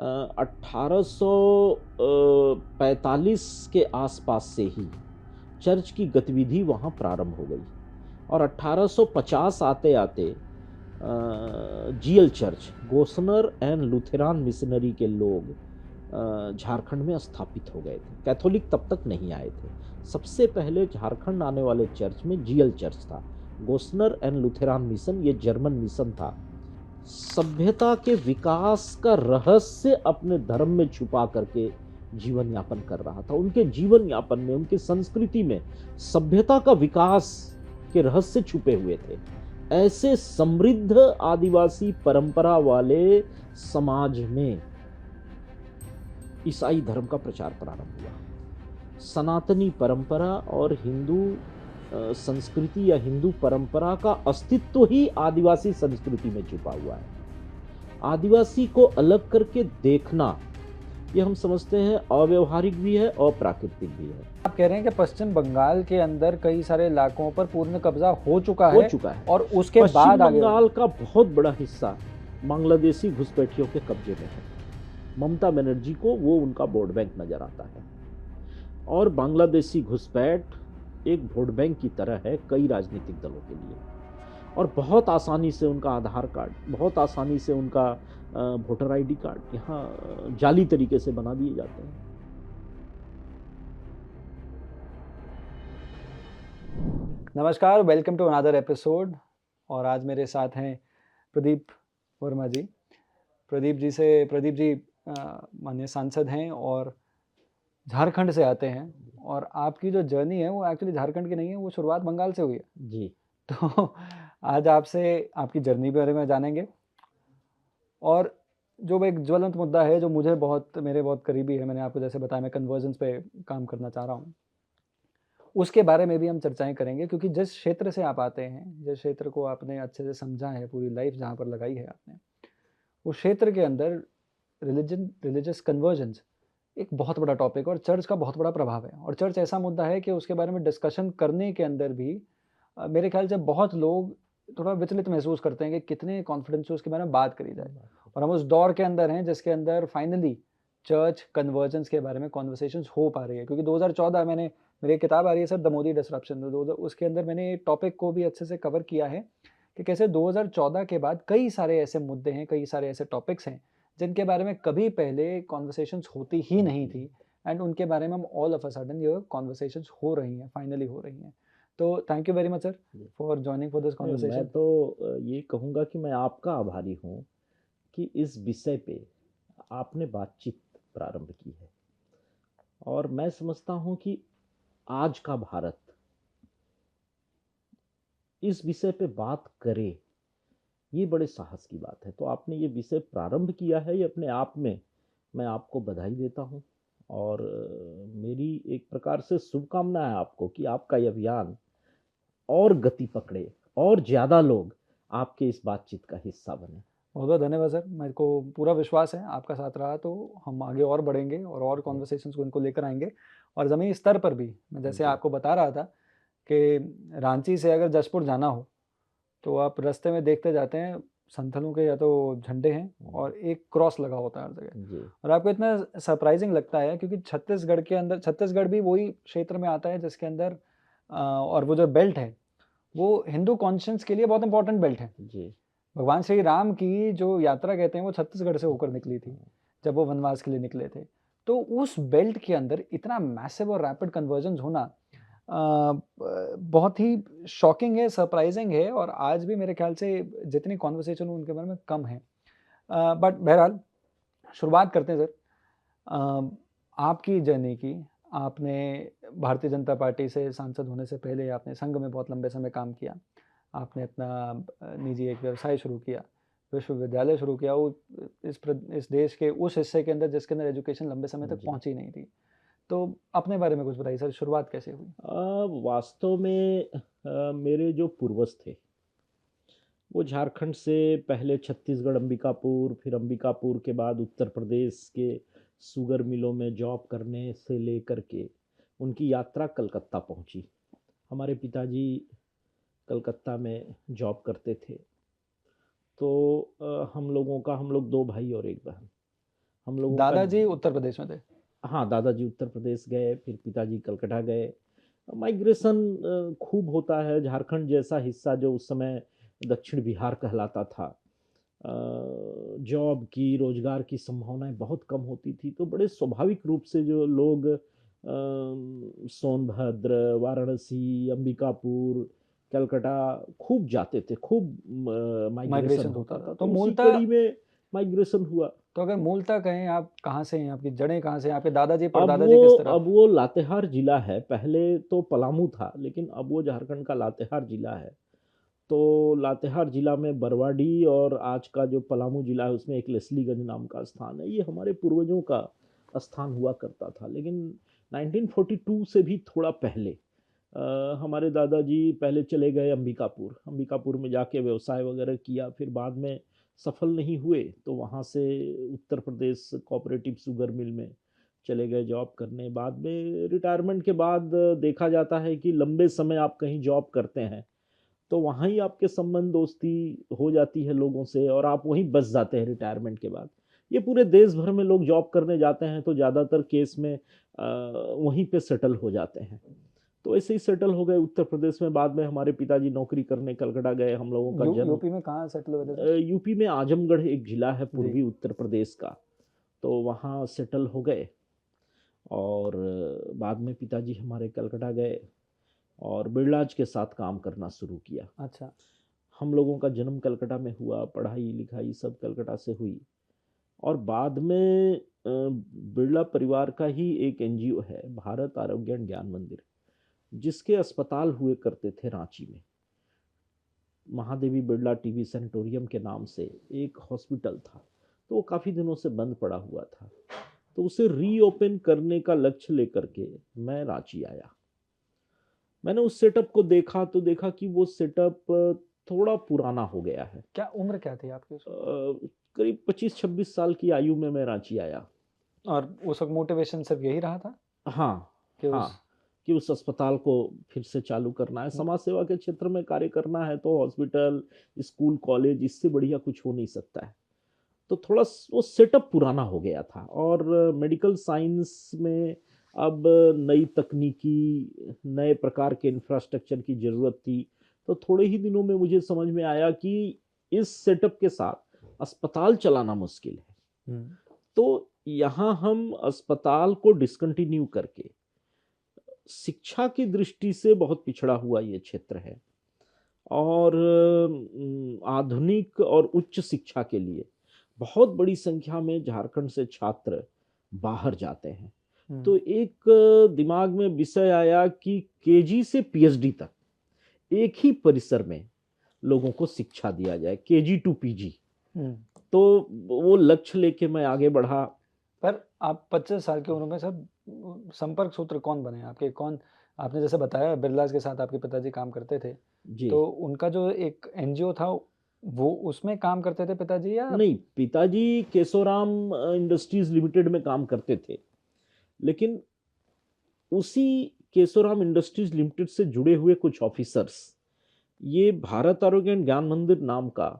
1845 के आसपास से ही चर्च की गतिविधि वहाँ प्रारंभ हो गई और 1850 आते-आते GL church, Gossner and Lutheran missionary के लोग झारखंड में स्थापित हो गए थे। कैथोलिक तब तक नहीं आए थे। सबसे पहले झारखंड आने वाले चर्च में जीएल चर्च था। गोस्नर एंड लूथेरान मिशन ये जर्मन मिशन था। सभ्यता के विकास का रहस्य अपने धर्म में छुपा करके जीवन यापन कर रहा था। उनके जीवन यापन में, उनकी संस्कृति में सभ्यता का विकास के रहस्य छुपे हुए थे। ऐसे समृद्ध आदिवासी परंपरा वाले समाज में ईसाई धर्म का प्रचार प्रारंभ हुआ। सनातनी परंपरा और हिंदू संस्कृति या हिंदू परंपरा का अस्तित्व ही आदिवासी संस्कृति में छुपा हुआ है। आदिवासी को अलग करके देखना, ये हम समझते हैं अव्यवहारिक भी है और प्राकृतिक भी है। आप कह रहे हैं कि पश्चिम बंगाल के अंदर कई सारे इलाकों पर पूर्ण कब्जा हो चुका हो है चुका है और उसके पश्चिम बाद आगे बंगाल का बहुत बड़ा हिस्सा बांग्लादेशी घुसपैठियों के कब्जे में है। ममता बनर्जी को वो उनका वोट बैंक नजर आता है और बांग्लादेशी घुसपैठ एक वोट बैंक की तरह है कई राजनीतिक दलों के लिए और बहुत आसानी से उनका आधार कार्ड, बहुत आसानी से उनका वोटर आईडी कार्ड यहाँ जाली तरीके से बना दिए जाते हैं। नमस्कार, वेलकम टू अनदर एपिसोड। और आज मेरे साथ हैं प्रदीप वर्मा जी। प्रदीप जी माननीय सांसद हैं और झारखंड से आते हैं और आपकी जो जर्नी है वो एक्चुअली झारखंड की नहीं है, वो शुरुआत बंगाल से हुई है। जी। तो आज आपसे आपकी जर्नी के बारे में जानेंगे और जो एक ज्वलंत मुद्दा है जो मुझे मेरे बहुत करीबी है, मैंने आपको जैसे बताया मैं कन्वर्जन्स पे काम करना चाह रहा हूँ, उसके बारे में भी हम चर्चाएँ करेंगे क्योंकि जिस क्षेत्र से आप आते हैं, जिस क्षेत्र को आपने अच्छे से समझा है, पूरी लाइफ़ जहाँ पर लगाई है आपने, उस क्षेत्र के अंदर रिलीजियस कन्वर्जेंस एक बहुत बड़ा टॉपिक है और चर्च का बहुत बड़ा प्रभाव है और चर्च ऐसा मुद्दा है कि उसके बारे में डिस्कशन करने के अंदर भी मेरे ख्याल से बहुत लोग थोड़ा विचलित महसूस करते हैं कि कितने कॉन्फिडेंस से उसके बारे में बात करी जाए। और हम उस दौर के अंदर हैं जिसके अंदर फाइनली चर्च कन्वर्जेंस के बारे में कॉन्वर्सेशंस हो पा रही है क्योंकि 2014 मेरी एक किताब आ रही है सर, द मोदी डिसरप्शन, उसके अंदर मैंने टॉपिक को भी अच्छे से कवर किया है कि कैसे 2014 के बाद कई सारे ऐसे मुद्दे हैं, कई सारे ऐसे टॉपिक्स हैं जिनके बारे में कभी पहले कॉन्वर्सेशंस होती ही नहीं थी एंड उनके बारे में हम ऑल ऑफ अ सडन ये कॉन्वर्सेशंस हो रही हैं, फाइनली हो रही हैं। तो thank you very much sir for joining for this मैं कॉन्वर्सेशन। तो ये कहूँगा कि मैं आपका आभारी हूँ कि इस विषय पे आपने बातचीत प्रारंभ की है और मैं समझता हूँ कि आज का भारत इस विषय पे बात करे, ये बड़े साहस की बात है। तो आपने ये विषय प्रारंभ किया है, ये अपने आप में मैं आपको बधाई देता हूँ और मेरी एक प्रकार से शुभकामना है आपको कि आपका ये अभियान और गति पकड़े और ज़्यादा लोग आपके इस बातचीत का हिस्सा बने। बहुत बहुत धन्यवाद सर, मेरे को पूरा विश्वास है आपका साथ रहा तो हम आगे और बढ़ेंगे और कॉन्वर्सेशंस को इनको लेकर आएंगे। और ज़मीनी स्तर पर भी मैं जैसे जी। आपको बता रहा था कि रांची से अगर जशपुर जाना हो तो आप रास्ते में देखते जाते हैं संथलों के या तो झंडे हैं और एक क्रॉस लगा होता है हर जगह। जी। और आपको इतना सरप्राइजिंग लगता है क्योंकि छत्तीसगढ़ भी वही क्षेत्र में आता है जिसके अंदर और वो जो बेल्ट है वो हिंदू कॉन्शियंस के लिए बहुत इंपॉर्टेंट बेल्ट है। जी। भगवान श्री राम की जो यात्रा कहते हैं वो छत्तीसगढ़ से होकर निकली थी जब वो वनवास के लिए निकले थे। तो उस बेल्ट के अंदर इतना मैसिव और रैपिड कन्वर्जन होना बहुत ही शॉकिंग है, सरप्राइजिंग है और आज भी मेरे ख्याल से जितनी कॉन्वर्सेशन हो उनके बारे में कम है। बट बहरहाल शुरुआत करते हैं सर आपकी जर्नी की। आपने भारतीय जनता पार्टी से सांसद होने से पहले आपने संघ में बहुत लंबे समय काम किया। आपने अपना निजी एक व्यवसाय शुरू किया, विश्वविद्यालय शुरू किया, वो इस देश के उस हिस्से के अंदर जिसके अंदर एजुकेशन लंबे समय तक जी। पहुंची नहीं थी। तो अपने बारे में कुछ बताइए सर, शुरुआत कैसे हुई? वास्तव में मेरे जो पूर्वज थे वो झारखंड से पहले छत्तीसगढ़ अंबिकापुर, फिर अंबिकापुर के बाद उत्तर प्रदेश के शुगर मिलों में जॉब करने से लेकर के उनकी यात्रा कलकत्ता पहुंची। हमारे पिताजी कलकत्ता में जॉब करते थे। तो हम लोग दो भाई और एक बहन। हम लोगों का दादाजी उत्तर प्रदेश में थे। हाँ, दादाजी उत्तर प्रदेश गए, फिर पिताजी कलकत्ता गए। माइग्रेशन खूब होता है, झारखंड जैसा हिस्सा जो उस समय दक्षिण बिहार कहलाता था। जॉब की, रोजगार की संभावनाएं बहुत कम होती थी, तो बड़े स्वाभाविक रूप से जो लोग सोनभद्र, वाराणसी, अंबिकापुर, कलकत्ता खूब जाते थे, खूब माइग्रेशन माइग्रेशन होता होता था। था। तो तो उसी मूलतः कड़ी में माइग्रेशन हुआ। तो अगर मूलतः कहें आप कहाँ से हैं? आपकी जड़ें कहाँ से हैं? आपके दादाजी, अब परदादाजी वो किस तरफ? अब वो लातेहार जिला है। पहले तो पलामू था, लेकिन अब वो झारखंड का लातेहार जिला है। तो लातेहार जिला में बरवाडी और आज का जो पलामू जिला है उसमें एक लेस्लीगंज नाम का स्थान है। ये हमारे पूर्वजों का स्थान हुआ करता था, लेकिन 1942 से भी थोड़ा पहले हमारे दादाजी पहले चले गए अंबिकापुर। अंबिकापुर में जाके व्यवसाय वगैरह किया, फिर बाद में सफल नहीं हुए तो वहाँ से Uttar Pradesh cooperative sugar mill में चले गए जॉब करने। बाद में रिटायरमेंट के बाद देखा जाता है कि लंबे समय आप कहीं जॉब करते हैं तो वहाँ ही आपके संबंध दोस्ती हो जाती है लोगों से और आप वहीं बस जाते हैं रिटायरमेंट के बाद। ये पूरे देश भर में लोग जॉब करने जाते हैं तो ज़्यादातर केस में वहीं पे सेटल हो जाते हैं। तो ऐसे ही सेटल हो गए उत्तर प्रदेश में। बाद में हमारे पिताजी नौकरी करने कलकत्ता गए। हम लोगों का जन्म यूपी में कहाँ सेटल हुए थे सर? यूपी में आजमगढ़ एक जिला है जी। पूर्वी उत्तर प्रदेश का, तो वहाँ सेटल हो गए। और बाद में पिताजी हमारे कलकत्ता गए और बिरलाज के साथ काम करना शुरू किया। अच्छा। हम लोगों का जन्म कलकत्ता में हुआ, पढ़ाई लिखाई सब कलकत्ता से हुई। और बाद में बिरला परिवार का ही एक एनजीओ है, भारत आरोग्य ज्ञान मंदिर, जिसके अस्पताल हुए करते थे रांची में। महादेवी बिरला टीबी सैनिटोरियम के नाम से एक हॉस्पिटल था, तो वो काफ़ी दिनों से बंद पड़ा हुआ था। तो उसे रीओपन करने का लक्ष्य लेकर के मैं रांची आया। मैंने उस सेटअप को देखा तो देखा कि वो सेटअप थोड़ा पुराना हो गया है। क्या उम्र क्या थी आपकी उस वक्त? करीब 25-26 साल की आयु में मैं रांची आया। और उस वक्त मोटिवेशन सिर्फ यही रहा था हाँ, कि उस हाँ, कि उस अस्पताल को फिर से चालू करना है। समाज सेवा के क्षेत्र में कार्य करना है तो हॉस्पिटल, स्कूल, कॉलेज, इससे बढ़िया कुछ हो नहीं सकता है। तो थोड़ा वो सेटअप पुराना हो गया था और मेडिकल साइंस में अब नई तकनीकी, नए प्रकार के इंफ्रास्ट्रक्चर की ज़रूरत थी। तो थोड़े ही दिनों में मुझे समझ में आया कि इस सेटअप के साथ अस्पताल चलाना मुश्किल है। तो यहाँ हम अस्पताल को डिसकंटिन्यू करके शिक्षा की दृष्टि से बहुत पिछड़ा हुआ ये क्षेत्र है और आधुनिक और उच्च शिक्षा के लिए बहुत बड़ी संख्या में झारखंड से छात्र बाहर जाते हैं। तो एक दिमाग में विषय आया कि केजी से पीएचडी तक एक ही परिसर में लोगों को शिक्षा दिया जाए, केजी टू पीजी। तो वो लक्ष्य लेके मैं आगे बढ़ा। पर आप 25 साल की उम्र में सब संपर्क सूत्र कौन बने आपके? कौन, आपने जैसे बताया बिरलाज के साथ आपके पिताजी काम करते थे, जी तो उनका जो एक एनजीओ था वो उसमें काम करते थे पिताजी या? नहीं, पिताजी केशोराम इंडस्ट्रीज लिमिटेड में काम करते थे, लेकिन उसी केशोराम इंडस्ट्रीज लिमिटेड से जुड़े हुए कुछ ऑफिसर्स ये भारत आरोग्य ज्ञान मंदिर नाम का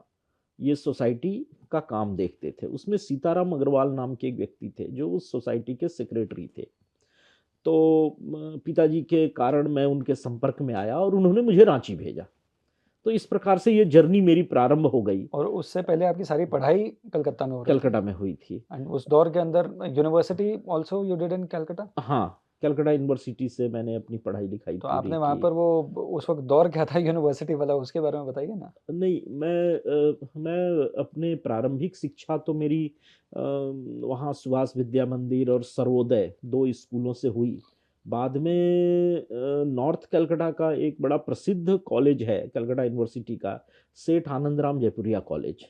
ये सोसाइटी का काम देखते थे। उसमें सीताराम अग्रवाल नाम के एक व्यक्ति थे जो उस सोसाइटी के सेक्रेटरी थे। तो पिताजी के कारण मैं उनके संपर्क में आया और उन्होंने मुझे रांची भेजा। तो इस प्रकार से ये जर्नी मेरी प्रारंभ हो गई। और उससे पहले आपकी सारी पढ़ाई कलकत्ता में हो रही थी? कलकत्ता में हुई थी। एंड उस दौर के अंदर university also you did in Calcutta? हाँ, कलकत्ता यूनिवर्सिटी से मैंने अपनी पढ़ाई लिखाई तो पूरी आपने वहाँ की। पर वो उस वक्त दौर क्या था यूनिवर्सिटी वाला, उसके बारे में बताइए ना। नहीं, मैं अपने प्रारंभिक शिक्षा तो मेरी वहाँ सुभाष विद्या मंदिर और सर्वोदय 2 स्कूलों से हुई। बाद में नॉर्थ कलकत्ता का एक बड़ा प्रसिद्ध कॉलेज है कलकत्ता यूनिवर्सिटी का, सेठ आनंदराम जयपुरिया कॉलेज।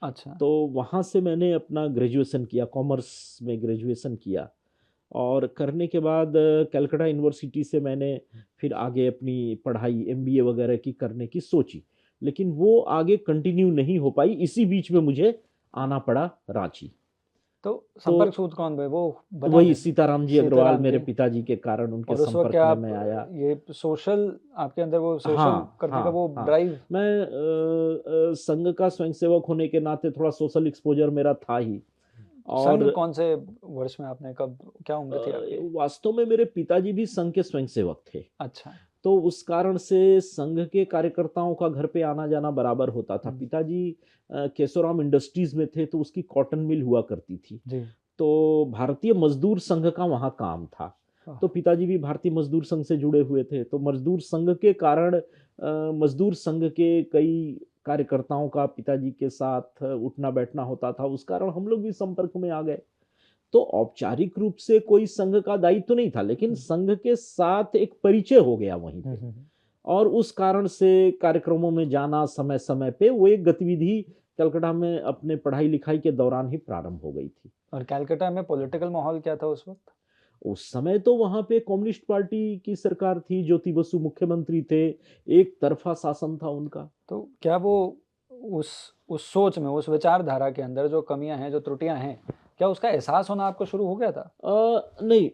अच्छा। तो वहाँ से मैंने अपना ग्रेजुएशन किया, कॉमर्स में ग्रेजुएशन किया। और करने के बाद कलकत्ता यूनिवर्सिटी से मैंने फिर आगे अपनी पढ़ाई एमबीए वगैरह की करने की सोची, लेकिन वो आगे कंटिन्यू नहीं हो पाई। इसी बीच में मुझे आना पड़ा रांची। तो तो संपर्क सूत्र कौन थे? वो बता वही दें। सीताराम जी अग्रवाल सीताराम मेरे जी। पिताजी के कारण उनके और उस वक्त संपर्क क्या में आप मैं आया। ये सोशल, आपके अंदर वो सोशल हाँ, करने का हाँ, वो हाँ। ड्राइव? मैं संघ का स्वयंसेवक होने के नाते थोड़ा सोशल एक्सपोजर मेरा था ही। संघ और कौन से वर्ष में आपने कब क्या उम्र थी आपकी? वास्तव में मेरे पिताजी भी संघ के स्वयंसेवक थे। अच्छा। तो उस कारण से संघ के कार्यकर्ताओं का घर पे आना-जाना बराबर होता था। हुँ। पिताजी केशोराम इंडस्ट्रीज़ में थे, तो उसकी कॉटन मिल हुआ करती थी। जी। तो भारतीय मज़दूर संघ का वहाँ काम था। वाह! तो पिताजी भी भारतीय मज़दूर संघ से जुड़े हुए थे। तो मज़दूर संघ के कारण मज़दूर संघ के कई कार्यकर्ताओं का पिताजी के साथ उठना-बैठना होता था। उस कारण हम लोग भी संपर्क में आ गए। तो औपचारिक रूप से कोई संघ का दायित्व नहीं था, लेकिन हुँ। संघ के साथ एक परिचय हो गया वहीं हुँ, पे। हुँ, हुँ। और उस कारण से कार्यक्रमों में जाना समय-समय पे वो एक गतिविधि कलकत्ता में अपने पढ़ाई-लिखाई के दौरान ही प्रारंभ हो गई थी। और कलकत्ता में पॉलिटिकल माहौल क्या था उस वक़्त? उस समय तो वहाँ पे कम्युनिस्ट पार्टी की सरकार थी, ज्योति बसु मुख्यमंत्री थे, एक तरफ़ा शासन था उनका। तो क्या वो उस उस सोच में, उस विचारधारा के अंदर जो कमियाँ हैं, जो त्रुटियाँ हैं, क्या उसका एहसास होना आपको शुरू हो गया था? नहीं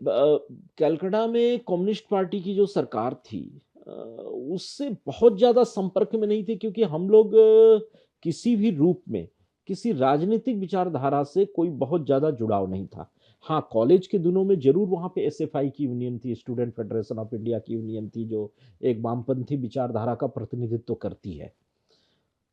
कलकत्ता में कम्युनिस्ट पार्टी की जो सरकार थी उससे बहुत ज़्यादा संपर्क में नहीं थे क्योंकि हम लोग किसी भी रूप में, किसी राजनीतिक विचारधारा से कोई बहुत ज़्यादा जुड़ाव नहीं था। हाँ, कॉलेज के दिनों में ज़रूर वहाँ पे एसएफआई की यूनियन थी, स्टूडेंट फेडरेशन ऑफ इंडिया की यूनियन थी, जो एक वामपंथी विचारधारा का प्रतिनिधित्व करती है।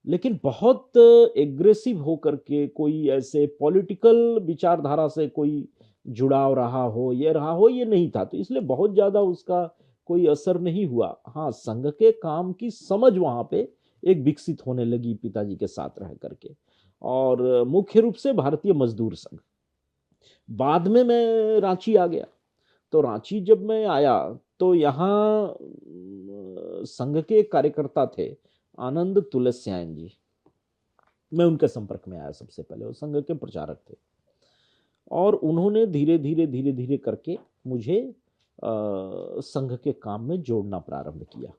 लेकिन बहुत एग्रेसिव होकर के कोई ऐसे पॉलिटिकल विचारधारा से कोई जुड़ाव रहा हो, ये नहीं था। तो इसलिए बहुत ज़्यादा उसका कोई असर नहीं हुआ। हाँ, संघ के काम की समझ वहाँ पे एक विकसित होने लगी पिताजी के साथ रह कर के और मुख्य रूप से भारतीय मज़दूर संघ। बाद में मैं रांची आ गया। तो रांची जब मैं आया तो यहाँ संघ के एक कार्यकर्ता थे, आनंद तुलस्यायन जी। मैं उनके संपर्क में आया सबसे पहले, वो संघ के प्रचारक थे और उन्होंने धीरे-धीरे करके मुझे संघ के काम में जोड़ना प्रारंभ किया।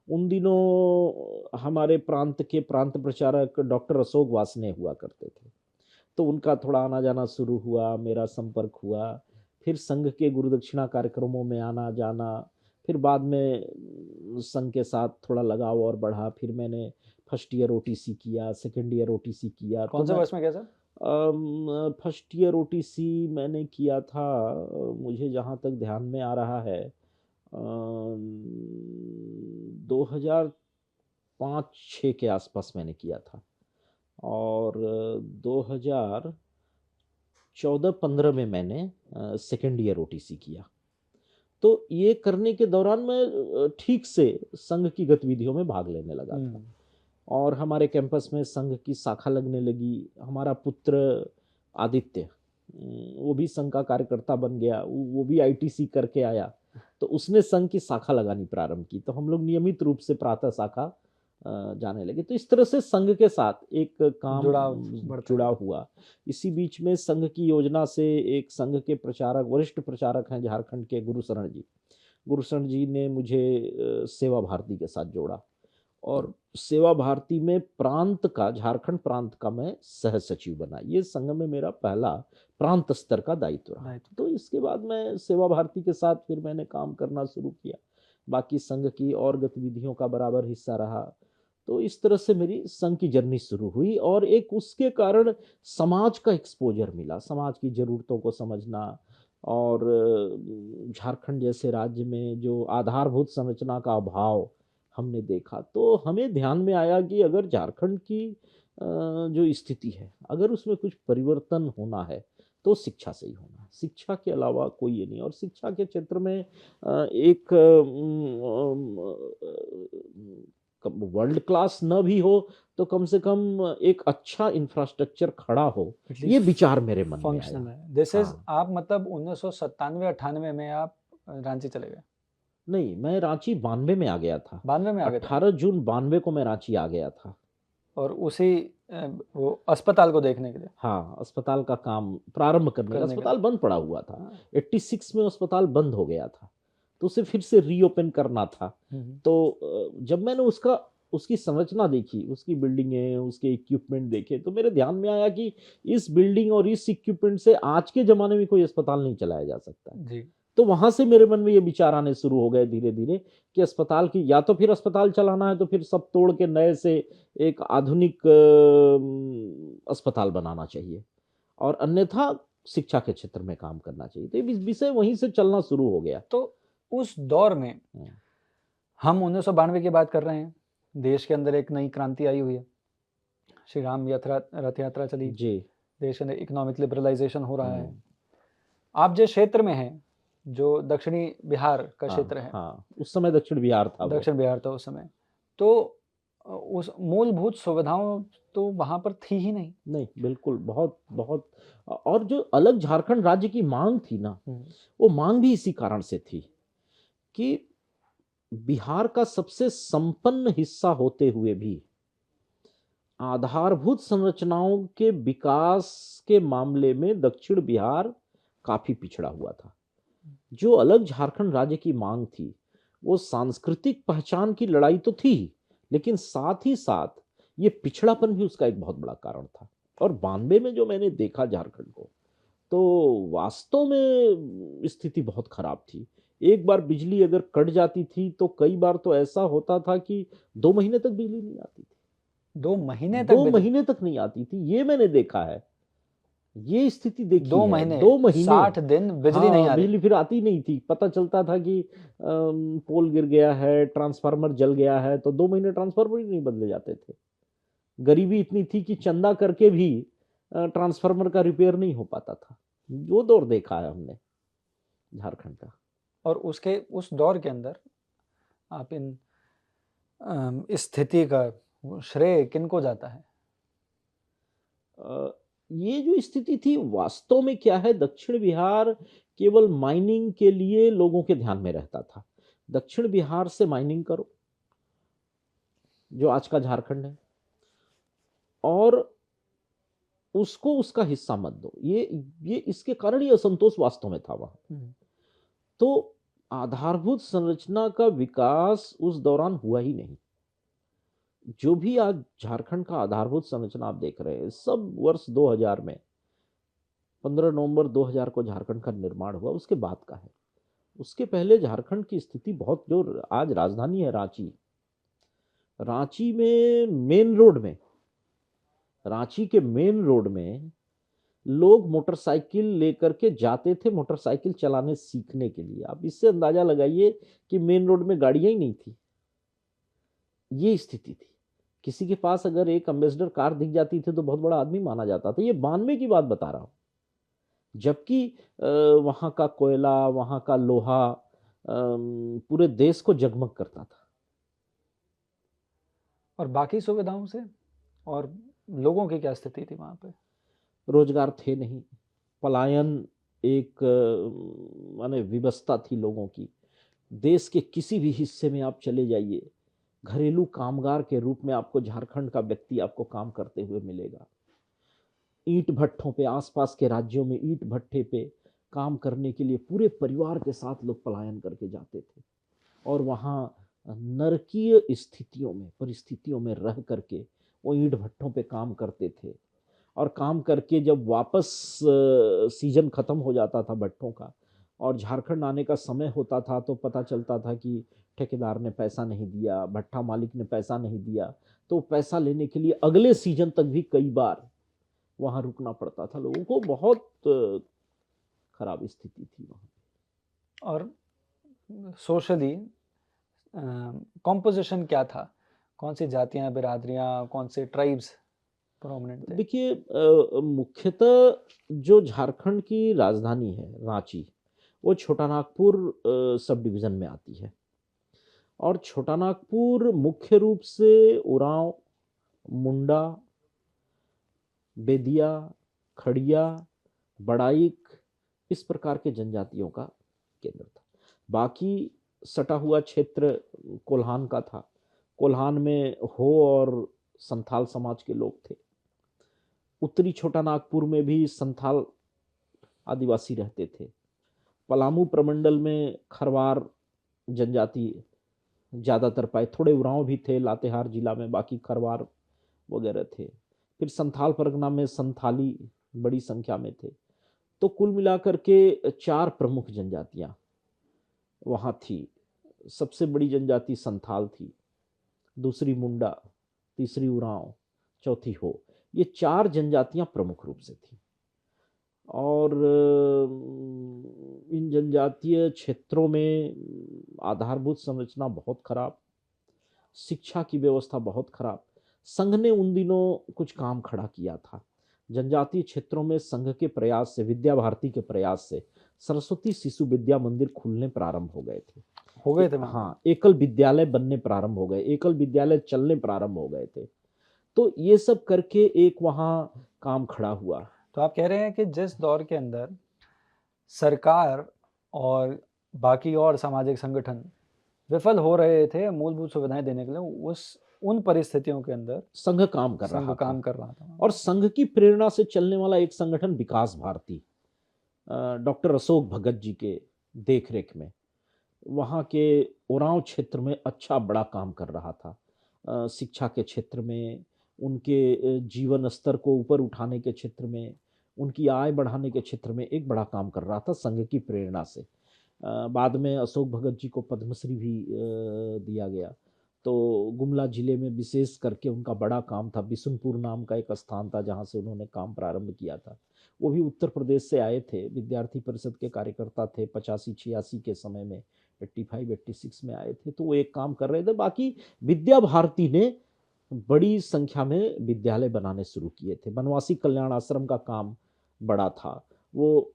उन दिनों हमारे प्रांत के प्रांत प्रचारक डॉक्टर अशोक वासने हुआ करते थे। तो उनका थोड़ा आना-जाना शुरू हुआ, मेरा संपर्क हुआ, फिर संघ के गुरुदक्षिणा कार्यक्रमों में आना-जाना, फिर बाद में संघ के साथ थोड़ा लगाव और बढ़ा, फिर मैंने फर्स्ट ईयर ओटीसी किया, सेकंड ईयर ओटीसी किया, तो कौन से मैं वर्ष में किया सर? फर्स्ट ईयर ओटीसी मैंने किया था मुझे जहाँ तक ध्यान में आ रहा है 2005-6 के आसपास मैंने किया था और 2014-15 में मैंने सेकंड ईयर ओटीसी किया। तो ये करने के दौरान मैं ठीक से संघ की गतिविधियों में भाग लेने लगा था। हुँ। और हमारे कैंपस में संघ की शाखा लगने लगी। हमारा पुत्र आदित्य वो भी संघ का कार्यकर्ता बन गया। वो भी आईटीसी करके आया। तो उसने संघ की शाखा लगानी प्रारंभ की। तो हम लोग नियमित रूप से प्रातः शाखा जाने लगे। तो इस तरह से संघ के साथ एक काम जुड़ाव बढ़ता जुड़ा गया। हुआ। इसी बीच में संघ की योजना से एक संघ के प्रचारक वरिष्ठ प्रचारक हैं झारखंड के गुरुशरण जी। गुरुशरण जी ने मुझे सेवा भारती के साथ जोड़ा और सेवा भारती में प्रांत का झारखंड प्रांत का मैं सह सचिव बना। ये संघ में मेरा पहला प्रांत स्तर का दायित्व रहा। दायित्व। तो इसके बाद मैं सेवा भारती के साथ फिर मैंने काम करना शुरू किया। बाकी संघ की और गतिविधियों का बराबर हिस्सा रहा। तो इस तरह से मेरी संघ की जर्नी शुरू हुई और एक उसके कारण समाज का एक्सपोज़र मिला, समाज की ज़रूरतों को समझना और झारखंड जैसे राज्य में जो आधारभूत संरचना का अभाव हमने देखा, तो हमें ध्यान में आया कि अगर झारखंड की जो स्थिति है, अगर उसमें कुछ परिवर्तन होना है, तो शिक्षा से ही होना है। शिक्षा के अलावा कोई ये नहीं और शिक्षा के क्षेत्र में एक वर्ल्ड क्लास न भी हो, तो कम से कम एक अच्छा इंफ्रास्ट्रक्चर खड़ा हो, ये एटलीस्ट विचार मेरे मन में फंक्शनल आया। है। दिस इज़ हाँ। आप मतलब 1997-98 में आप रांची चले गए। नहीं, मैं रांची 92 में आ गया था। 92 में आ गए थे 18 जून 92 को मैं रांची आ गया था। और उसी वो अस्पताल को देखने के लिए हाँ, अस्पताल का काम प्रारंभ करने का करने के अस्पताल लिए। बंद पड़ा हुआ था। हाँ। 86 में अस्पताल बंद हो गया था, तो उसे फिर से रीओपन करना था। हुँ, हुँ। तो जब मैंने उसकी संरचना देखी, उसकी बिल्डिंगें, उसके इक्विपमेंट देखे, तो मेरे ध्यान में आया कि इस बिल्डिंग और इस इक्विपमेंट से आज के ज़माने में कोई अस्पताल नहीं चलाया जा सकता है। जी। तो वहाँ से मेरे मन में ये विचार आने शुरू हो गए धीरे-धीरे कि अस्पताल की या तो फिर अस्पताल चलाना है, तो फिर सब तोड़ के नए से एक आधुनिक अस्पताल बनाना चाहिए। और अन्यथा शिक्षा के क्षेत्र में काम करना चाहिए। तो ये विषय वहीं से चलना शुरू हो गया। तो उस दौर में हम 1992 की बात कर रहे हैं, देश के अंदर एक नई क्रांति आई हुई है, श्री राम रथ यात्रा चली, जी। देश के अंदर इकोनॉमिक लिबरलाइजेशन हो रहा है। आप जिस क्षेत्र में हैं, जो दक्षिणी बिहार का क्षेत्र है, हाँ, उस समय दक्षिण बिहार था वो। दक्षिण बिहार था उस समय, तो उस मूलभूत सुविधाओं तो वहाँ पर थी ही नहीं। नहीं, बिल्कुल, बहुत बहुत और जो अलग झारखंड राज्य की मांग थी ना, वो मांग भी इसी कारण से थी कि बिहार का सबसे संपन्न हिस्सा होते हुए भी आधारभूत संरचनाओं के विकास के मामले में दक्षिण बिहार काफी पिछड़ा हुआ था। जो अलग झारखंड राज्य की मांग थी, वो सांस्कृतिक पहचान की लड़ाई तो थी, लेकिन साथ ही साथ ये पिछड़ापन भी उसका एक बहुत बड़ा कारण था। और 92 में जो मैंने देखा झारखंड को, तो वास्तव में स्थिति बहुत खराब थी। एक बार बिजली अगर कट जाती थी तो कई बार तो ऐसा होता था कि 2 महीने तक बिजली नहीं आती थी। 2 महीने तक 2 महीने तक नहीं आती थी, ये मैंने देखा है। ये स्थिति देखी 2 है। महीने 2 महीने 60 दिन बिजली नहीं आ रही। बिजली फिर आती नहीं थी। पता चलता था कि पोल गिर गया है, ट्रांसफार्मर जल गया है, तो 2 महीने ट्रांसफार्मर ही नहीं बदले जाते थे। गरीबी इतनी थी कि चंदा करके भी ट्रांसफार्मर का रिपेयर नहीं हो पाता था। वो दौर देखा है हमने झारखंड का। और उस दौर के अंदर आप इस स्थिति का श्रेय किनको जाता है? ये जो स्थिति थी वास्तव में क्या है, दक्षिण बिहार केवल माइनिंग के लिए लोगों के ध्यान में रहता था। दक्षिण बिहार से माइनिंग करो, जो आज का झारखंड है, और उसको उसका हिस्सा मत दो। ये इसके कारण ही असंतोष वास्तव में था वहां। तो आधारभूत संरचना का विकास उस दौरान हुआ ही नहीं। जो भी आज झारखंड का आधारभूत संरचना आप देख रहे हैं, सब वर्ष 2000 में 15 नवंबर 2000 को झारखंड का निर्माण हुआ, उसके बाद का है। उसके पहले झारखंड की स्थिति बहुत, जो आज राजधानी है रांची, रांची में मेन रोड में, रांची के मेन रोड में लोग मोटरसाइकिल लेकर के जाते थे मोटरसाइकिल चलाने सीखने के लिए। आप इससे अंदाजा लगाइए कि मेन रोड में गाड़ियां ही नहीं थी। ये स्थिति थी। किसी के पास अगर एक एम्बेसडर कार दिख जाती थी तो बहुत बड़ा आदमी माना जाता था। ये 92 की बात बता रहा हूं, जबकि वहां का कोयला, वहां का लोहा पूरे देश को जगमग करता था। और बाकी सुविधाओं से और लोगों की क्या स्थिति थी वहां पे? रोजगार थे नहीं, पलायन एक माने विवशता थी लोगों की। देश के किसी भी हिस्से में आप चले जाइए, घरेलू कामगार के रूप में आपको झारखंड का व्यक्ति आपको काम करते हुए मिलेगा। ईंट भट्ठों पे, आसपास के राज्यों में ईंट भट्ठे पे काम करने के लिए पूरे परिवार के साथ लोग पलायन करके जाते थे, और वहाँ नरकीय स्थितियों में, परिस्थितियों में रह करके वो ईंट भट्ठों पे काम करते थे। और काम करके जब वापस सीजन खत्म हो जाता था भट्ठों का और झारखंड आने का समय होता था, तो पता चलता था कि ठेकेदार ने पैसा नहीं दिया, भट्ठा मालिक ने पैसा नहीं दिया। तो पैसा लेने के लिए अगले सीजन तक भी कई बार वहां रुकना पड़ता था लोगों को। बहुत खराब स्थिति थी वहां। और सोशली कॉम्पोजिशन क्या था? कौन सी जातियां, बिरादरियां, कौन से ट्राइब्स प्रोमिनेंट थे? देखिए, मुख्यतः जो झारखंड की राजधानी है रांची, वो छोटा नागपुर सब डिवीजन में आती है। और छोटा नागपुर मुख्य रूप से उरांव, मुंडा, बेदिया, खड़िया, बड़ाइक, इस प्रकार के जनजातियों का केंद्र था। बाकी सटा हुआ क्षेत्र कोल्हान का था। कोल्हान में हो और संथाल समाज के लोग थे। उत्तरी छोटा नागपुर में भी संथाल आदिवासी रहते थे। पलामू प्रमंडल में खरवार जनजाति ज़्यादातर पाए, थोड़े उरांव भी थे लातेहार जिला में, बाकी खरवार वगैरह थे। फिर संथाल परगना में संथाली बड़ी संख्या में थे। तो कुल मिलाकर के 4 प्रमुख जनजातियां वहाँ थी। सबसे बड़ी जनजाति संथाल थी, दूसरी मुंडा, तीसरी उरांव, चौथी हो। ये 4 जनजातियां प्रमुख रूप से थी। और इन जनजातीय क्षेत्रों में आधारभूत संरचना बहुत खराब, शिक्षा की व्यवस्था बहुत खराब। संघ ने उन दिनों कुछ काम खड़ा किया था। जनजातीय क्षेत्रों में संघ के प्रयास से, विद्या भारती के प्रयास से सरस्वती शिशु विद्या मंदिर खुलने प्रारंभ हो गए थे। हो गए थे वहाँ पे? हाँ, एकल विद्यालय बनने प्रारंभ हो गए, एकल विद्यालय चलने प्रारंभ हो गए थे। तो ये सब करके एक वहाँ काम खड़ा हुआ। तो आप कह रहे हैं कि जिस दौर के अंदर सरकार और बाकी और सामाजिक संगठन विफल हो रहे थे मूलभूत सुविधाएं देने के लिए, उन परिस्थितियों के अंदर संघ काम कर संघ रहा काम था कर रहा था। और संघ की प्रेरणा से चलने वाला एक संगठन विकास भारती, डॉक्टर अशोक भगत जी के देखरेख में वहाँ के ओरांव क्षेत्र में अच्छा बड़ा काम कर रहा था। शिक्षा के क्षेत्र में, उनके जीवन स्तर को ऊपर उठाने के क्षेत्र में, उनकी आय बढ़ाने के क्षेत्र में एक बड़ा काम कर रहा था संघ की प्रेरणा से। बाद में अशोक भगत जी को पद्मश्री भी दिया गया। तो गुमला जिले में विशेष करके उनका बड़ा काम था। बिशुनपुर नाम का एक स्थान था जहाँ से उन्होंने काम प्रारंभ किया था। वो भी उत्तर प्रदेश से आए थे, विद्यार्थी परिषद के कार्यकर्ता थे 85-86 के समय में, 85-86 में आए थे। तो वो एक काम कर रहे थे। बाकी विद्या भारती ने बड़ी संख्या में विद्यालय बनाने शुरू किए थे। बनवासी कल्याण आश्रम का काम बड़ा था। वो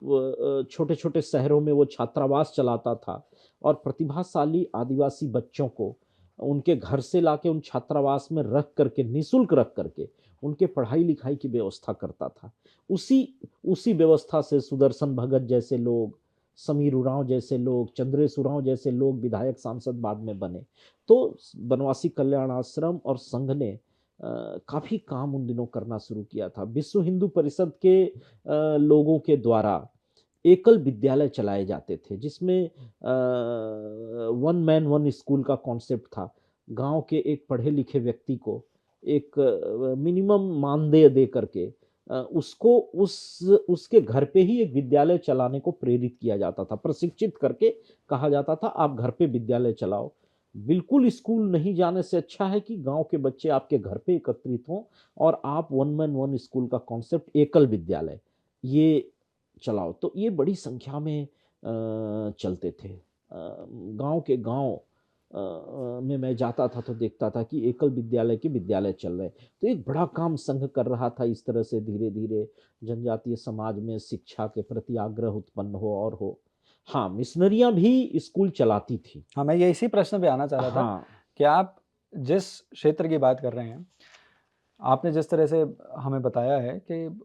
छोटे छोटे शहरों में वो छात्रावास चलाता था और प्रतिभाशाली आदिवासी बच्चों को उनके घर से लाके उन छात्रावास में रख करके, निःशुल्क रख करके उनके पढ़ाई लिखाई की व्यवस्था करता था। उसी उसी व्यवस्था से सुदर्शन भगत जैसे लोग, समीर उरांव जैसे लोग, चंद्रेश उरांव जैसे लोग विधायक सांसद बाद में बने। तो बनवासी कल्याण आश्रम और संघ ने काफ़ी काम उन दिनों करना शुरू किया था। विश्व हिंदू परिषद के लोगों के द्वारा एकल विद्यालय चलाए जाते थे जिसमें वन मैन वन स्कूल का कॉन्सेप्ट था। गांव के एक पढ़े लिखे व्यक्ति को एक मिनिमम मानदेय दे करके उसको उसके घर पे ही एक विद्यालय चलाने को प्रेरित किया जाता था, प्रशिक्षित करके कहा जाता था आप घर पे विद्यालय चलाओ। बिल्कुल स्कूल नहीं जाने से अच्छा है कि गांव के बच्चे आपके घर पे एकत्रित हों और आप वन मैन वन स्कूल का कॉन्सेप्ट, एकल विद्यालय, ये चलाओ। तो ये बड़ी संख्या में चलते थे। गांव के गांव में मैं जाता था तो देखता था कि एकल विद्यालय के विद्यालय चल रहे। तो एक बड़ा काम संघ कर रहा था। इस तरह से धीरे धीरे जनजातीय समाज में शिक्षा के प्रति आग्रह उत्पन्न हो और हो। हाँ, मिशनरियां भी स्कूल चलाती थी। हाँ, मैं ये इसी प्रश्न पे आना चाह रहा था हाँ, कि आप जिस क्षेत्र की बात कर रहे हैं, आपने जिस तरह से हमें बताया है कि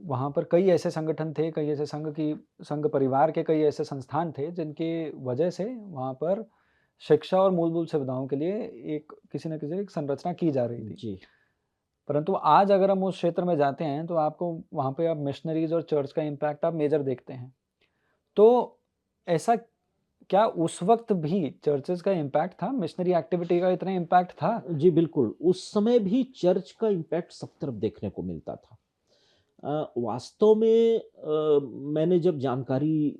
वहाँ पर कई ऐसे संगठन थे, कई ऐसे संघ परिवार के कई ऐसे संस्थान थे जिनकी वजह से वहाँ पर शिक्षा और मूलभूत सुविधाओं के लिए एक किसी न किसी एक संरचना की जा रही थी। जी। परंतु आज अगर हम उस क्षेत्र में जाते हैं तो आपको वहाँ पे आप मिशनरीज़ और चर्च का इम्पैक्ट आप मेजर देखते हैं। तो ऐसा क्या उस वक़्त भी चर्चेज़ का इम्पैक्ट था? मिशनरी एक्टिविटी का इतना इम्पैक्ट था? जी, बिल्कुल। उस समय भी चर्च का इम्पैक्ट सब तरफ देखने को मिलता था। वास्तव में मैंने जब जानकारी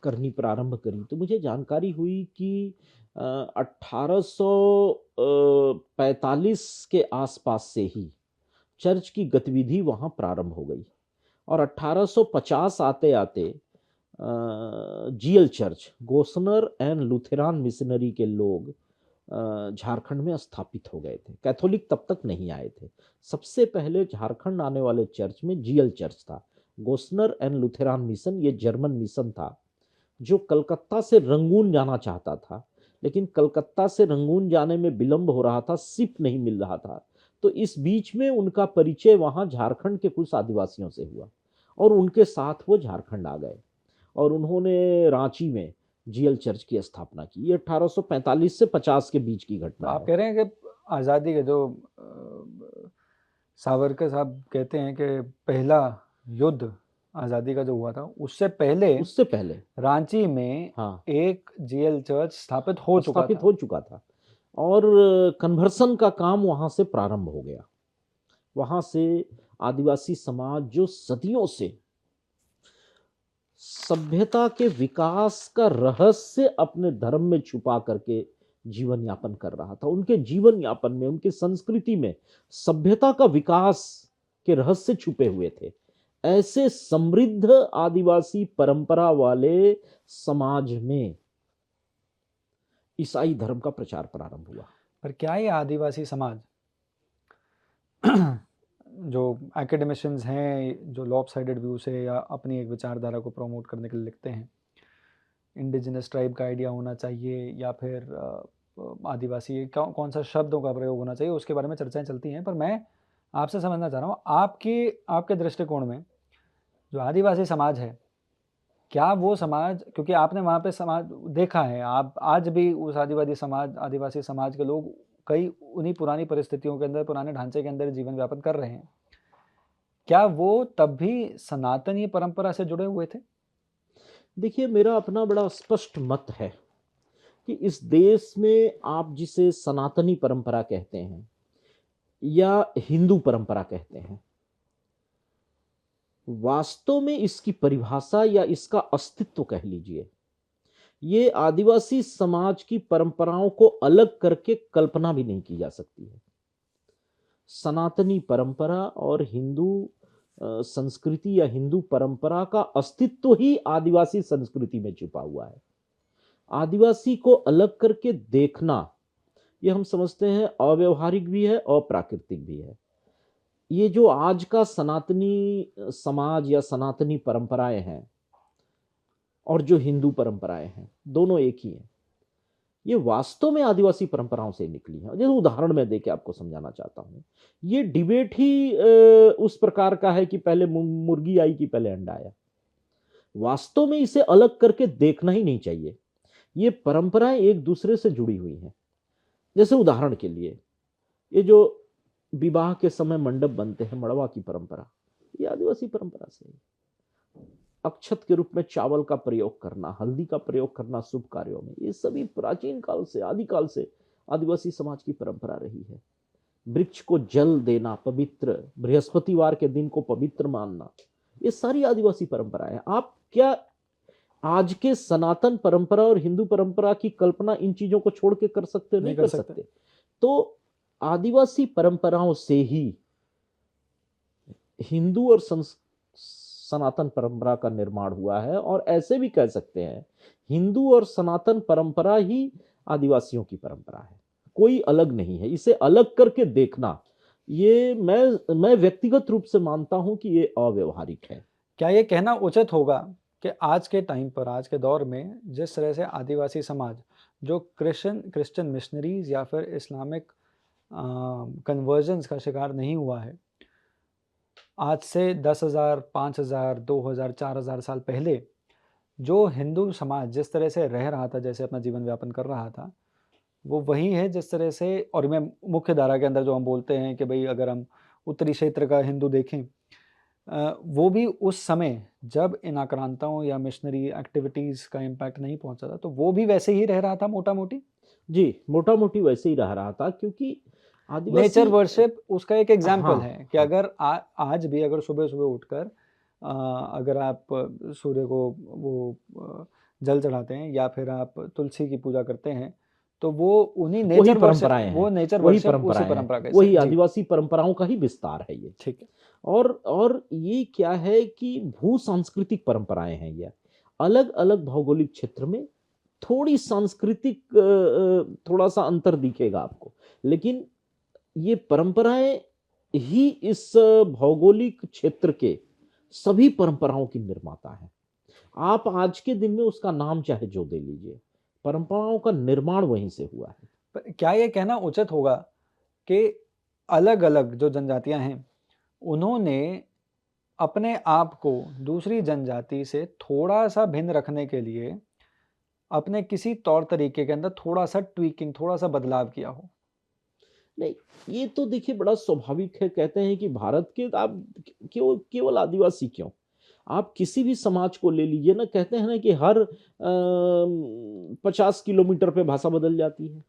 करनी प्रारंभ करी तो मुझे जानकारी हुई कि 1845 के आसपास से ही चर्च की गतिविधि वहाँ प्रारंभ हो गई और 1850 आते-आते GL church, Gossner and Lutheran missionary के लोग झारखंड में स्थापित हो गए थे। कैथोलिक तब तक नहीं आए थे। सबसे पहले झारखंड आने वाले चर्च में जीएल चर्च था। गोस्नर एंड लूथेरान मिशन ये जर्मन मिशन था जो कलकत्ता से रंगून जाना चाहता था, लेकिन कलकत्ता से रंगून जाने में विलंब हो रहा था, शिप नहीं मिल रहा था। तो इस बीच में उनका परिचय वहाँ झारखंड के कुछ आदिवासियों से हुआ और उनके साथ वो झारखंड आ गए और उन्होंने रांची में जीएल चर्च की स्थापना की। ये 1845 से 50 के बीच की तो घटना आप है। कह रहे हैं कि आज़ादी के जो सावरकर साहब कहते हैं कि पहला युद्ध आज़ादी का जो हुआ था, उससे उससे पहले रांची में हाँ, एक जीएल चर्च स्थापित हो चुका स्थापित था। हो चुका था और कन्वर्सन का काम वहाँ से प्रारंभ हो गया। वहाँ से आदिवासी समाज जो सदियों से सभ्यता के विकास का रहस्य अपने धर्म में छुपा करके जीवन यापन कर रहा था, उनके जीवन यापन में, उनकी संस्कृति में सभ्यता का विकास के रहस्य छुपे हुए थे। ऐसे समृद्ध आदिवासी परंपरा वाले समाज में ईसाई धर्म का प्रचार प्रारंभ हुआ। पर क्या ये आदिवासी समाज जो एकेडमिशियंस हैं, जो लॉपसाइडेड व्यू से या अपनी एक विचारधारा को प्रमोट करने के लिए लिखते हैं, इंडिजिनस ट्राइब का आइडिया होना चाहिए या फिर आदिवासी कौन सा शब्दों का प्रयोग होना चाहिए, उसके बारे में चर्चाएं चलती हैं। पर मैं आपसे समझना चाह रहा हूँ, आपके दृष्टिकोण में जो आदिवासी समाज है, क्या वो समाज, क्योंकि आपने वहाँ पे समाज देखा है, आप आज भी उस आदिवासी समाज के लोग कई उन्हीं पुरानी परिस्थितियों के अंदर, पुराने ढांचे के अंदर जीवन व्यापन कर रहे हैं, क्या वो तब भी सनातनी परंपरा से जुड़े हुए थे? देखिए, मेरा अपना बड़ा स्पष्ट मत है कि इस देश में आप जिसे सनातनी परंपरा कहते हैं या हिंदू परंपरा कहते हैं, वास्तव में इसकी परिभाषा या इसका अस्तित्व कह लीजिए, ये आदिवासी समाज की परंपराओं को अलग करके कल्पना भी नहीं की जा सकती है। सनातनी परंपरा और हिंदू संस्कृति या हिंदू परंपरा का अस्तित्व ही आदिवासी संस्कृति में छुपा हुआ है। आदिवासी को अलग करके देखना, ये हम समझते हैं अव्यवहारिक भी है और प्राकृतिक भी है। ये जो आज का सनातनी समाज या सनातनी परंपराएं हैं और जो हिंदू परंपराएं हैं, दोनों एक ही हैं। ये वास्तव में आदिवासी परंपराओं से निकली है। जैसे उदाहरण मैं देके आपको समझाना चाहता हूँ, ये डिबेट ही उस प्रकार का है कि पहले मुर्गी आई कि पहले अंडा आया। वास्तव में इसे अलग करके देखना ही नहीं चाहिए। ये परंपराएं एक दूसरे से जुड़ी हुई हैं। जैसे उदाहरण के लिए, ये जो विवाह के समय मंडप बनते हैं, मड़वा की परंपरा, ये आदिवासी परंपरा से है। अक्षत के रूप में चावल का प्रयोग करना, हल्दी का प्रयोग करना शुभ कार्यों में, ये सभी प्राचीन काल से, आदिकाल से आदिवासी समाज की परंपरा रही है। वृक्ष को जल देना पवित्र, बृहस्पतिवार के दिन को पवित्र मानना, ये सारी आदिवासी परंपरा है। आप क्या आज के सनातन परंपरा और हिंदू परंपरा की कल्पना इन चीजों को छोड़ के कर सकते? नहीं कर सकते। तो आदिवासी परंपराओं से ही हिंदू और सनातन परंपरा का निर्माण हुआ है, और ऐसे भी कह सकते हैं हिंदू और सनातन परंपरा ही आदिवासियों की परंपरा है, कोई अलग नहीं है। इसे अलग करके देखना, ये मैं व्यक्तिगत रूप से मानता हूं कि ये अव्यवहारिक है। क्या ये कहना उचित होगा कि आज के टाइम पर, आज के दौर में, जिस तरह से आदिवासी समाज जो क्रिश्चियन मिशनरीज या फिर इस्लामिक कन्वर्जन्स का शिकार नहीं हुआ है, आज से 10,000, 5,000, 2,000, 4,000 साल पहले जो हिंदू समाज जिस तरह से रह रहा था, जैसे अपना जीवन व्यापन कर रहा था, वो वही है जिस तरह से, और मैं मुख्य धारा के अंदर जो हम बोलते हैं कि भाई अगर हम उत्तरी क्षेत्र का हिंदू देखें, वो भी उस समय जब इन आक्रांताओं या मिशनरी एक्टिविटीज़ का इम्पैक्ट नहीं पहुंचा था, तो वो भी वैसे ही रह रहा था मोटा मोटी। जी, मोटा मोटी वैसे ही रह रहा था, क्योंकि नेचर वर्शिप उसका एक एग्जाम्पल हाँ, है कि अगर आज भी अगर सुबह सुबह उठकर अगर आप सूर्य को वो जल चढ़ाते हैं या फिर आप तुलसी की पूजा करते हैं, तो वो उन्हीं नेचर वर्शिप, वो नेचर वर्शिप उसी परंपरा का, वही आदिवासी परंपराओं का ही विस्तार है ये। ठीक है। और ये क्या है कि भू सांस्कृतिक परंपराएं हैं। ये अलग अलग भौगोलिक क्षेत्र में थोड़ी सांस्कृतिक थोड़ा सा अंतर दिखेगा आपको, लेकिन ये परंपराएं ही इस भौगोलिक क्षेत्र के सभी परंपराओं की निर्माता है। आप आज के दिन में उसका नाम चाहे जो दे लीजिए, परंपराओं का निर्माण वहीं से हुआ है। पर क्या ये कहना उचित होगा कि अलग अलग जो जनजातियां हैं, उन्होंने अपने आप को दूसरी जनजाति से थोड़ा सा भिन्न रखने के लिए अपने किसी तौर तरीके के अंदर थोड़ा सा ट्वीकिंग, थोड़ा सा बदलाव किया हो? नहीं, ये तो देखिए बड़ा स्वाभाविक है। कहते हैं कि भारत के आप केवल आदिवासी क्यों, आप किसी भी समाज को ले लीजिए ना, कहते हैं ना कि हर 50 किलोमीटर पे भाषा बदल जाती है,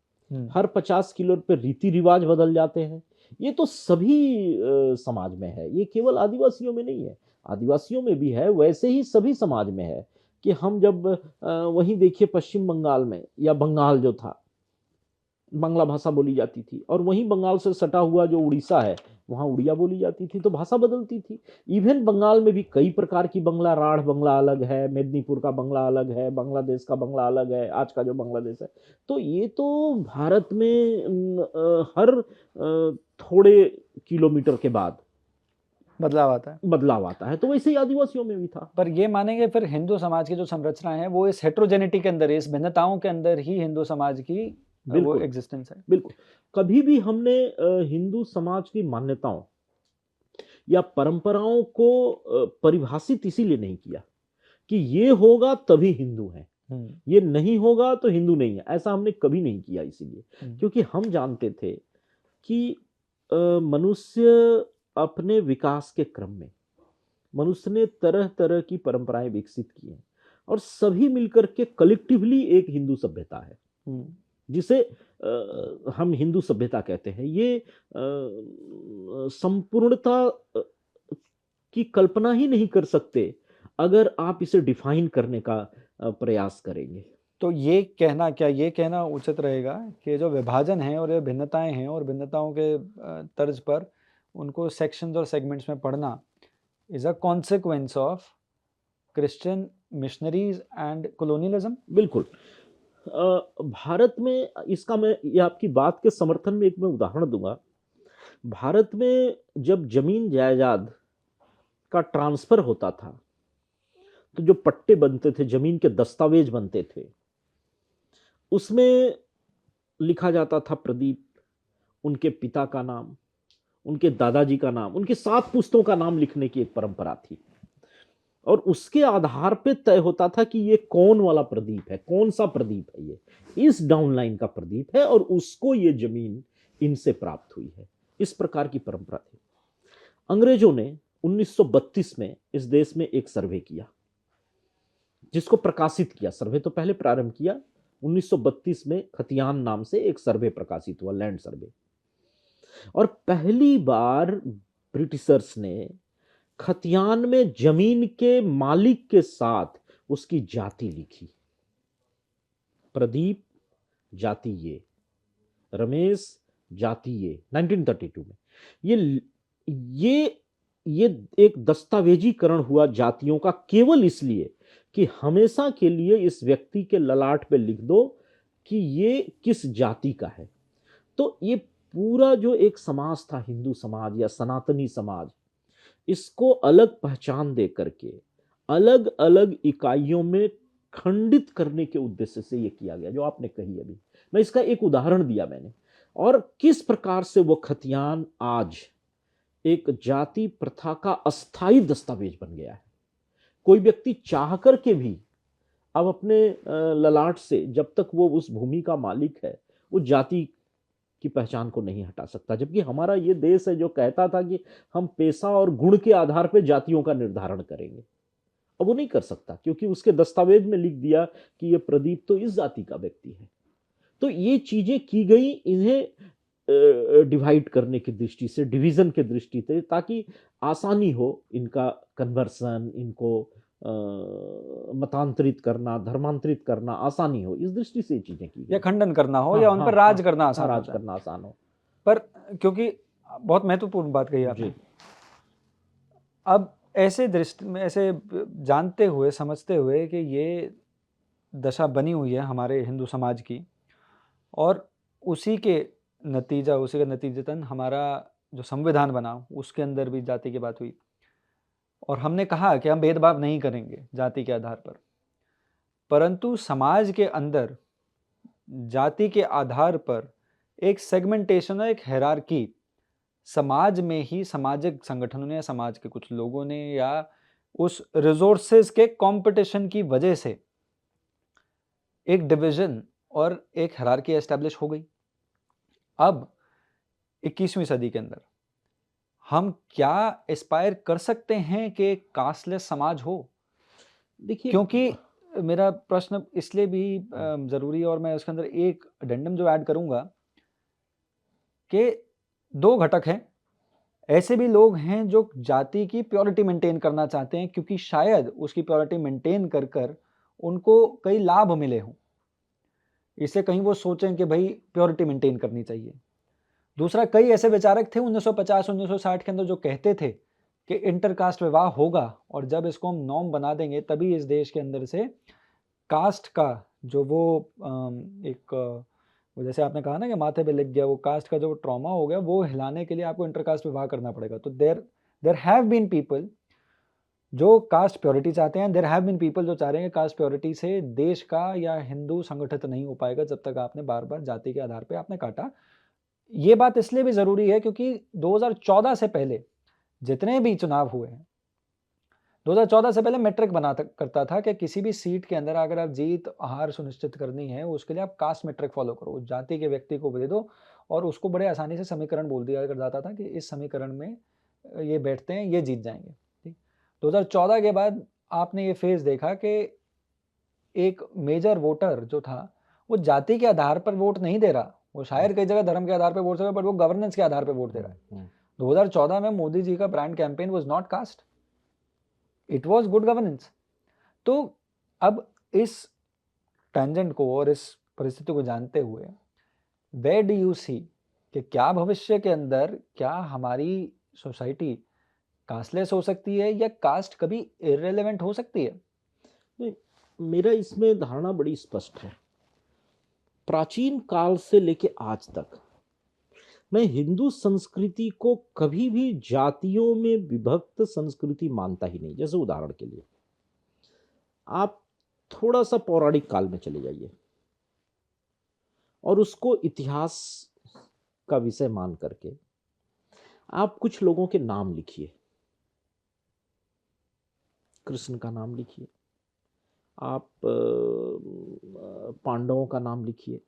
हर 50 किलो पे रीति रिवाज बदल जाते हैं। ये तो सभी समाज में है, ये केवल आदिवासियों में नहीं है। आदिवासियों में भी है, वैसे ही सभी समाज में है कि हम जब वहीं देखिए पश्चिम बंगाल में, या बंगाल जो था बांग्ला भाषा बोली जाती थी, और वहीं बंगाल से सटा हुआ जो उड़ीसा है वहाँ उड़िया बोली जाती थी, तो भाषा बदलती थी। इवन बंगाल में भी कई प्रकार की बंगला, राढ़ बंगला अलग है, मेदिनीपुर का बंगला अलग है, बांग्लादेश का बंगला अलग है, आज का जो बांग्लादेश है। तो ये तो भारत में हर थोड़े किलोमीटर के बाद बदलाव आता है। बदलाव आता है, तो वैसे ही आदिवासियों में भी था। पर ये मानेंगे फिर हिंदू समाज की जो संरचना है वो इस हेट्रोजेनिटी के अंदर, इस भिन्नताओं के अंदर ही हिंदू समाज की वो बिल्कुल एग्जिस्टेंस है। बिल्कुल। कभी भी हमने हिंदू समाज की मान्यताओं या परंपराओं को परिभाषित इसीलिए नहीं किया कि ये होगा तभी हिंदू है, ये नहीं होगा तो हिंदू नहीं है, ऐसा हमने कभी नहीं किया। इसीलिए क्योंकि हम जानते थे कि मनुष्य अपने विकास के क्रम में मनुष्य ने तरह तरह की परंपराएं विकसित की हैं, और सभी मिलकर के कलेक्टिवली एक हिंदू सभ्यता है, जिसे हम हिंदू सभ्यता कहते हैं। ये संपूर्णता की कल्पना ही नहीं कर सकते अगर आप इसे डिफाइन करने का प्रयास करेंगे। तो ये कहना उचित रहेगा कि जो विभाजन है और ये भिन्नताएं हैं, और भिन्नताओं के तर्ज पर उनको सेक्शंस और सेगमेंट्स में पढ़ना is a consequence of Christian missionaries and colonialism? बिल्कुल। भारत में इसका मैं ये आपकी बात के समर्थन में एक मैं उदाहरण दूंगा। भारत में जब जमीन जायदाद का ट्रांसफर होता था तो जो पट्टे बनते थे, जमीन के दस्तावेज बनते थे, उसमें लिखा जाता था प्रदीप, उनके पिता का नाम, उनके दादाजी का नाम, उनके 7 पुश्तों का नाम लिखने की एक परंपरा थी, और उसके आधार पे तय होता था कि ये कौन वाला प्रदीप है, कौन सा प्रदीप है, ये इस डाउनलाइन का प्रदीप है और उसको ये जमीन इनसे प्राप्त हुई है। इस प्रकार की परंपरा थी। अंग्रेजों ने 1932 में इस देश में एक सर्वे किया, जिसको प्रकाशित किया। सर्वे तो पहले प्रारंभ किया, 1932 में खतियान नाम से एक सर्वे प्रकाशित हुआ, लैंड सर्वे, और पहली बार ब्रिटिशर्स ने खतियान में जमीन के मालिक के साथ उसकी जाति लिखी। प्रदीप जाति ये, रमेश जाति ये, 1932 में ये एक दस्तावेजीकरण हुआ जातियों का, केवल इसलिए कि हमेशा के लिए इस व्यक्ति के ललाट पे लिख दो कि ये किस जाति का है। तो ये पूरा जो एक समाज था, हिंदू समाज या सनातनी समाज, इसको अलग पहचान दे करके अलग अलग इकाइयों में खंडित करने के उद्देश्य से ये किया गया, जो आपने कही अभी। मैं इसका एक उदाहरण दिया मैंने, और किस प्रकार से वो खतियान आज एक जाति प्रथा का अस्थायी दस्तावेज बन गया है। कोई व्यक्ति चाह कर के भी अब अपने ललाट से, जब तक वो उस भूमि का मालिक है, वो जाति की पहचान को नहीं हटा सकता। जबकि हमारा ये देश है जो कहता था कि हम पेशा और गुण के आधार पर जातियों का निर्धारण करेंगे, अब वो नहीं कर सकता, क्योंकि उसके दस्तावेज में लिख दिया कि ये प्रदीप तो इस जाति का व्यक्ति है। तो ये चीजें की गई इन्हें डिवाइड करने की दृष्टि से, डिवीजन के दृष्टि से, ताकि आसानी हो इनका कन्वर्सन, इनको मतांतरित करना, धर्मांतरित करना आसानी हो, इस दृष्टि से चीजें की या खंडन करना हो, या उन पर राज करना आसान राज करना आसान हो। पर क्योंकि बहुत महत्वपूर्ण बात कही आपने, अब ऐसे दृष्टि में, ऐसे जानते हुए समझते हुए कि ये दशा बनी हुई है हमारे हिंदू समाज की, और उसी के नतीजतन हमारा जो संविधान बना उसके अंदर भी जाति की बात हुई, और हमने कहा कि हम भेदभाव नहीं करेंगे जाति के आधार पर, परंतु समाज के अंदर जाति के आधार पर एक सेगमेंटेशन और एक हायरार्की समाज में ही, सामाजिक संगठनों ने या समाज के कुछ लोगों ने या उस रिसोर्सेज के कंपटीशन की वजह से एक डिवीजन और एक हायरार्की एस्टैब्लिश हो गई। अब 21वीं सदी के अंदर हम क्या एस्पायर कर सकते हैं कि कास्टलेस समाज हो? देखिए, क्योंकि मेरा प्रश्न इसलिए भी जरूरी है, और मैं उसके अंदर एक एडेंडम जो ऐड करूंगा कि 2 घटक हैं। ऐसे भी लोग हैं जो जाति की प्योरिटी मेंटेन करना चाहते हैं, क्योंकि शायद उसकी प्योरिटी मेंटेन कर कर उनको कई लाभ मिले हों, इससे कहीं वो सोचें कि भाई प्योरिटी मेंटेन करनी चाहिए। दूसरा, कई ऐसे विचारक थे 1950-1960 के अंदर जो कहते थे कि इंटरकास्ट विवाह होगा और जब इसको हम नॉर्म बना देंगे तभी इस देश के अंदर से कास्ट का जो वो वो जैसे आपने कहा ना कि माथे पे लग गया, वो कास्ट का जो ट्रॉमा हो गया वो हिलाने के लिए आपको इंटरकास्ट विवाह करना पड़ेगा। तो देयर हैव बीन पीपल जो कास्ट प्योरिटी चाहते हैं, देयर हैव बीन पीपल जो चाह रहे हैं कास्ट प्योरिटी से देश का या हिंदू संगठित नहीं हो पाएगा जब तक आपने बार बार जाति के आधार पे आपने काटा। ये बात इसलिए भी जरूरी है क्योंकि 2014 से पहले जितने भी चुनाव हुए हैं, 2014 से पहले मैट्रिक बना करता था कि किसी भी सीट के अंदर अगर आप जीत हार सुनिश्चित करनी है उसके लिए आप कास्ट मैट्रिक फॉलो करो, उस जाति के व्यक्ति को दे दो और उसको बड़े आसानी से समीकरण बोल दिया जाता था कि इस समीकरण में ये बैठते हैं, ये जीत जाएंगे। ठीक, 2014 के बाद आपने ये फेज देखा कि एक मेजर वोटर जो था वो जाति के आधार पर वोट नहीं दे रहा, वो शायद कई जगह धर्म के आधार पर वोट दे रहा है, बट वो गवर्नेंस के आधार पर वोट दे रहा है। 2014 में मोदी जी का brand campaign was not caste, it was good governance. तो अब इस टेंजेंट को और इस परिस्थिति को जानते हुए वेयर डू यू सी कि क्या भविष्य के अंदर क्या हमारी सोसाइटी कास्टलेस हो सकती है या कास्ट कभी इररिलेवेंट हो सकती है? नहीं, मेरा इसमें धारणा बड़ी स्पष्ट है। प्राचीन काल से लेके आज तक मैं हिंदू संस्कृति को कभी भी जातियों में विभक्त संस्कृति मानता ही नहीं। जैसे उदाहरण के लिए आप थोड़ा सा पौराणिक काल में चले जाइए और उसको इतिहास का विषय मान करके आप कुछ लोगों के नाम लिखिए। कृष्ण का नाम लिखिए, आप पांडवों का नाम लिखिए,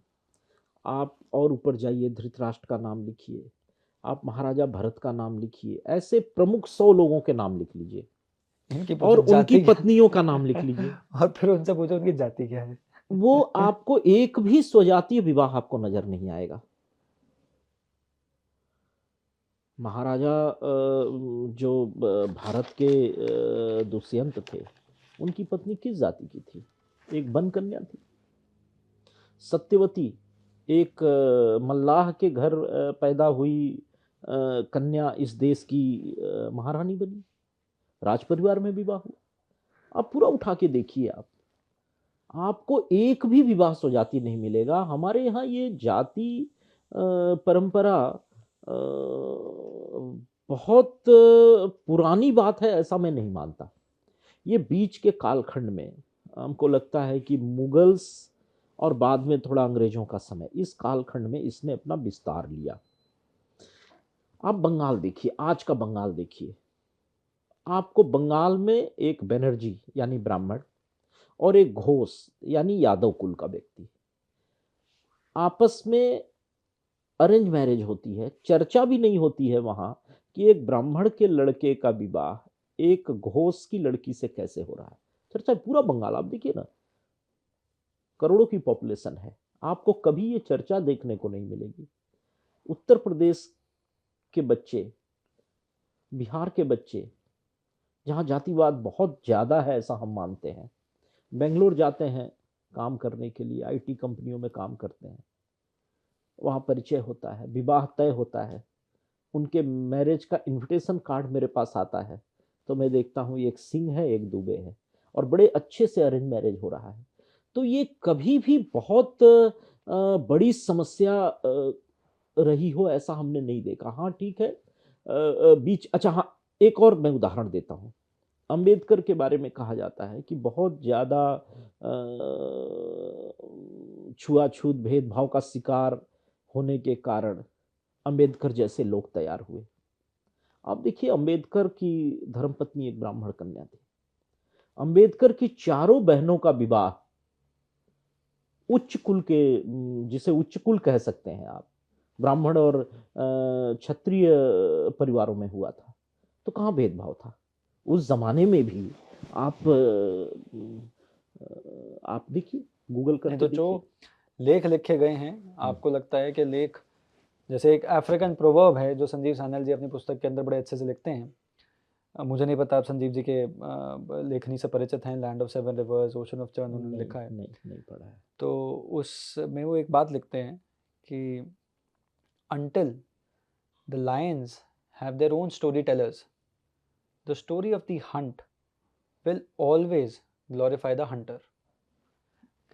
आप और ऊपर जाइए धृतराष्ट्र का नाम लिखिए, आप महाराजा भरत का नाम लिखिए। ऐसे प्रमुख 100 लोगों के नाम लिख लीजिए और उनकी पत्नियों का नाम लिख लीजिए और फिर उनसे पूछो उनकी जाति क्या है। वो आपको एक भी स्वजातीय विवाह आपको नजर नहीं आएगा। महाराजा जो भारत के दुष्यंत थे, उनकी पत्नी किस जाति की थी? एक वन कन्या थी। सत्यवती एक मल्लाह के घर पैदा हुई कन्या इस देश की महारानी बनी, राज परिवार में विवाह हुआ। अब पूरा उठा के देखिए आपको एक भी विवाह स्वजाति नहीं मिलेगा। हमारे यहाँ ये जाति परंपरा बहुत पुरानी बात है ऐसा मैं नहीं मानता। ये बीच के कालखंड में हमको लगता है कि मुगल्स और बाद में थोड़ा अंग्रेजों का समय, इस कालखंड में इसने अपना विस्तार लिया। आप बंगाल देखिए, आज का बंगाल देखिए, आपको बंगाल में एक बनर्जी यानी ब्राह्मण और एक घोष यानी यादव कुल का व्यक्ति आपस में अरेंज मैरिज होती है। चर्चा भी नहीं होती है वहां कि एक ब्राह्मण के लड़के का विवाह एक घोष की लड़की से कैसे हो रहा है। चर्चा पूरा बंगाल आप देखिए ना, करोड़ों की पॉपुलेशन है, आपको कभी ये चर्चा देखने को नहीं मिलेगी। उत्तर प्रदेश के बच्चे, बिहार के बच्चे, जहाँ जातिवाद बहुत ज़्यादा है ऐसा हम मानते हैं, बेंगलोर जाते हैं काम करने के लिए, आईटी कंपनियों में काम करते हैं, वहाँ परिचय होता है, विवाह तय होता है, उनके मैरिज का इनविटेशन कार्ड मेरे पास आता है तो मैं देखता हूँ एक सिंह है एक दुबे है और बड़े अच्छे से अरेंज मैरिज हो रहा है। तो ये कभी भी बहुत बड़ी समस्या रही हो ऐसा हमने नहीं देखा। हाँ ठीक है, बीच, अच्छा हाँ, एक और मैं उदाहरण देता हूँ। अंबेडकर के बारे में कहा जाता है कि बहुत ज़्यादा छुआछूत भेदभाव का शिकार होने के कारण अंबेडकर जैसे लोग तैयार हुए। आप देखिए, अंबेडकर की धर्मपत्नी एक ब्राह्मण कन्या थी। अंबेडकर की चारों बहनों का विवाह उच्च कुल के, जिसे उच्च कुल कह सकते हैं आप, ब्राह्मण और क्षत्रिय परिवारों में हुआ था। तो कहाँ भेदभाव था उस जमाने में भी? आप देखिए, गूगल करके तो जो लेख लिखे गए हैं, आपको लगता है कि लेख, जैसे एक अफ्रीकन प्रोवर्ब है जो संजीव सान्याल जी अपनी पुस्तक के अंदर बड़े अच्छे से लिखते हैं, मुझे नहीं पता आप संजीव जी के लेखनी से परिचित हैं, land of seven reverse, ocean of churn उन्होंने लिखा है। नहीं पढ़ा है। तो उसमें वो एक बात लिखते हैं कि until the lions have their own storytellers, the story of the hunt will always glorify the hunter।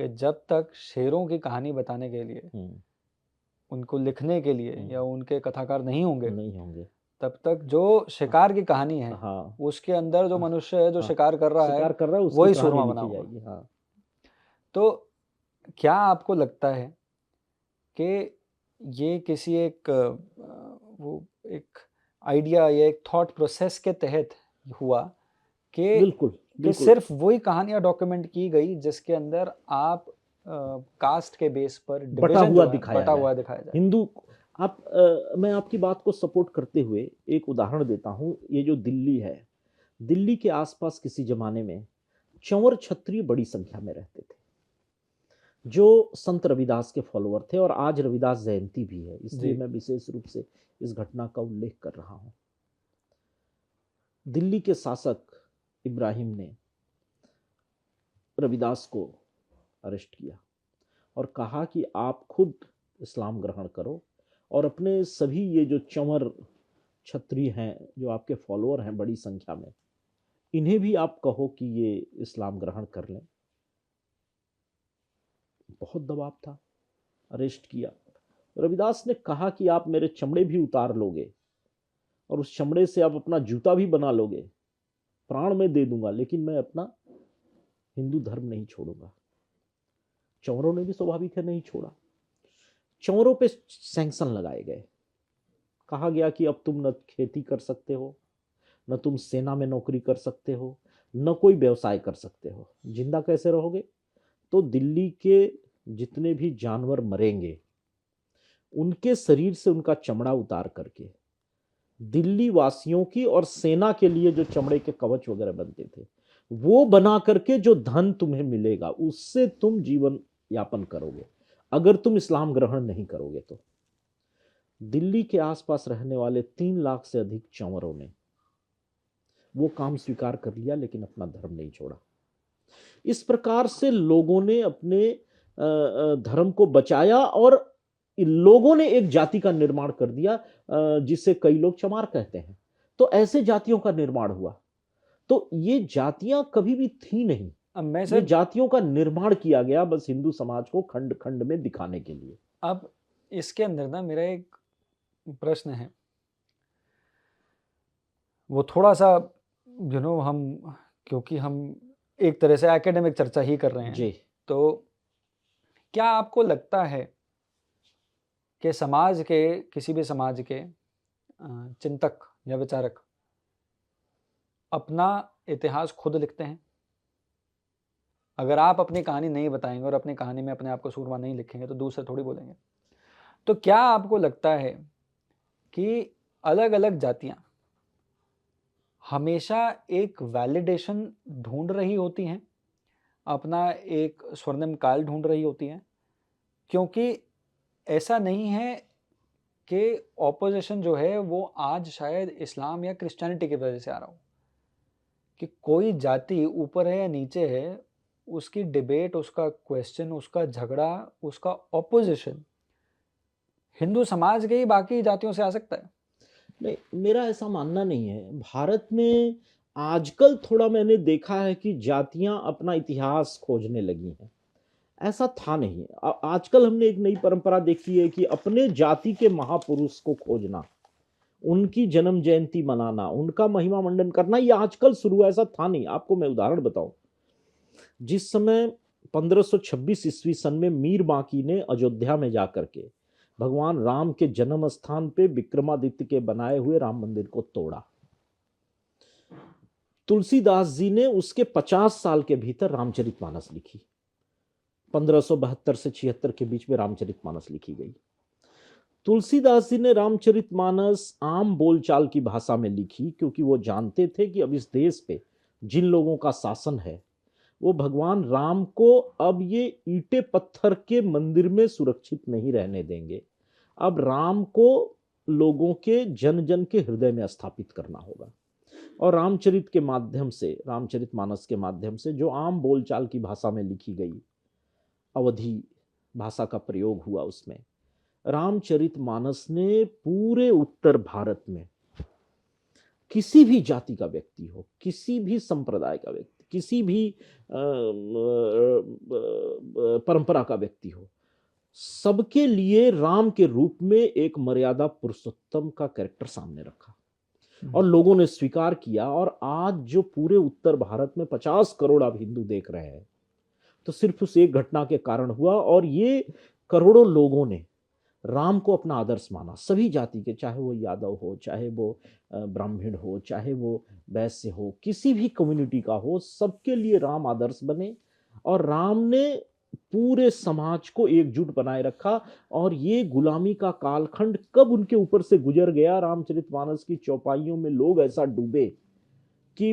कि जब तक शेरों की कहानी बताने के लिए, उनको लिखने के लिए या उनके कथाकार नहीं होंगे, तब तक जो शिकार की कहानी है, हाँ, उसके अंदर जो मनुष्य है जो हाँ, शिकार कर रहा है उसकी वही कहानी सूरमा लिखी बना होगा। जाएगी। हाँ। तो क्या आपको लगता है कि ये किसी एक वो एक आइडिया या एक थॉट प्रोसेस के तहत हुआ कि बिल्कुल सिर्फ वही कहानियां डॉक्यूमेंट की गई जिसके अंदर आप कास्ट के बेस पर बटा डिवीजन हुआ जो है दिखाया बटा गया। हुआ दिखाया जाए? हिंदू आप मैं आपकी बात को सपोर्ट करते हुए एक उदाहरण देता हूँ। ये जो दिल्ली है, दिल्ली के आसपास किसी जमाने में चंवर क्षत्रिय बड़ी संख्या में रहते थे, जो संत रविदास के फॉलोअर थे, और आज रविदास जयंती भी है, इसलिए जी। मैं विशेष रूप से इस घटना का उल्लेख कर रहा हूँ। दिल्ली के शासक इब्राहिम ने रविदास को अरेस्ट किया और कहा कि आप खुद इस्लाम ग्रहण करो और अपने सभी ये जो चंवर क्षत्रिय हैं, जो आपके फॉलोअर हैं बड़ी संख्या में, इन्हें भी आप कहो कि ये इस्लाम ग्रहण कर लें। बहुत दबाव था, अरेस्ट किया। रविदास ने कहा कि आप मेरे चमड़े भी उतार लोगे और उस चमड़े से आप अपना जूता भी बना लोगे, प्राण में दे दूंगा, लेकिन मैं अपना हिंदू धर्म नहीं छोड़ूंगा। चंवरों ने भी स्वाभाविक है नहीं छोड़ा। चंवरों पे सैंक्शन लगाए गए, कहा गया कि अब तुम न खेती कर सकते हो, न तुम सेना में नौकरी कर सकते हो, न कोई व्यवसाय कर सकते हो, जिंदा कैसे रहोगे? तो दिल्ली के जितने भी जानवर मरेंगे उनके शरीर से उनका चमड़ा उतार करके दिल्ली वासियों की और सेना के लिए जो चमड़े के कवच वगैरह बनते थे वो बना करके जो धन तुम्हें मिलेगा उससे तुम जीवन यापन करोगे, अगर तुम इस्लाम ग्रहण नहीं करोगे तो। दिल्ली के आसपास रहने वाले 3 लाख से अधिक चंवरों ने वो काम स्वीकार कर लिया, लेकिन अपना धर्म नहीं छोड़ा। इस प्रकार से लोगों ने अपने धर्म को बचाया और लोगों ने एक जाति का निर्माण कर दिया जिसे कई लोग चमार कहते हैं। तो ऐसे जातियों का निर्माण हुआ। तो ये जातियां कभी भी थी नहीं, ये जातियों का निर्माण किया गया बस हिंदू समाज को खंड खंड में दिखाने के लिए। अब इसके अंदर ना मेरा एक प्रश्न है, वो थोड़ा सा हम क्योंकि हम एक तरह से एकेडमिक चर्चा ही कर रहे हैं जी। तो क्या आपको लगता है कि समाज के किसी भी समाज के चिंतक या विचारक अपना इतिहास खुद लिखते हैं? अगर आप अपनी कहानी नहीं बताएंगे और अपनी कहानी में अपने आप को सूरमा नहीं लिखेंगे तो दूसरे थोड़ी बोलेंगे। तो क्या आपको लगता है कि अलग अलग जातियां हमेशा एक वैलिडेशन ढूंढ रही होती हैं, अपना एक स्वर्णिम काल ढूंढ रही होती हैं? क्योंकि ऐसा नहीं है कि ऑपोजिशन जो है वो आज शायद इस्लाम या क्रिश्चियनिटी की वजह से आ रहा हो, कि कोई जाति ऊपर है या नीचे है, उसकी डिबेट, उसका क्वेश्चन, उसका झगड़ा, उसका ऑपोजिशन हिंदू समाज के ही बाकी जातियों से आ सकता है। नहीं, मेरा ऐसा मानना नहीं है। भारत में आजकल थोड़ा मैंने देखा है कि जातियां अपना इतिहास खोजने लगी हैं, ऐसा था नहीं। आजकल हमने एक नई परंपरा देखी है कि अपने जाति के महापुरुष को खोजना, उनकी जन्म जयंती मनाना, उनका महिमा मंडन करना, ये आजकल शुरू हुआ, ऐसा था नहीं। आपको मैं उदाहरण बताऊं, जिस समय 1526 ईस्वी सन में मीर बांकी ने अयोध्या में जाकर के भगवान राम के जन्म स्थान पे विक्रमादित्य के बनाए हुए राम मंदिर को तोड़ा, तुलसीदास जी ने उसके 50 साल के भीतर रामचरितमानस लिखी। 1572 से 76 के बीच में रामचरितमानस लिखी गई। तुलसीदास जी ने रामचरितमानस आम बोलचाल की भाषा में लिखी, क्योंकि वो जानते थे कि अब इस देश पे जिन लोगों का शासन है वो भगवान राम को अब ये ईंटे पत्थर के मंदिर में सुरक्षित नहीं रहने देंगे। अब राम को लोगों के जन जन के हृदय में स्थापित करना होगा। और रामचरित के माध्यम से, रामचरितमानस के माध्यम से जो आम बोलचाल की भाषा में लिखी गई, अवधी भाषा का प्रयोग हुआ उसमें, रामचरितमानस ने पूरे उत्तर भारत में किसी भी जाति का व्यक्ति हो, किसी भी संप्रदाय का व्यक्ति, किसी भी परंपरा का व्यक्ति हो, सबके लिए राम के रूप में एक मर्यादा पुरुषोत्तम का कैरेक्टर सामने रखा और लोगों ने स्वीकार किया। और आज जो पूरे उत्तर भारत में 50 करोड़ अब हिंदू देख रहे हैं, तो सिर्फ उस एक घटना के कारण हुआ। और ये करोड़ों लोगों ने राम को अपना आदर्श माना, सभी जाति के, चाहे वो यादव हो, चाहे वो ब्राह्मण हो, चाहे वो वैश्य हो, किसी भी कम्युनिटी का हो, सबके लिए राम आदर्श बने। और राम ने पूरे समाज को एकजुट बनाए रखा। और ये गुलामी का कालखंड कब उनके ऊपर से गुजर गया, रामचरितमानस की चौपाइयों में लोग ऐसा डूबे कि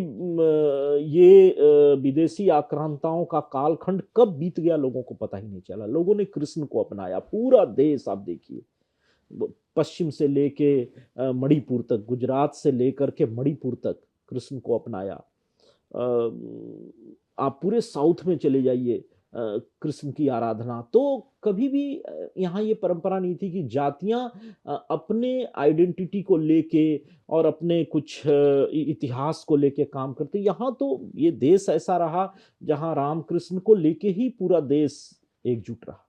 ये विदेशी आक्रांताओं का कालखंड कब बीत गया लोगों को पता ही नहीं चला। लोगों ने कृष्ण को अपनाया, पूरा देश आप देखिए, पश्चिम से लेके मणिपुर तक, गुजरात से लेकर के मणिपुर तक कृष्ण को अपनाया। आप पूरे साउथ में चले जाइए, कृष्ण की आराधना। तो कभी भी यहाँ ये परंपरा नहीं थी कि जातियां अपने आइडेंटिटी को लेके और अपने कुछ इतिहास को लेके काम करते। यहाँ तो ये देश ऐसा रहा जहाँ राम कृष्ण को लेके ही पूरा देश एकजुट रहा।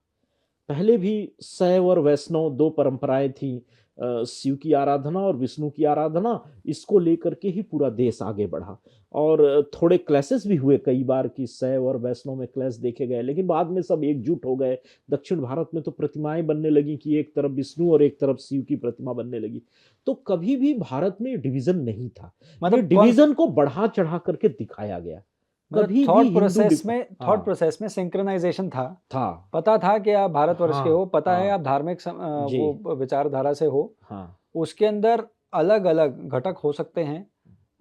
पहले भी शैव और वैष्णव दो परंपराएं थी, शिव की आराधना और विष्णु की आराधना, इसको लेकर के ही पूरा देश आगे बढ़ा। और थोड़े क्लैशेस भी हुए कई बार कि शैव और वैष्णव में क्लैश देखे गए, लेकिन बाद में सब एकजुट हो गए। दक्षिण भारत में तो प्रतिमाएं बनने लगी कि एक तरफ विष्णु और एक तरफ शिव की प्रतिमा बनने लगी। तो कभी भी भारत में डिवीजन नहीं था, ये डिवीजन को बढ़ा चढ़ा करके दिखाया गया। कभी भी थॉट प्रोसेस में सिंक्रोनाइजेशन था। पता था कि आप भारतवर्ष के हो, पता है आप धार्मिक वो विचारधारा से हो। उसके अंदर अलग अलग घटक हो सकते हैं,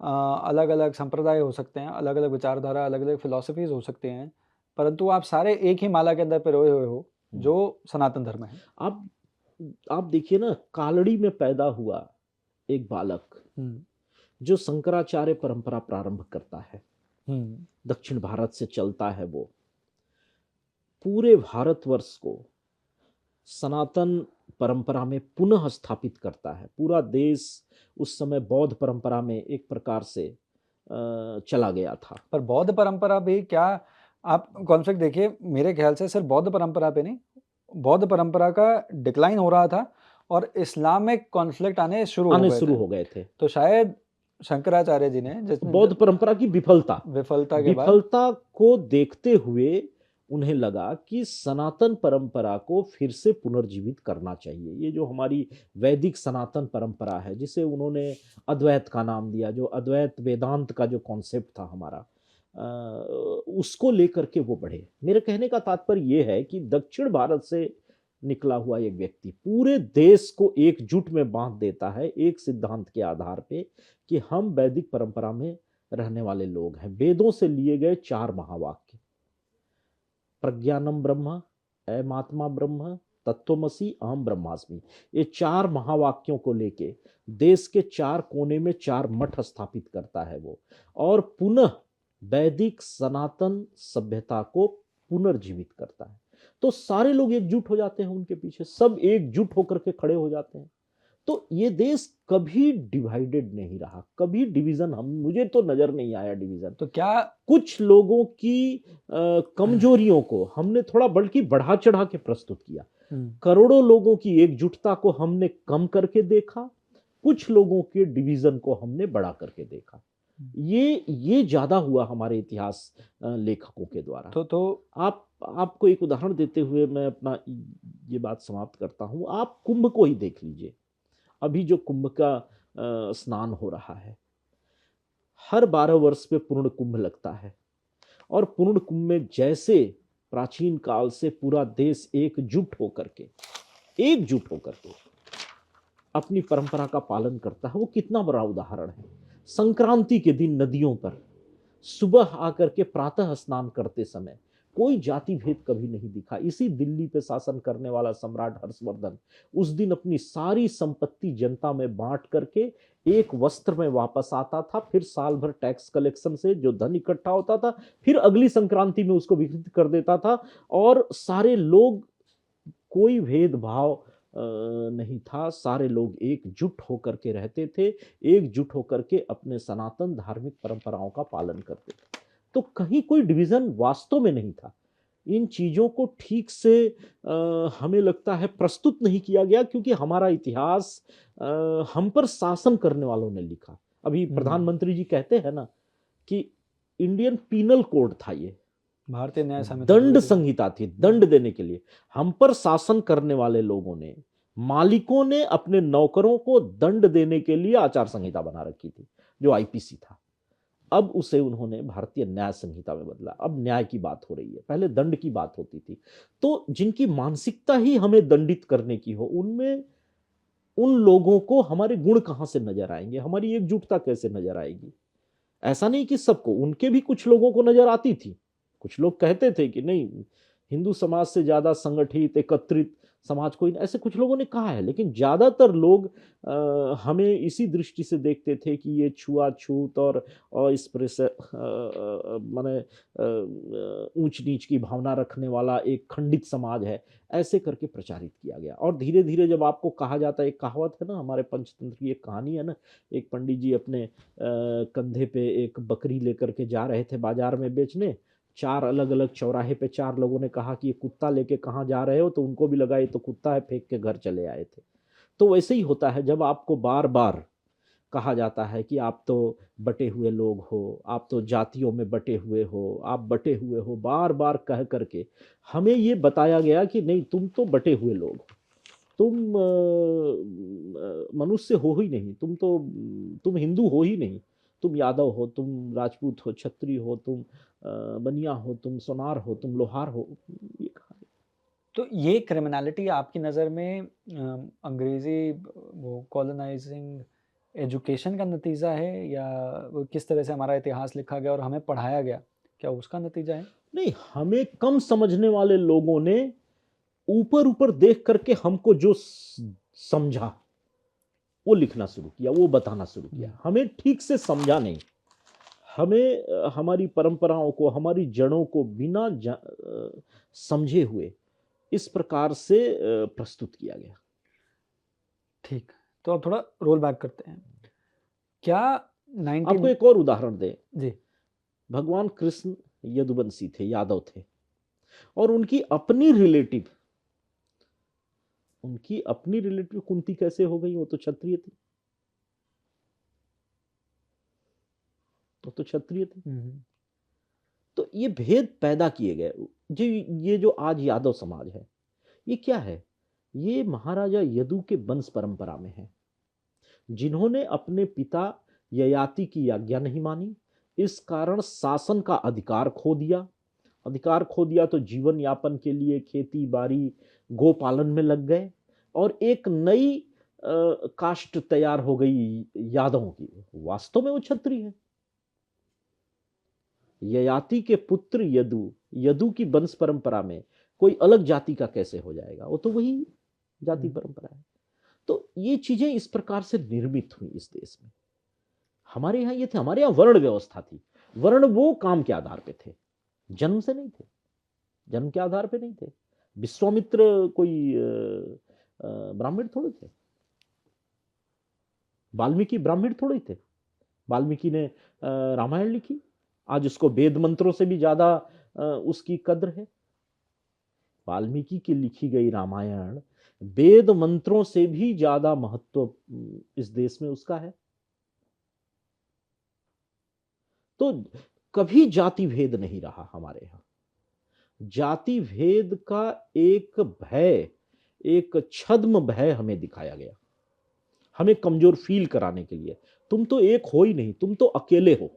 अलग अलग संप्रदाय हो सकते हैं, अलग अलग विचारधारा, अलग अलग फिलॉसफीज हो सकते हैं, परंतु आप सारे एक ही माला के अंदर पिरोए हुए हो जो सनातन धर्म है। आप देखिए ना, कालड़ी में पैदा हुआ एक बालक जो शंकराचार्य परंपरा प्रारंभ करता है, दक्षिण भारत से चलता है, वो पूरे भारतवर्ष को सनातन परंपरा में पुनः स्थापित करता है। पूरा देश उस समय बौद्ध परंपरा में एक प्रकार से चला गया था। पर बौद्ध परंपरा भी क्या, आप कॉन्फ्लिक्ट देखिए, मेरे ख्याल से सिर्फ बौद्ध परंपरा पे नहीं, बौद्ध परंपरा का डिक्लाइन हो रहा था और इस्लामिक कॉन्फ्लिक्ट आने शुरू हो गए थे। तो शायद शंकराचार्य जी ने बौद्ध परंपरा की विफलता को देखते हुए उन्हें लगा कि सनातन परंपरा को फिर से पुनर्जीवित करना चाहिए। ये जो हमारी वैदिक सनातन परंपरा है, जिसे उन्होंने अद्वैत का नाम दिया, जो अद्वैत वेदांत का जो कॉन्सेप्ट था हमारा, उसको लेकर के वो बढ़े। मेरे कहने का तात्पर्य ये है कि दक्षिण भारत से निकला हुआ एक व्यक्ति पूरे देश को एकजुट में बांध देता है एक सिद्धांत के आधार पे कि हम वैदिक परंपरा में रहने वाले लोग हैं। वेदों से लिए गए 4 महावाक्य, प्रज्ञानम ब्रह्म, अयमात्मा ब्रह्म, तत्वमसि, अहम ब्रह्मास्मि, ये 4 महावाक्यों को लेके देश के 4 कोने में 4 मठ स्थापित करता है वो, और पुनः वैदिक सनातन सभ्यता को पुनर्जीवित करता है। तो सारे लोग एकजुट हो जाते हैं उनके पीछे, सब एकजुट होकर के खड़े हो जाते हैं। तो ये देश कभी डिवाइडेड नहीं रहा, कभी डिवीजन मुझे तो नजर नहीं आया डिवीजन। तो क्या कुछ लोगों की कमजोरियों को हमने थोड़ा बल्कि बढ़ा चढ़ा के प्रस्तुत किया, करोड़ों लोगों की एकजुटता को हमने कम करके देखा, कुछ लोगों के डिवीजन को हमने बढ़ा करके देखा। ये ज्यादा हुआ हमारे इतिहास लेखकों के द्वारा। तो आपको एक उदाहरण देते हुए मैं अपना ये बात समाप्त करता हूं। आप कुंभ को ही देख लीजिए, अभी जो कुंभ का स्नान हो रहा है, हर 12 वर्ष पे पूर्ण कुंभ लगता है, और पूर्ण कुंभ में जैसे प्राचीन काल से पूरा देश एकजुट होकर के अपनी परंपरा का पालन करता है, वो कितना बड़ा उदाहरण है। संक्रांति के दिन नदियों पर सुबह आकर के प्रातः स्नान करते समय कोई जाति भेद कभी नहीं दिखा। इसी दिल्ली पे शासन करने वाला सम्राट हर्षवर्धन उस दिन अपनी सारी संपत्ति जनता में बांट करके एक वस्त्र में वापस आता था, फिर साल भर टैक्स कलेक्शन से जो धन इकट्ठा होता था, फिर अगली संक्रांति में उसको वितरित कर देता था। और सारे लोग, कोई भेदभाव नहीं था, सारे लोग एकजुट होकर के रहते थे, एकजुट होकर के अपने सनातन धार्मिक परंपराओं का पालन करते थे। तो कहीं कोई डिवीजन वास्तव में नहीं था। इन चीजों को ठीक से हमें लगता है प्रस्तुत नहीं किया गया, क्योंकि हमारा इतिहास हम पर शासन करने वालों ने लिखा। अभी प्रधानमंत्री जी कहते हैं ना कि इंडियन पीनल कोड था, ये भारतीय न्याय संहिता दंड पूरी थी। संहिता थी, दंड देने के लिए। हम पर शासन करने वाले लोगों ने, मालिकों ने अपने नौकरों को दंड देने के लिए आचार संहिता बना रखी थी, जो आईपीसी था। अब उसे उन्होंने भारतीय न्याय संहिता में बदला। अब न्याय की बात हो रही है, पहले दंड की बात होती थी। तो जिनकी मानसिकता ही हमें दंडित करने की हो, उनमें उन लोगों को हमारे गुण कहां से नजर आएंगे, हमारी एकजुटता कैसे नजर आएगी? ऐसा नहीं कि सबको, उनके भी कुछ लोगों को नजर आती थी। कुछ लोग कहते थे कि नहीं, हिंदू समाज से ज्यादा संगठित एकत्रित समाज कोई नहीं, ऐसे कुछ लोगों ने कहा है। लेकिन ज्यादातर लोग हमें इसी दृष्टि से देखते थे कि ये छुआछूत और इस पर से माने ऊंच नीच की भावना रखने वाला एक खंडित समाज है, ऐसे करके प्रचारित किया गया। और धीरे धीरे जब आपको कहा जाता है, एक कहावत है ना, हमारे पंचतंत्र की एक कहानी है ना, एक पंडित जी अपने कंधे पे एक बकरी लेकर के जा रहे थे बाजार में बेचने। चार अलग अलग चौराहे पे चार लोगों ने कहा कि ये कुत्ता लेके कहाँ जा रहे हो, तो उनको भी लगा ये तो कुत्ता है, फेंक के घर चले आए थे। तो वैसे ही होता है, जब आपको बार बार कहा जाता है कि आप तो बटे हुए लोग हो, आप तो जातियों में बटे हुए हो, आप बटे हुए हो, बार बार कह करके हमें ये बताया गया कि नहीं, तुम तो बटे हुए लोग हो, तुम मनुष्य हो ही नहीं, तुम हिंदू हो ही नहीं, तुम यादव हो, तुम राजपूत हो, क्षत्रिय हो, तुम बनिया हो, तुम सोनार हो, तुम लोहार हो। ये कहा। तो ये क्रिमिनलिटी आपकी नज़र में अंग्रेज़ी वो कॉलोनाइजिंग एजुकेशन का नतीजा है, या वो किस तरह से हमारा इतिहास लिखा गया और हमें पढ़ाया गया, क्या उसका नतीजा है? नहीं, हमें कम समझने वाले लोगों ने ऊपर ऊपर देख करके हमको जो समझा वो लिखना शुरू किया, वो बताना शुरू किया। हमें ठीक से समझा नहीं। हमें हमारी परंपराओं को, हमारी जड़ों को बिना समझे हुए इस प्रकार से प्रस्तुत किया गया। ठीक, तो अब थोड़ा रोल बैक करते हैं। क्या आपको 19 एक और उदाहरण दें, जी, भगवान कृष्ण यदुवंशी थे, यादव थे, और उनकी अपनी रिलेटिव कुंती कैसे हो गई? वो तो क्षत्रिय थी, वो तो क्षत्रिय थे। तो ये भेद पैदा किए गए। जो ये जो आज यादव समाज है, ये क्या है? ये महाराजा यदु के वंश परंपरा में है, जिन्होंने अपने पिता ययाति की आज्ञा नहीं मानी, इस कारण शासन का अधिकार खो दिया। अधिकार खो दिया तो जीवन यापन के लिए खेती बाड़ी गोपालन में लग गए, और एक नई कास्ट तैयार हो गई यादवों की। वास्तव में वो क्षत्रिय है। ययाति के पुत्र यदु, यदु की वंश परंपरा में कोई अलग जाति का कैसे हो जाएगा? वो तो वही जाति परंपरा है। तो ये चीजें इस प्रकार से निर्मित हुई इस देश में। हमारे यहाँ ये थे, हमारे यहाँ वर्ण व्यवस्था थी। वर्ण वो काम के आधार पे थे, जन्म से नहीं थे, जन्म के आधार पे नहीं थे। विश्वामित्र कोई ब्राह्मण थोड़े थे, वाल्मीकि ब्राह्मण थोड़े थे। वाल्मीकि ने रामायण लिखी, आज उसको वेद मंत्रों से भी ज्यादा उसकी कद्र है। वाल्मीकि की लिखी गई रामायण वेद मंत्रों से भी ज्यादा महत्व इस देश में उसका है। तो कभी जाति भेद नहीं रहा हमारे यहाँ। जाति भेद का एक भय, एक छद्म भय हमें दिखाया गया, हमें कमजोर फील कराने के लिए। तुम तो एक हो ही नहीं, तुम तो अकेले हो,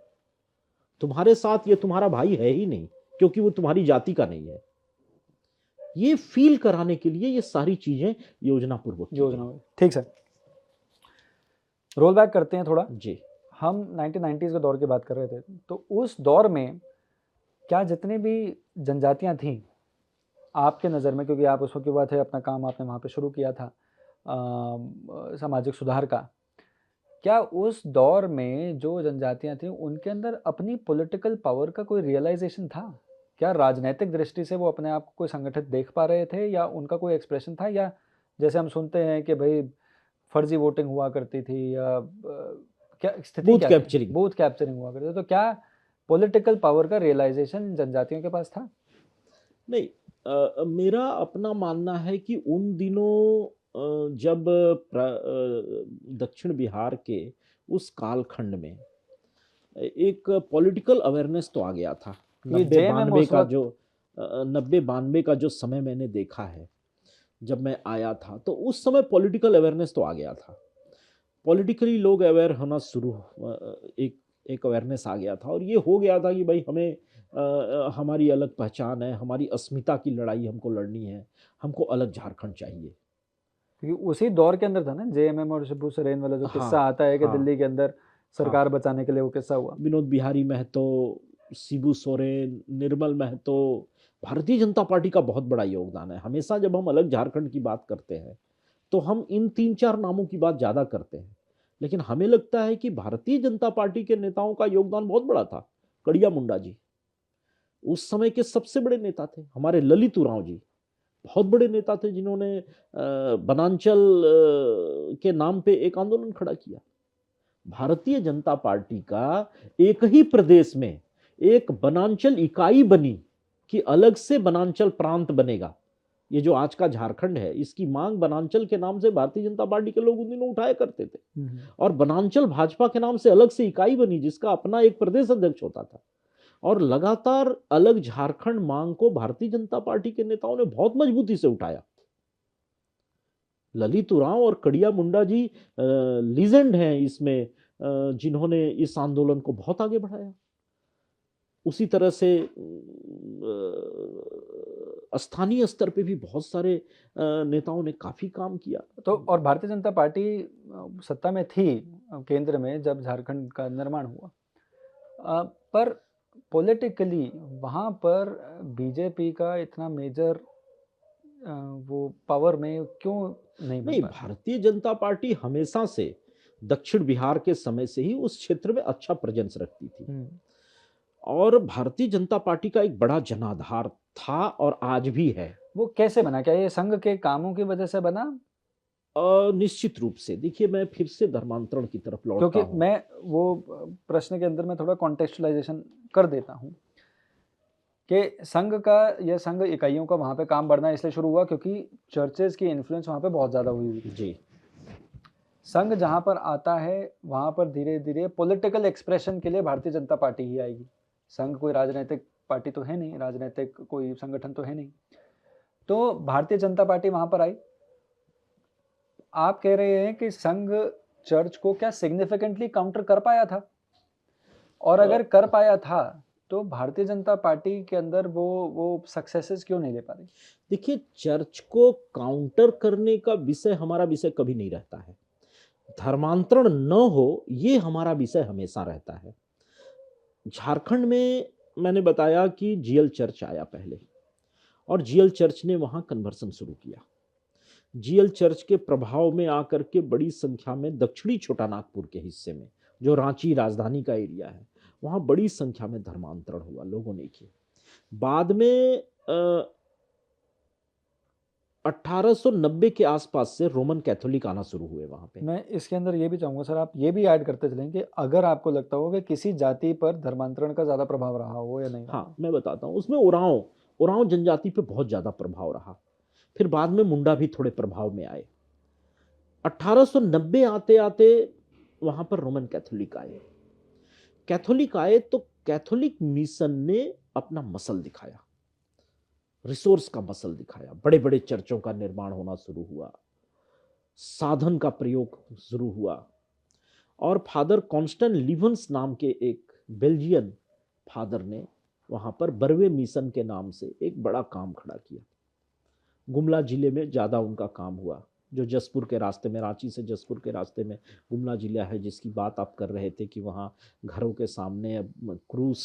तुम्हारे साथ ये तुम्हारा भाई है ही नहीं, क्योंकि वो तुम्हारी जाति का नहीं है। ये फील कराने के लिए ये सारी चीजें योजना पूर्वक की योजना गई। में। ठीक सर, रोल बैक करते हैं थोड़ा। जी, हम 1990s के दौर की बात कर रहे थे, तो उस दौर में क्या जितने भी जनजातियां थीं आपके नज़र में, क्योंकि आप उस वक्त के बाद थे, अपना काम आपने वहाँ पे शुरू किया था सामाजिक सुधार का, क्या उस दौर में जो जनजातियाँ थीं, उनके अंदर अपनी पॉलिटिकल पावर का कोई रियलाइज़ेशन था? क्या राजनैतिक दृष्टि से वो अपने आप को कोई संगठित देख पा रहे थे या उनका कोई एक्सप्रेशन था, या जैसे हम सुनते हैं कि भई फर्जी वोटिंग हुआ करती थी, या क्या स्थिति बूथ क्या थी? कैप्चरिंग। बूथ कैप्चरिंग हुआ करती थी, तो क्या पॉलिटिकल पावर का रियलाइज़ेशन जनजातियों के पास था? नहीं, मेरा अपना मानना है कि उन दिनों जब दक्षिण बिहार के उस कालखंड में एक पॉलिटिकल अवेयरनेस तो आ गया था। ये 90 जेएमएम 92 उस का वक़्त जो 90 92 का जो समय मैंने देखा है, जब मैं आया था, तो उस समय पॉलिटिकल अवेयरनेस तो आ गया था। पॉलिटिकली लोग अवेयर होना शुरू, एक एक अवेयरनेस आ गया था और ये हो गया था कि भाई हमें हमारी अलग पहचान है, हमारी अस्मिता की लड़ाई हमको लड़नी है, हमको अलग झारखंड चाहिए। क्योंकि उसी दौर के अंदर था ना जेएमएम और शिबू सोरेन वाला जो हाँ, किस्सा आता है कि हाँ, दिल्ली के अंदर हाँ। सरकार बचाने के लिए वो किस्सा हुआ। विनोद बिहारी महतो, शिबू सोरेन, निर्मल महतो, भारतीय जनता पार्टी का बहुत बड़ा योगदान है। हमेशा जब हम अलग झारखंड की बात करते हैं, तो हम इन 3-4 नामों की बात ज़्यादा करते हैं। लेकिन हमें लगता है कि भारतीय जनता पार्टी के नेताओं का योगदान बहुत बड़ा था। कड़िया मुंडा जी, उस समय के सबसे बड़े नेता थे। हमारे ललित उरांव जी, बहुत बड़े नेता थे जिन्होंने बनांचल के नाम पे एक आंदोलन खड़ा किया। भारतीय जनता पार्टी का एक ही प्रदेश में एक बनांचल इकाई बनी कि अलग से बनांचल प्रांत बनेगा। ये जो आज का झारखंड है, इसकी मांग बनांचल के नाम से भारतीय जनता पार्टी के लोग उन दिनों उठाया करते थे। और बनांचल भाजपा के नाम से अलग से इकाई बनी जिसका अपना एक प्रदेश अध्यक्ष होता था। और लगातार अलग झारखंड मांग को भारतीय जनता पार्टी के नेताओं ने बहुत मजबूती से उठाया। ललित उरांव और कड़िया मुंडा जी लीजेंड हैं इसमें, जिन्होंने इस आंदोलन को बहुत आगे बढ़ाया। उसी तरह से स्थानीय स्तर पे भी बहुत सारे नेताओं ने काफी काम किया। तो और भारतीय जनता पार्टी सत्ता में थी केंद्र में जब झारखंड का निर्माण हुआ। पर पॉलिटिकली वहाँ पर बीजेपी का इतना मेजर वो पावर में क्यों नहीं बन नहीं, पाया? भारतीय जनता पार्टी हमेशा से दक्षिण बिहार के समय से ही उस क्षेत्र में अच्छा प्रेजेंस रखती थी। और भारतीय जनता पार्टी का एक बड़ा जनाधार था और आज भी है। वो कैसे बना? क्या ये संघ के कामों की वजह से बना? निश्चित रूप से देखिए, मैं फिर से धर्मांतरण की तरफ लौटता क्योंकि हूँ। मैं वो प्रश्न के अंदर मैं थोड़ा कॉन्टेक्चुअलाइजेशन कर देता हूँ कि संघ का या संघ इकाइयों का वहाँ पे काम बढ़ना इसलिए शुरू हुआ क्योंकि चर्चेज़ की इन्फ्लुएंस वहाँ पे बहुत ज़्यादा हुई थी। जी, संघ जहाँ पर आता है, वहाँ पर धीरे-धीरे पॉलिटिकल एक्सप्रेशन के लिए भारतीय जनता पार्टी ही आएगी। संघ कोई राजनैतिक पार्टी तो है नहीं, राजनैतिक कोई संगठन तो है नहीं। तो भारतीय जनता पार्टी वहाँ पर आई। आप कह रहे हैं कि संघ चर्च को क्या सिग्निफिकेंटली काउंटर कर पाया था? और अ, अगर कर पाया था, तो भारतीय जनता पार्टी के अंदर वो सक्सेसेस क्यों नहीं ले पा रही? देखिए, चर्च को काउंटर करने का विषय हमारा विषय कभी नहीं रहता है। धर्मांतरण न हो, ये हमारा विषय हमेशा रहता है। झारखंड में मैंने बताया कि जीएल चर्च आया पहले और जीएल चर्च ने वहाँ कन्वर्सन शुरू किया। जीएल चर्च के प्रभाव में आकर के बड़ी संख्या में दक्षिणी छोटानागपुर के हिस्से में, जो रांची राजधानी का एरिया है, वहाँ बड़ी संख्या में धर्मांतरण हुआ, लोगों ने किया। बाद में 1890 के आसपास से रोमन कैथोलिक आना शुरू हुए वहाँ पे। मैं इसके अंदर ये भी चाहूँगा सर, आप ये भी ऐड करते चलें कि अगर आपको लगता हो कि किसी जाति पर धर्मांतरण का ज़्यादा प्रभाव रहा हो या नहीं रहा हाँ, हो? मैं बताता हूँ। उसमें उरांव जनजाति पे बहुत ज़्यादा प्रभाव रहा। फिर बाद में मुंडा भी थोड़े प्रभाव में आए। 1890 आते-आते वहाँ पर रोमन कैथोलिक आए। कैथोलिक आए तो कैथोलिक मिशन ने अपना मसल दिखाया, रिसोर्स का मसल दिखाया। बड़े-बड़े चर्चों का निर्माण होना शुरू हुआ, साधन का प्रयोग शुरू हुआ और फादर कॉन्स्टेंट लिवन्स नाम के एक बेल्जियन फादर ने वहाँ पर बरवे मिशन के नाम से एक बड़ा काम खड़ा किया। गुमला जिले में ज़्यादा उनका काम हुआ, जो जसपुर के रास्ते में, रांची से जसपुर के रास्ते में गुमला जिला है, जिसकी बात आप कर रहे थे कि वहाँ घरों के सामने अब क्रूस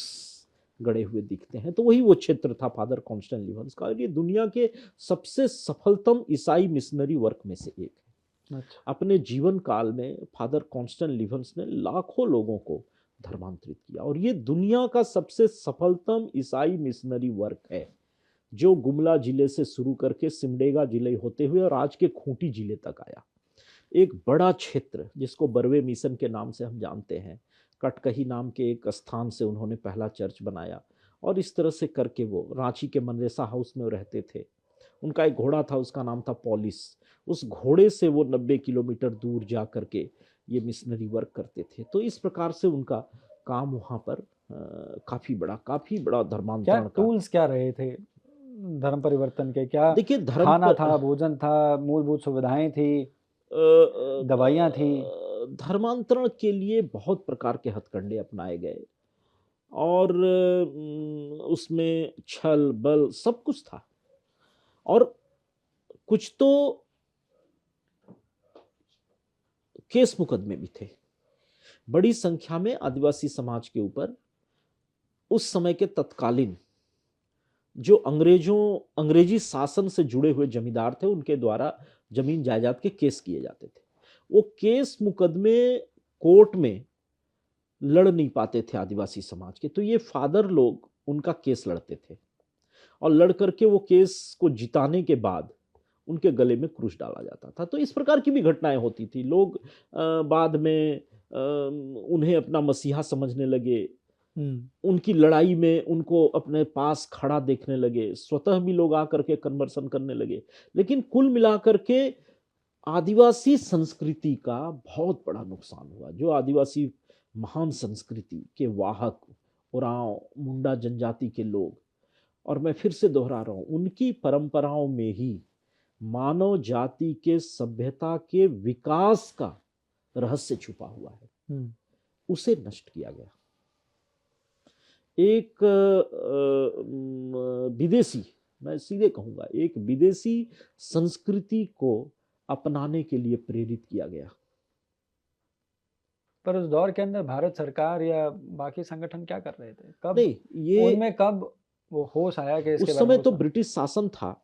गड़े हुए दिखते हैं, तो वही वो क्षेत्र था फादर कॉन्स्टेंट लिवन्स का। और ये दुनिया के सबसे सफलतम ईसाई मिशनरी वर्क में से एक है। अच्छा। अपने जीवन काल में फादर कॉन्स्टेंट लिवन्स ने लाखों लोगों को धर्मांतरित किया, और ये दुनिया का सबसे सफलतम ईसाई मिशनरी वर्क है, जो गुमला जिले से शुरू करके सिमडेगा जिले होते हुए और आज के खूंटी जिले तक आया। एक बड़ा क्षेत्र जिसको बरवे मिशन के नाम से हम जानते हैं, कटकही नाम के एक स्थान से उन्होंने पहला चर्च बनाया, और इस तरह से करके वो रांची के मनरेसा हाउस में रहते थे। उनका एक घोड़ा था, उसका नाम था पॉलिस। उस घोड़े से वो 90 किलोमीटर दूर जा करके ये मिशनरी वर्क करते थे। तो इस प्रकार से उनका काम वहाँ पर काफ़ी बड़ा क्या धर्मांतरण का। टूल्स क्या रहे थे धर्म परिवर्तन के? क्या देखिए धर्म खाना पर था, भोजन था, मूलभूत सुविधाएँ थी, दवाइयाँ थी? धर्मांतरण के लिए बहुत प्रकार के हथकंडे अपनाए गए, और उसमें छल बल सब कुछ था, और कुछ तो केस मुकदमे भी थे। बड़ी संख्या में आदिवासी समाज के ऊपर उस समय के तत्कालीन जो अंग्रेजी शासन से जुड़े हुए जमींदार थे, उनके द्वारा जमीन जायदाद के केस किए जाते थे। वो केस मुकदमे कोर्ट में लड़ नहीं पाते थे आदिवासी समाज के, तो ये फादर लोग उनका केस लड़ते थे, और लड़ करके वो केस को जिताने के बाद उनके गले में क्रूस डाला जाता था। तो इस प्रकार की भी घटनाएं होती थी। लोग बाद में उन्हें अपना मसीहा समझने लगे, हुँ। उनकी लड़ाई में उनको अपने पास खड़ा देखने लगे, स्वतः भी लोग आकर के कन्वर्सन करने लगे। लेकिन कुल मिलाकर के आदिवासी संस्कृति का बहुत बड़ा नुकसान हुआ। जो आदिवासी महान संस्कृति के वाहक उरांव मुंडा जनजाति के लोग, और मैं फिर से दोहरा रहा हूं, उनकी परंपराओं में ही मानव जाति के सभ्यता के विकास का रहस्य छुपा हुआ है, हुँ। उसे नष्ट किया गया। एक विदेशी, मैं सीधे कहूंगा, एक विदेशी संस्कृति को अपनाने के लिए प्रेरित किया गया। पर उस दौर के अंदर भारत सरकार या बाकी संगठन क्या कर रहे थे? कब नहीं, ये उनमें कब वो होश आया कि इसके उस बारे में समय कुछ तो करना? ब्रिटिश शासन था,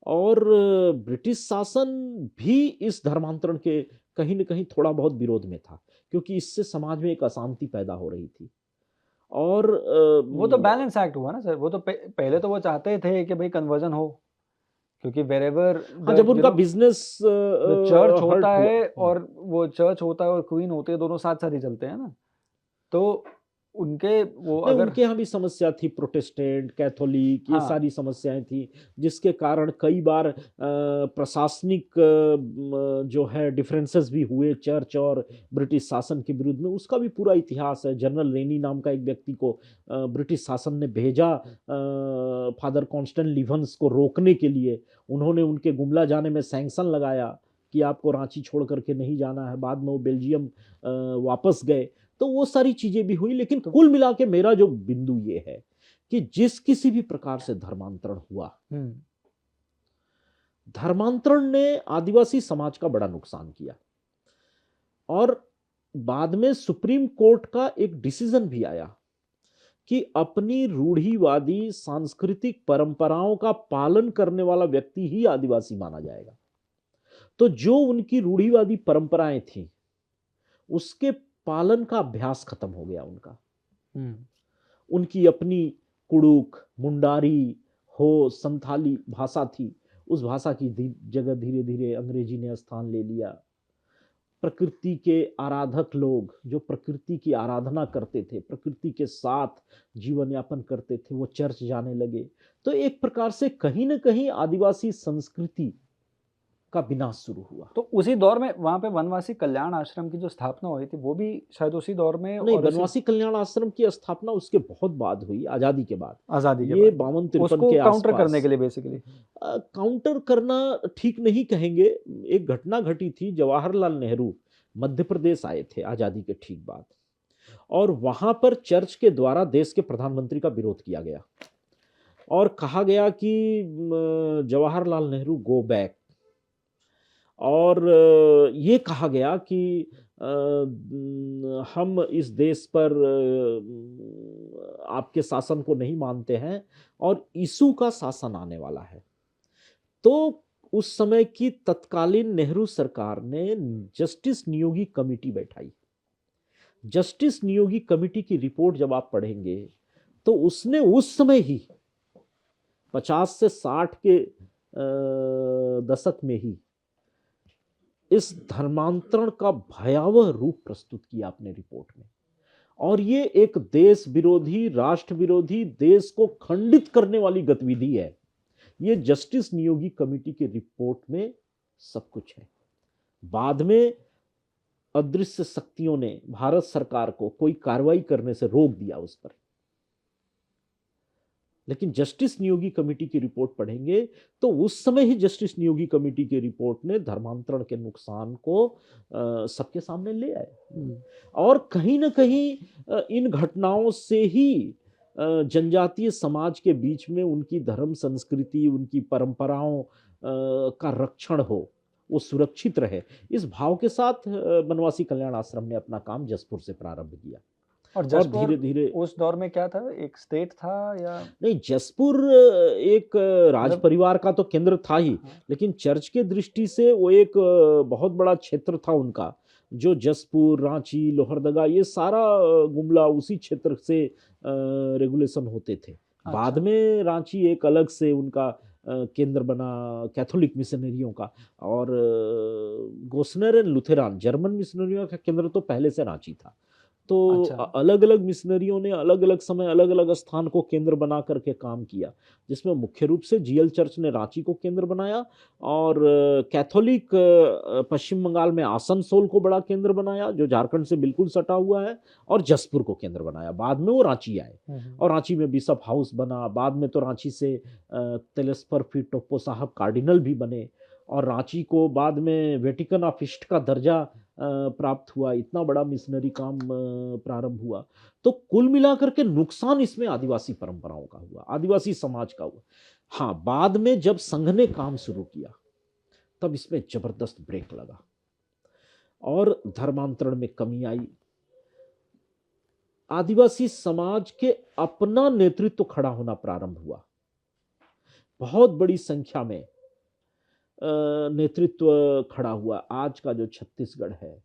और ब्रिटिश शासन भी इस धर्मांतरण के कहीं न कहीं थोड़ा बहुत विरोध में था, क्योंकि इससे समाज में एक अशांति पैदा हो रही थी। और वो तो बैलेंस एक्ट हुआ ना सर, वो तो पहले तो वो चाहते थे कि भई कन्वर्जन हो, क्योंकि व्हेरेवर हाँ, द जब उनका बिजनेस द चर्च होता हर्ट हुआ। है और वो चर्च होता है और क्वीन होती है, दोनों साथ-साथ ही चलते हैं ना। तो उनके वो नहीं, अगर उनके यहाँ भी समस्या थी, प्रोटेस्टेंट, कैथोलिक, ये हाँ, सारी समस्याएँ थी, जिसके कारण कई बार प्रशासनिक जो है डिफरेंसेस भी हुए चर्च और ब्रिटिश शासन के विरुद्ध में। उसका भी पूरा इतिहास है। जनरल रेनी नाम का एक व्यक्ति को ब्रिटिश शासन ने भेजा फादर कॉन्स्टेंट लिवन्स को रोकने के लिए। उन्होंने उनके गुमला जाने में सैंक्शन लगाया कि आपको रांची छोड़ करके नहीं जाना है। बाद में वो बेल्जियम वापस गए। तो वो सारी चीजें भी हुई, लेकिन तो कुल मिला के मेरा जो बिंदु ये है कि जिस किसी भी प्रकार से धर्मांतरण हुआ, हुँ, धर्मांतरण ने आदिवासी समाज का बड़ा नुकसान किया, और बाद में सुप्रीम कोर्ट का एक डिसीजन भी आया कि अपनी रूढ़िवादी सांस्कृतिक परंपराओं का पालन करने वाला व्यक्ति ही आदिवासी माना जाएगा। तो जो उनकी रूढ़िवादी परंपराएं थी, उसके पालन का अभ्यास खत्म हो गया उनका। हुँ। उनकी अपनी कुड़ुक, मुंडारी, हो, संथाली भाषा थी। उस भाषा की जगह धीरे-धीरे अंग्रेजी ने स्थान ले लिया। प्रकृति के आराधक लोग, जो प्रकृति की आराधना करते थे, प्रकृति के साथ जीवन यापन करते थे, वो चर्च जाने लगे। तो एक प्रकार से कहीं न कहीं आदिवासी संस्कृति का विनाश शुरू हुआ। तो उसी दौर में वहाँ पे वनवासी कल्याण आश्रम की जो स्थापना हुई थी, वो भी शायद उसी दौर में नहीं, और उसी बनवासी कल्याण आश्रम की स्थापना उसके बहुत बाद हुई, आज़ादी के बाद। आज़ादी के ये बाद। 52-53 उसको के काउंटर आसपास। करने के लिए बेसिकली। काउंटर करना ठीक नहीं कहेंगे। एक घटना घटी थी, जवाहरलाल नेहरू मध्य प्रदेश आए थे आज़ादी के ठीक बाद, और वहाँ पर चर्च के द्वारा देश के प्रधानमंत्री का विरोध किया गया, और कहा गया कि जवाहरलाल नेहरू गो बैक, और ये कहा गया कि हम इस देश पर आपके शासन को नहीं मानते हैं, और यीशु का शासन आने वाला है। तो उस समय की तत्कालीन नेहरू सरकार ने जस्टिस नियोगी कमेटी बैठाई। जस्टिस नियोगी कमेटी की रिपोर्ट जब आप पढ़ेंगे तो उसने उस समय ही 50 से 60 के दशक में ही इस धर्मांतरण का भयावह रूप प्रस्तुत किया अपने रिपोर्ट में। और ये एक देश विरोधी, राष्ट्र विरोधी, देश को खंडित करने वाली गतिविधि है। ये जस्टिस नियोगी कमेटी की रिपोर्ट में सब कुछ है। बाद में अदृश्य शक्तियों ने भारत सरकार को कोई कार्रवाई करने से रोक दिया उस पर, लेकिन जस्टिस नियोगी कमेटी की रिपोर्ट पढ़ेंगे तो उस समय ही जस्टिस नियोगी कमेटी की रिपोर्ट ने धर्मांतरण के नुकसान को सबके सामने ले आए। और कहीं ना कहीं इन घटनाओं से ही जनजातीय समाज के बीच में उनकी धर्म संस्कृति, उनकी परंपराओं का रक्षण हो, वो सुरक्षित रहे, इस भाव के साथ बनवासी कल्याण आश्रम ने अपना काम जसपुर से प्रारंभ किया। और और जसपुर धीरे धीरे, उस दौर में क्या था, एक स्टेट था या? नहीं, जसपुर एक राज मतलब परिवार का तो केंद्र था ही, हाँ, लेकिन चर्च के दृष्टि से वो एक बहुत बड़ा क्षेत्र था उनका, जो जसपुर, रांची, लोहरदगा, ये सारा गुमला उसी क्षेत्र से रेगुलेशन होते थे। बाद अच्छा, में रांची एक अलग से उनका केंद्र बना कैथोलिक मिशनरियों का, और गोस्नर एंड लुथेरान जर्मन मिशनरियों का केंद्र तो पहले से रांची था। तो अच्छा, अलग अलग मिशनरियों ने अलग अलग समय अलग अलग स्थान को केंद्र बना करके काम किया, जिसमें मुख्य रूप से जीएल चर्च ने रांची को केंद्र बनाया, और कैथोलिक पश्चिम बंगाल में आसनसोल को बड़ा केंद्र बनाया जो झारखंड से बिल्कुल सटा हुआ है, और जसपुर को केंद्र बनाया। बाद में वो रांची आए और रांची में बिशप हाउस बना। बाद में तो रांची से तिलस्पर फिर टोप्पो साहब कार्डिनल भी बने, और रांची को बाद में वेटिकन ऑफ ईस्ट का दर्जा प्राप्त हुआ। इतना बड़ा मिशनरी काम प्रारंभ हुआ। तो कुल मिलाकर के नुकसान इसमें आदिवासी परंपराओं का हुआ, आदिवासी समाज का हुआ। हाँ, बाद में जब संघ ने काम शुरू किया तब इसमें जबरदस्त ब्रेक लगा और धर्मांतरण में कमी आई। आदिवासी समाज के अपना नेतृत्व खड़ा होना प्रारंभ हुआ। बहुत बड़ी संख्या में नेतृत्व खड़ा हुआ। आज का जो छत्तीसगढ़ है,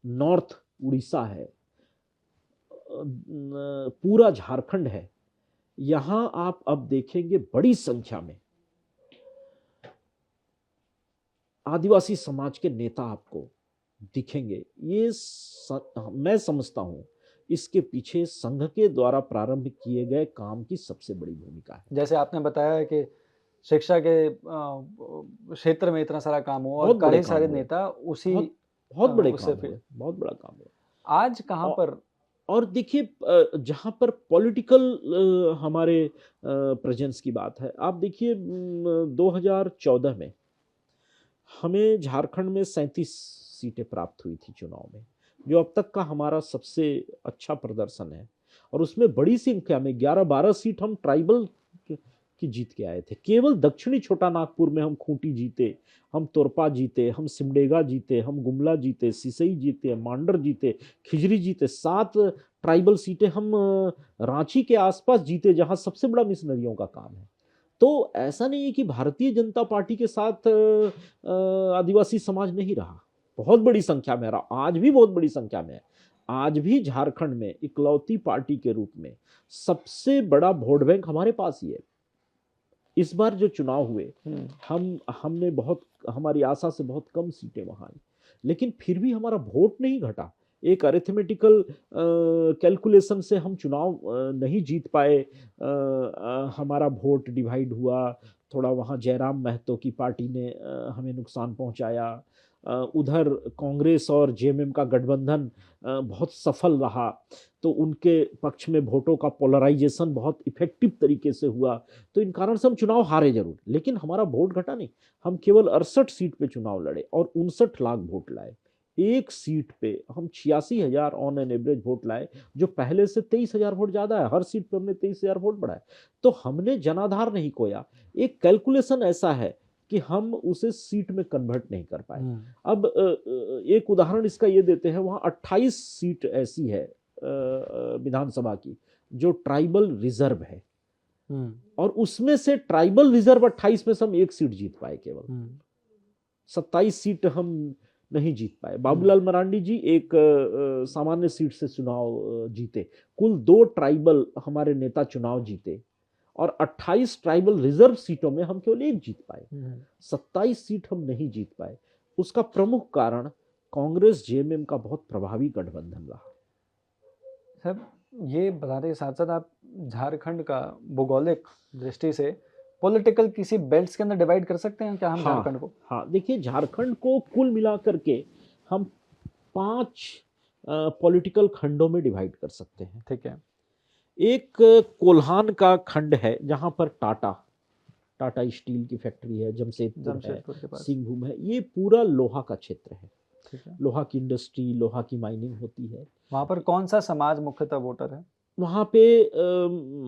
नॉर्थ उड़ीसा है, पूरा झारखंड है, यहां आप अब देखेंगे बड़ी संख्या में आदिवासी समाज के नेता आपको दिखेंगे। ये मैं समझता हूं इसके पीछे संघ के द्वारा प्रारंभ किए गए काम की सबसे बड़ी भूमिका है। जैसे आपने बताया है कि शिक्षा के क्षेत्र में इतना सारा काम हुआ और बहुत बड़े कई काम सारे हुए, नेता उसी बहुत बहुत बड़े उससे काम फिर हुए, बहुत बड़ा काम हुआ। आज कहाँ और पर? और देखिए, जहाँ पर पॉलिटिकल हमारे प्रेजेंस की बात है, आप देखिए 2014 में हमें झारखंड में 37 सीटें प्राप्त हुई थी चुनाव में, जो अब तक का हमारा सबसे अच्छा प्रदर्शन है। और उसमें बड़ी संख्या में 11-12 सीट हम ट्राइबल की जीत के आए थे। केवल दक्षिणी छोटा नागपुर में हम खूंटी जीते, हम तोरपा जीते, हम सिमडेगा जीते, हम गुमला जीते, सिसई जीते, मांडर जीते, खिजरी जीते। 7 ट्राइबल सीटें हम रांची के आसपास जीते, जहां सबसे बड़ा मिशनरियों का काम है। तो ऐसा नहीं है कि भारतीय जनता पार्टी के साथ आदिवासी समाज नहीं रहा, बहुत बड़ी संख्या में रहा, आज भी बहुत बड़ी संख्या में है। आज भी झारखंड में इकलौती पार्टी के रूप में सबसे बड़ा वोट बैंक हमारे पास ही है। इस बार जो चुनाव हुए, हमने बहुत, हमारी आशा से बहुत कम सीटें वहां आई, लेकिन फिर भी हमारा वोट नहीं घटा। एक अरिथमेटिकल कैलकुलेशन से हम चुनाव नहीं जीत पाए। हमारा वोट डिवाइड हुआ थोड़ा, वहाँ जयराम महतो की पार्टी ने हमें नुकसान पहुंचाया। उधर कांग्रेस और जेएमएम का गठबंधन बहुत सफल रहा, तो उनके पक्ष में वोटों का पोलराइजेशन बहुत इफेक्टिव तरीके से हुआ। तो इन कारण से हम चुनाव हारे जरूर, लेकिन हमारा वोट घटा नहीं। हम केवल 68 सीट पे चुनाव लड़े और 59 लाख वोट लाए। एक सीट पे हम 86,000 ऑन एन एवरेज वोट लाए, जो पहले से 23,000 वोट ज्यादा है। हर सीट पे हमने 23,000 वोट बढ़ाए। तो हमने जनाधार नहीं खोया। एक कैलकुलेशन ऐसा है कि हम उसे सीट में कन्वर्ट नहीं कर पाए। अब एक उदाहरण इसका ये देते हैं, वहां 28 सीट ऐसी है विधानसभा की जो ट्राइबल रिजर्व है। और उसमें से ट्राइबल रिजर्व 28 में से हम 1 सीट जीत पाए केवल। 27 सीट हम नहीं जीत पाए। बाबूलाल मरांडी जी एक सामान्य सीट से चुनाव जीते। कुल 2 ट्राइबल हमारे नेता चुनाव जीते और 28 ट्राइबल रिजर्व सीटों में हम केवल 1 जीत पाए। 27 सीट हम नहीं जीत पाए। उसका प्रमुख कारण कांग्रेस जेएमएम का बहुत प्रभावी गठबंधन रहा। सर, ये बताते के साथ साथ आप झारखंड का भौगोलिक दृष्टि से पॉलिटिकल किसी बेल्ट्स के अंदर डिवाइड कर सकते हैं क्या हम झारखंड को? हाँ, देखिए झारखंड को कुल मिलाकर के हम 5 पॉलिटिकल खंडों में डिवाइड कर सकते हैं। ठीक है। एक कोल्हान का खंड है जहां पर टाटा स्टील की फैक्ट्री है, जमशेदपुर के पास सिंहभूम है। ये पूरा लोहा का क्षेत्र है। ठीक है। लोहा की इंडस्ट्री, लोहा की माइनिंग होती है। वहाँ पर कौन सा समाज मुख्यतः वोटर है? वहाँ पे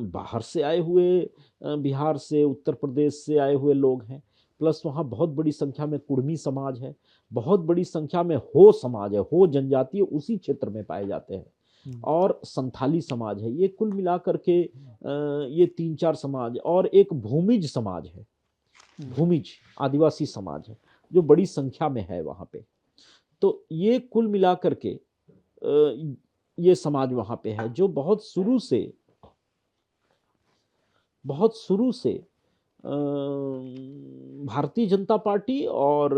बाहर से आए हुए, बिहार से, उत्तर प्रदेश से आए हुए लोग हैं। प्लस वहाँ बहुत बड़ी संख्या में कुड़मी समाज है, बहुत बड़ी संख्या में हो समाज है, हो जनजातीय उसी क्षेत्र में पाए जाते हैं, और संथाली समाज है। ये कुल मिलाकर के ये 3-4 समाज, और एक भूमिज समाज है, भूमिज आदिवासी समाज है जो बड़ी संख्या में है वहाँ पे। तो ये कुल मिलाकर के ये समाज वहाँ पे है जो बहुत शुरू से भारतीय जनता पार्टी और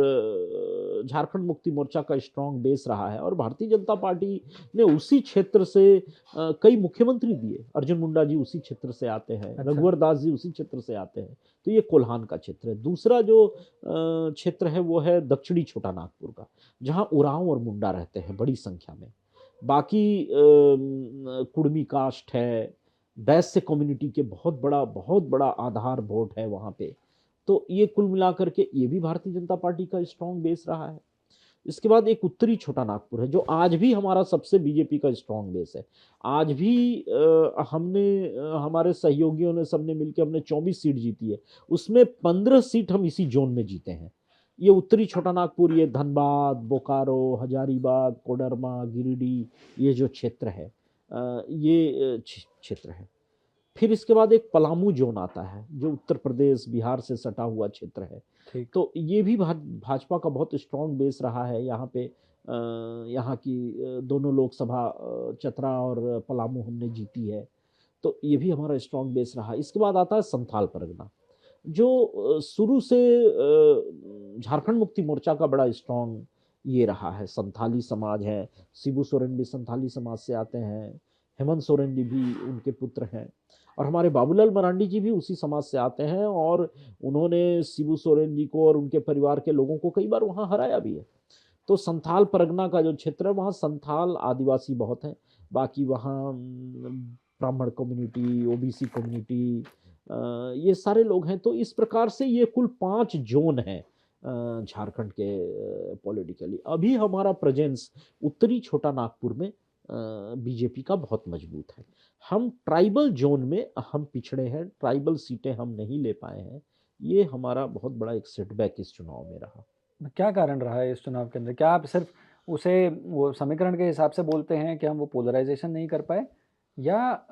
झारखंड मुक्ति मोर्चा का स्ट्रांग बेस रहा है। और भारतीय जनता पार्टी ने उसी क्षेत्र से कई मुख्यमंत्री दिए। अर्जुन मुंडा जी उसी क्षेत्र से आते हैं। अच्छा। रघुवर दास जी उसी क्षेत्र से आते हैं। तो ये कोल्हान का क्षेत्र है। दूसरा जो क्षेत्र है वो है दक्षिणी छोटा नागपुर का, जहाँ उरांव और मुंडा रहते हैं बड़ी संख्या में। बाकी कुड़मी कास्ट है, वैश्य कम्युनिटी के बहुत बड़ा आधार वोट है वहाँ पे। तो ये कुल मिलाकर के ये भी भारतीय जनता पार्टी का स्ट्रांग बेस रहा है। इसके बाद एक उत्तरी छोटा नागपुर है जो आज भी हमारा सबसे बीजेपी का स्ट्रांग बेस है। आज भी हमारे सहयोगियों ने, सबने मिलकर हमने 24 सीट जीती है। उसमें 15 सीट हम इसी जोन में जीते हैं। ये उत्तरी छोटा नागपुर, ये धनबाद, बोकारो, हजारीबाग, कोडरमा, गिरिडीह, ये जो क्षेत्र है ये क्षेत्र है। फिर इसके बाद एक पलामू जोन आता है जो उत्तर प्रदेश, बिहार से सटा हुआ क्षेत्र है। तो ये भी भाजपा का बहुत स्ट्रांग बेस रहा है। यहाँ पे यहाँ की दोनों लोकसभा चतरा और पलामू हमने जीती है। तो ये भी हमारा स्ट्रांग बेस रहा। इसके बाद आता है संथाल परगना जो शुरू से झारखंड मुक्ति मोर्चा का बड़ा स्ट्रांग ये रहा है। संथाली समाज है, शिबू सोरेन भी संथाली समाज से आते हैं, हेमंत सोरेन जी भी उनके पुत्र हैं, और हमारे बाबूलाल मरांडी जी भी उसी समाज से आते हैं। और उन्होंने शिबू सोरेन जी को और उनके परिवार के लोगों को कई बार वहाँ हराया भी है। तो संथाल परगना का जो क्षेत्र है वहाँ संथाल आदिवासी बहुत हैं। बाकी वहाँ ब्राह्मण कम्युनिटी, ओबीसी कम्युनिटी, ये सारे लोग हैं। तो इस प्रकार से ये कुल 5 जोन हैं झारखंड के पॉलिटिकली। अभी हमारा प्रेजेंस उत्तरी छोटा नागपुर में बीजेपी का बहुत मजबूत है। हम ट्राइबल जोन में हम पिछड़े हैं, ट्राइबल सीटें हम नहीं ले पाए हैं। ये हमारा बहुत बड़ा एक सेटबैक इस चुनाव में रहा। क्या कारण रहा है इस चुनाव के अंदर? क्या आप सिर्फ उसे वो समीकरण के हिसाब से बोलते हैं कि हम वो पोलराइजेशन नहीं कर पाए, या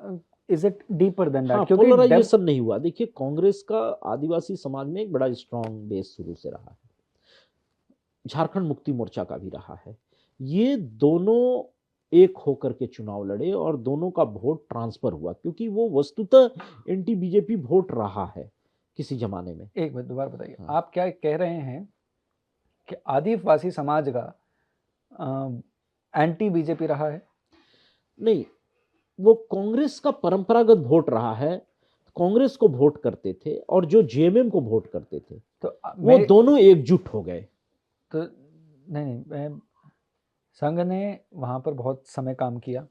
is it deeper than that? क्योंकि पोलराइजेशन नहीं हुआ। देखिए, कांग्रेस का आदिवासी समाज में एक बड़ा स्ट्रांग बेस शुरू से रहा है, झारखंड मुक्ति मोर्चा का भी रहा है। ये दोनों एक होकर के चुनाव लड़े और दोनों का वोट ट्रांसफर हुआ, क्योंकि वो वस्तुतः एंटी बीजेपी वोट रहा है किसी जमाने में। एक मिनट दोबारा बताइए। आप क्या कह रहे हैं कि आदिवासी समाज का एंटी बीजेपी रहा है? नहीं, वो कांग्रेस का परंपरागत वोट रहा है। कांग्रेस को वोट करते थे और जो जेएमएम को वोट करते थे, तो वो दोनों एकजुट हो गए। तो नहीं, संघ ने वहां पर बहुत समय काम किया,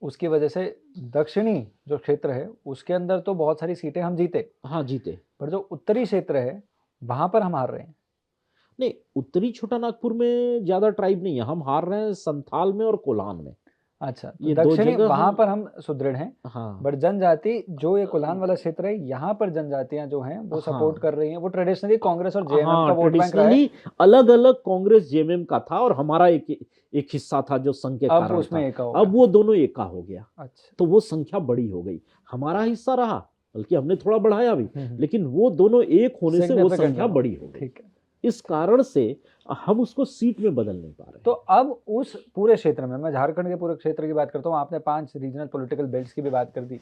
उसकी वजह से दक्षिणी जो क्षेत्र है उसके अंदर तो बहुत सारी सीटें हम जीते। हाँ, जीते। पर जो उत्तरी क्षेत्र है वहां पर हम हार रहे हैं। नहीं, उत्तरी छोटा नागपुर में ज्यादा ट्राइब नहीं है, हम हार रहे हैं संथाल में और कोल्हान में। अच्छा, तो ये दक्षिणी वहां पर हम सुदृढ़ हैं। हाँ, बट जनजाति जो ये कोल्हान वाला क्षेत्र है, यहाँ पर जनजातियां जो हैं वो सपोर्ट कर रही हैं। वो ट्रेडिशनली कांग्रेस और जेएमएम का वोट बैंक रहा है। अलग अलग कांग्रेस जेएमएम का था और हमारा एक हिस्सा था जो संघ के कारण उसमें था। अब वो दोनों एका हो गया। अच्छा, तो वो संख्या बड़ी हो गई। हमारा हिस्सा रहा बल्कि हमने थोड़ा बढ़ाया भी, लेकिन वो दोनों एक होने से वो संख्या बड़ी हो गई। ठीक है। इस कारण से हम उसको सीट में बदल नहीं पा रहे। तो अब उस पूरे क्षेत्र में, मैं झारखंड के पूरे क्षेत्र की बात करता हूँ, आपने 5 रीजनल पॉलिटिकल बेल्ट्स की भी बात कर दी।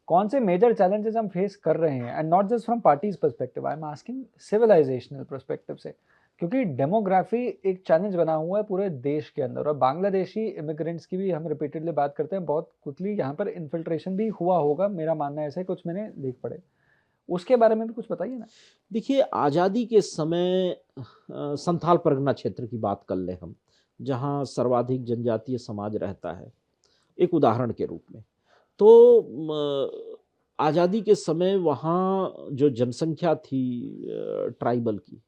कौन से मेजर चैलेंजेस हम फेस कर रहे हैं, and not just from parties perspective, I am asking civilisational perspective से, क्योंकि डेमोग्राफी एक चैलेंज बना हुआ है पूरे देश के अंदर। और बांग्लादेशी इमिग्रेंट्स की भी हम रिपीटेडली बात करते हैं, बहुत क्विकली यहाँ पर इन्फिल्ट्रेशन भी हुआ होगा, मेरा मानना है, ऐसे कुछ मैंने देख पड़े, उसके बारे में भी कुछ बताइए ना। देखिए, आज़ादी के समय संथाल परगना क्षेत्र की बात कर ले हम, जहाँ सर्वाधिक जनजातीय समाज रहता है, एक उदाहरण के रूप में, तो आज़ादी के समय वहाँ जो जनसंख्या थी ट्राइबल की,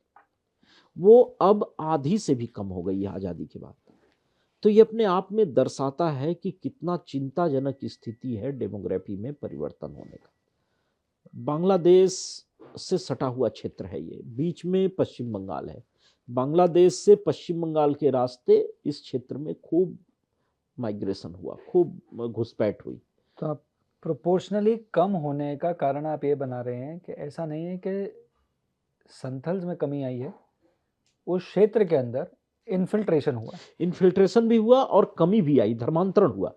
वो अब आधी से भी कम हो गई है आज़ादी के बाद। तो ये अपने आप में दर्शाता है कि कितना चिंताजनक स्थिति है डेमोग्राफी में परिवर्तन होने का। बांग्लादेश से सटा हुआ क्षेत्र है ये, बीच में पश्चिम बंगाल है। बांग्लादेश से पश्चिम बंगाल के रास्ते इस क्षेत्र में खूब माइग्रेशन हुआ, खूब घुसपैठ हुई। तो आप प्रोपोर्शनली कम होने का कारण आप ये बना रहे हैं कि ऐसा नहीं है कि संथल्स में कमी आई है, उस क्षेत्र के अंदर इन्फिल्ट्रेशन हुआ। इन्फिल्ट्रेशन भी हुआ और कमी भी आई, धर्मांतरण हुआ।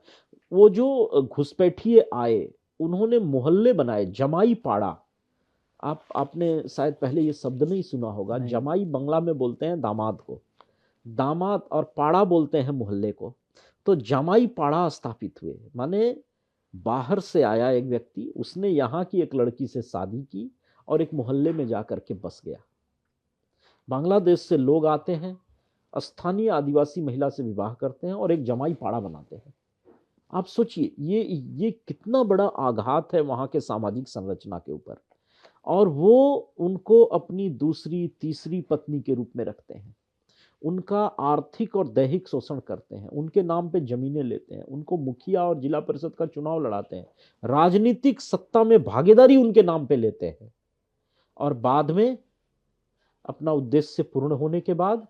वो जो घुसपैठिए आए, उन्होंने मोहल्ले बनाए, जमाई पाड़ा। आपने शायद पहले ये शब्द नहीं सुना होगा। नहीं। जमाई बंगला में बोलते हैं दामाद को, दामाद, और पाड़ा बोलते हैं मोहल्ले को। तो जमाई पाड़ा स्थापित हुए, माने बाहर से आया एक व्यक्ति, उसने यहाँ की एक लड़की से शादी की और एक मोहल्ले में जाकर के बस गया। बांग्लादेश से लोग आते हैं, स्थानीय आदिवासी महिला से विवाह करते हैं और एक जमाई पाड़ा बनाते हैं। आप सोचिए, ये कितना बड़ा आघात है वहाँ के सामाजिक संरचना के ऊपर। और वो उनको अपनी दूसरी तीसरी पत्नी के रूप में रखते हैं, उनका आर्थिक और दैहिक शोषण करते हैं, उनके नाम पे जमीनें लेते हैं, उनको मुखिया और जिला परिषद का चुनाव लड़ाते हैं, राजनीतिक सत्ता में भागीदारी उनके नाम पे लेते हैं, और बाद में अपना उद्देश्य पूर्ण होने के बाद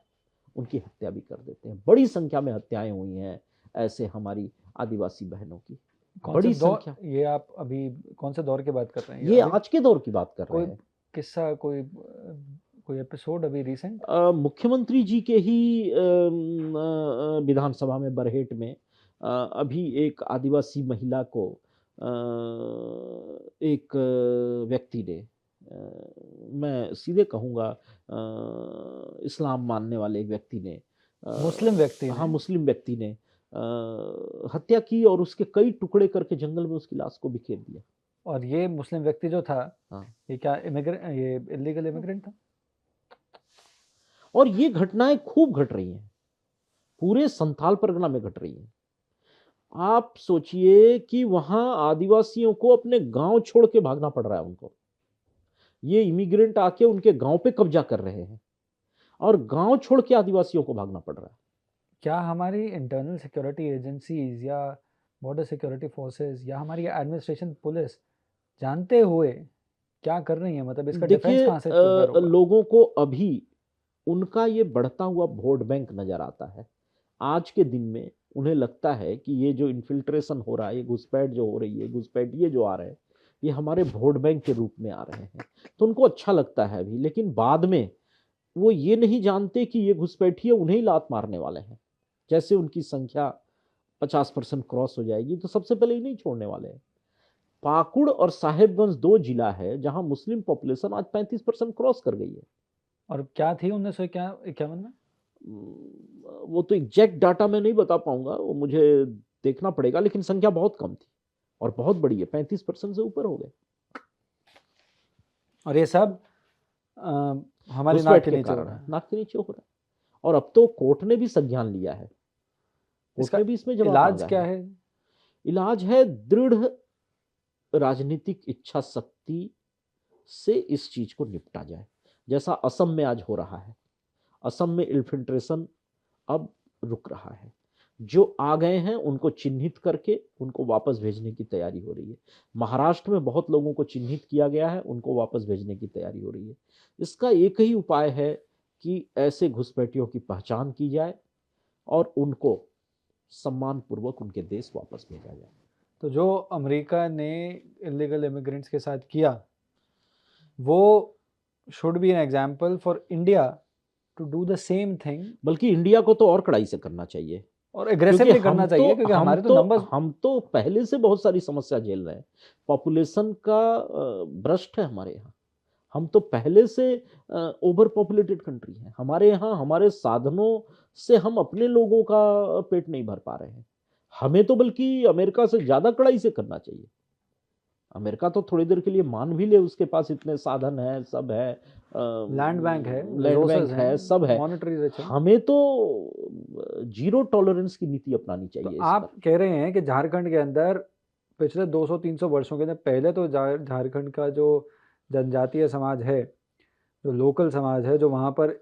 उनकी हत्या भी कर देते हैं। बड़ी संख्या में हत्याएं हुई हैं ऐसे हमारी आदिवासी बहनों की, बड़ी संख्या। ये आप अभी कौन से दौर की बात कर रहे हैं? ये आज के दौर की बात कर रहे कोई हैं। किस्सा, कोई एपिसोड अभी रिसेंट? मुख्यमंत्री जी के ही विधानसभा में बरहेट में अभी एक आदिवासी महिला को एक व्यक्ति ने, मैं सीधे कहूँगा इस्लाम मानने वाले एक व्यक्ति ने, मुस्लिम व्यक्ति हाँ ने? मुस्लिम व्यक्ति ने हत्या की और उसके कई टुकड़े करके जंगल में उसकी लाश को बिखेर दिया। और ये मुस्लिम व्यक्ति जो था, हाँ, ये क्या ये इलीगल इमिग्रेंट था? और ये घटनाएं खूब घट रही हैं, पूरे संथाल परगना में घट रही हैं। आप सोचिए कि वहां आदिवासियों को अपने गांव छोड़ के भागना पड़ रहा है उनको। ये इमिग्रेंट आके उनके गांव पे कब्जा कर रहे हैं और गांव छोड़ के आदिवासियों को भागना पड़ रहा है। क्या हमारी इंटरनल सिक्योरिटी एजेंसीज या बॉर्डर सिक्योरिटी फोर्सेस या हमारी एडमिनिस्ट्रेशन पुलिस जानते हुए क्या कर रही है? मतलब इसका डिफेंस देखिए, कहाँ से प्रिपेयर होगा? लोगों को अभी उनका ये बढ़ता हुआ वोट बैंक नजर आता है। आज के दिन में उन्हें लगता है कि ये जो इन्फिल्ट्रेशन हो रहा है, ये घुसपैठ जो हो रही है, घुसपैठिए जो आ रहे हैं, ये हमारे वोट बैंक के रूप में आ रहे हैं, तो उनको अच्छा लगता है अभी। लेकिन बाद में वो ये नहीं जानते कि ये घुसपैठिए उन्हें ही लात मारने वाले हैं। जैसे उनकी संख्या 50% क्रॉस हो जाएगी तो सबसे पहले ही नहीं छोड़ने वाले हैं। पाकुड़ और साहेबगंज 2 जिला है जहां मुस्लिम पॉपुलेशन आज 35% क्रॉस कर गई है। और क्या थी 1951 में? वो तो एग्जैक्ट डाटा मैं नहीं बता पाऊंगा, वो मुझे देखना पड़ेगा, लेकिन संख्या बहुत कम थी और बहुत बड़ी है, 35% से ऊपर हो गए। और ये सब हमारे नाक के नीचे हो रहा है। नाक के नीचे हो रहा है। और अब तो कोर्ट ने भी संज्ञान लिया है, कोर्ट ने भी इसमें जवाब इलाज मांगा क्या है? इलाज है दृढ़ राजनीतिक इच्छा शक्ति से इस चीज को निपटा जाए, जैसा असम में आज हो रहा है। असम में इन्फिल्ट्रेशन अब रुक रहा है, जो आ गए हैं उनको चिन्हित करके उनको वापस भेजने की तैयारी हो रही है। महाराष्ट्र में बहुत लोगों को चिन्हित किया गया है, उनको वापस भेजने की तैयारी हो रही है। इसका एक ही उपाय है कि ऐसे घुसपैठियों की पहचान की जाए और उनको सम्मानपूर्वक उनके देश वापस भेजा जाए। तो जो अमेरिका ने इलीगल इमिग्रेंट्स के साथ किया, वो should be an example for India to do the same thing बल्कि इंडिया को तो और कड़ाई से करना चाहिए, और क्योंकि एग्रेसिवली करना चाहिए, क्योंकि हमारे तो नंबर्स हम तो पहले से बहुत सारी समस्या झेल रहे हैं। पॉपुलेशन का भ्रष्ट है हमारे यहाँ। हम तो पहले से ओवर पॉपुलेटेड कंट्री है। हमारे यहाँ हमारे साधनों से हम अपने लोगों का पेट नहीं भर पा रहे हैं। हमें तो बल्कि अमेरिका से ज्यादा कड़ाई से करना चाहिए। अमेरिका तो थोड़ी देर के लिए मान भी ले, उसके पास इतने साधन है, सब है, लैंड बैंक है, लैंड बैंक रिसोर्सेज है, हैं, सब है। मॉनेटरी रिच है। हमें तो जीरो टॉलरेंस की नीति अपनानी तो चाहिए इस आप पर। कह रहे हैं कि झारखंड के अंदर पिछले 200-300 वर्षों के अंदर पहले तो झारखंड का जो जनजातीय समाज है, जो लोकल समाज है, जो वहाँ पर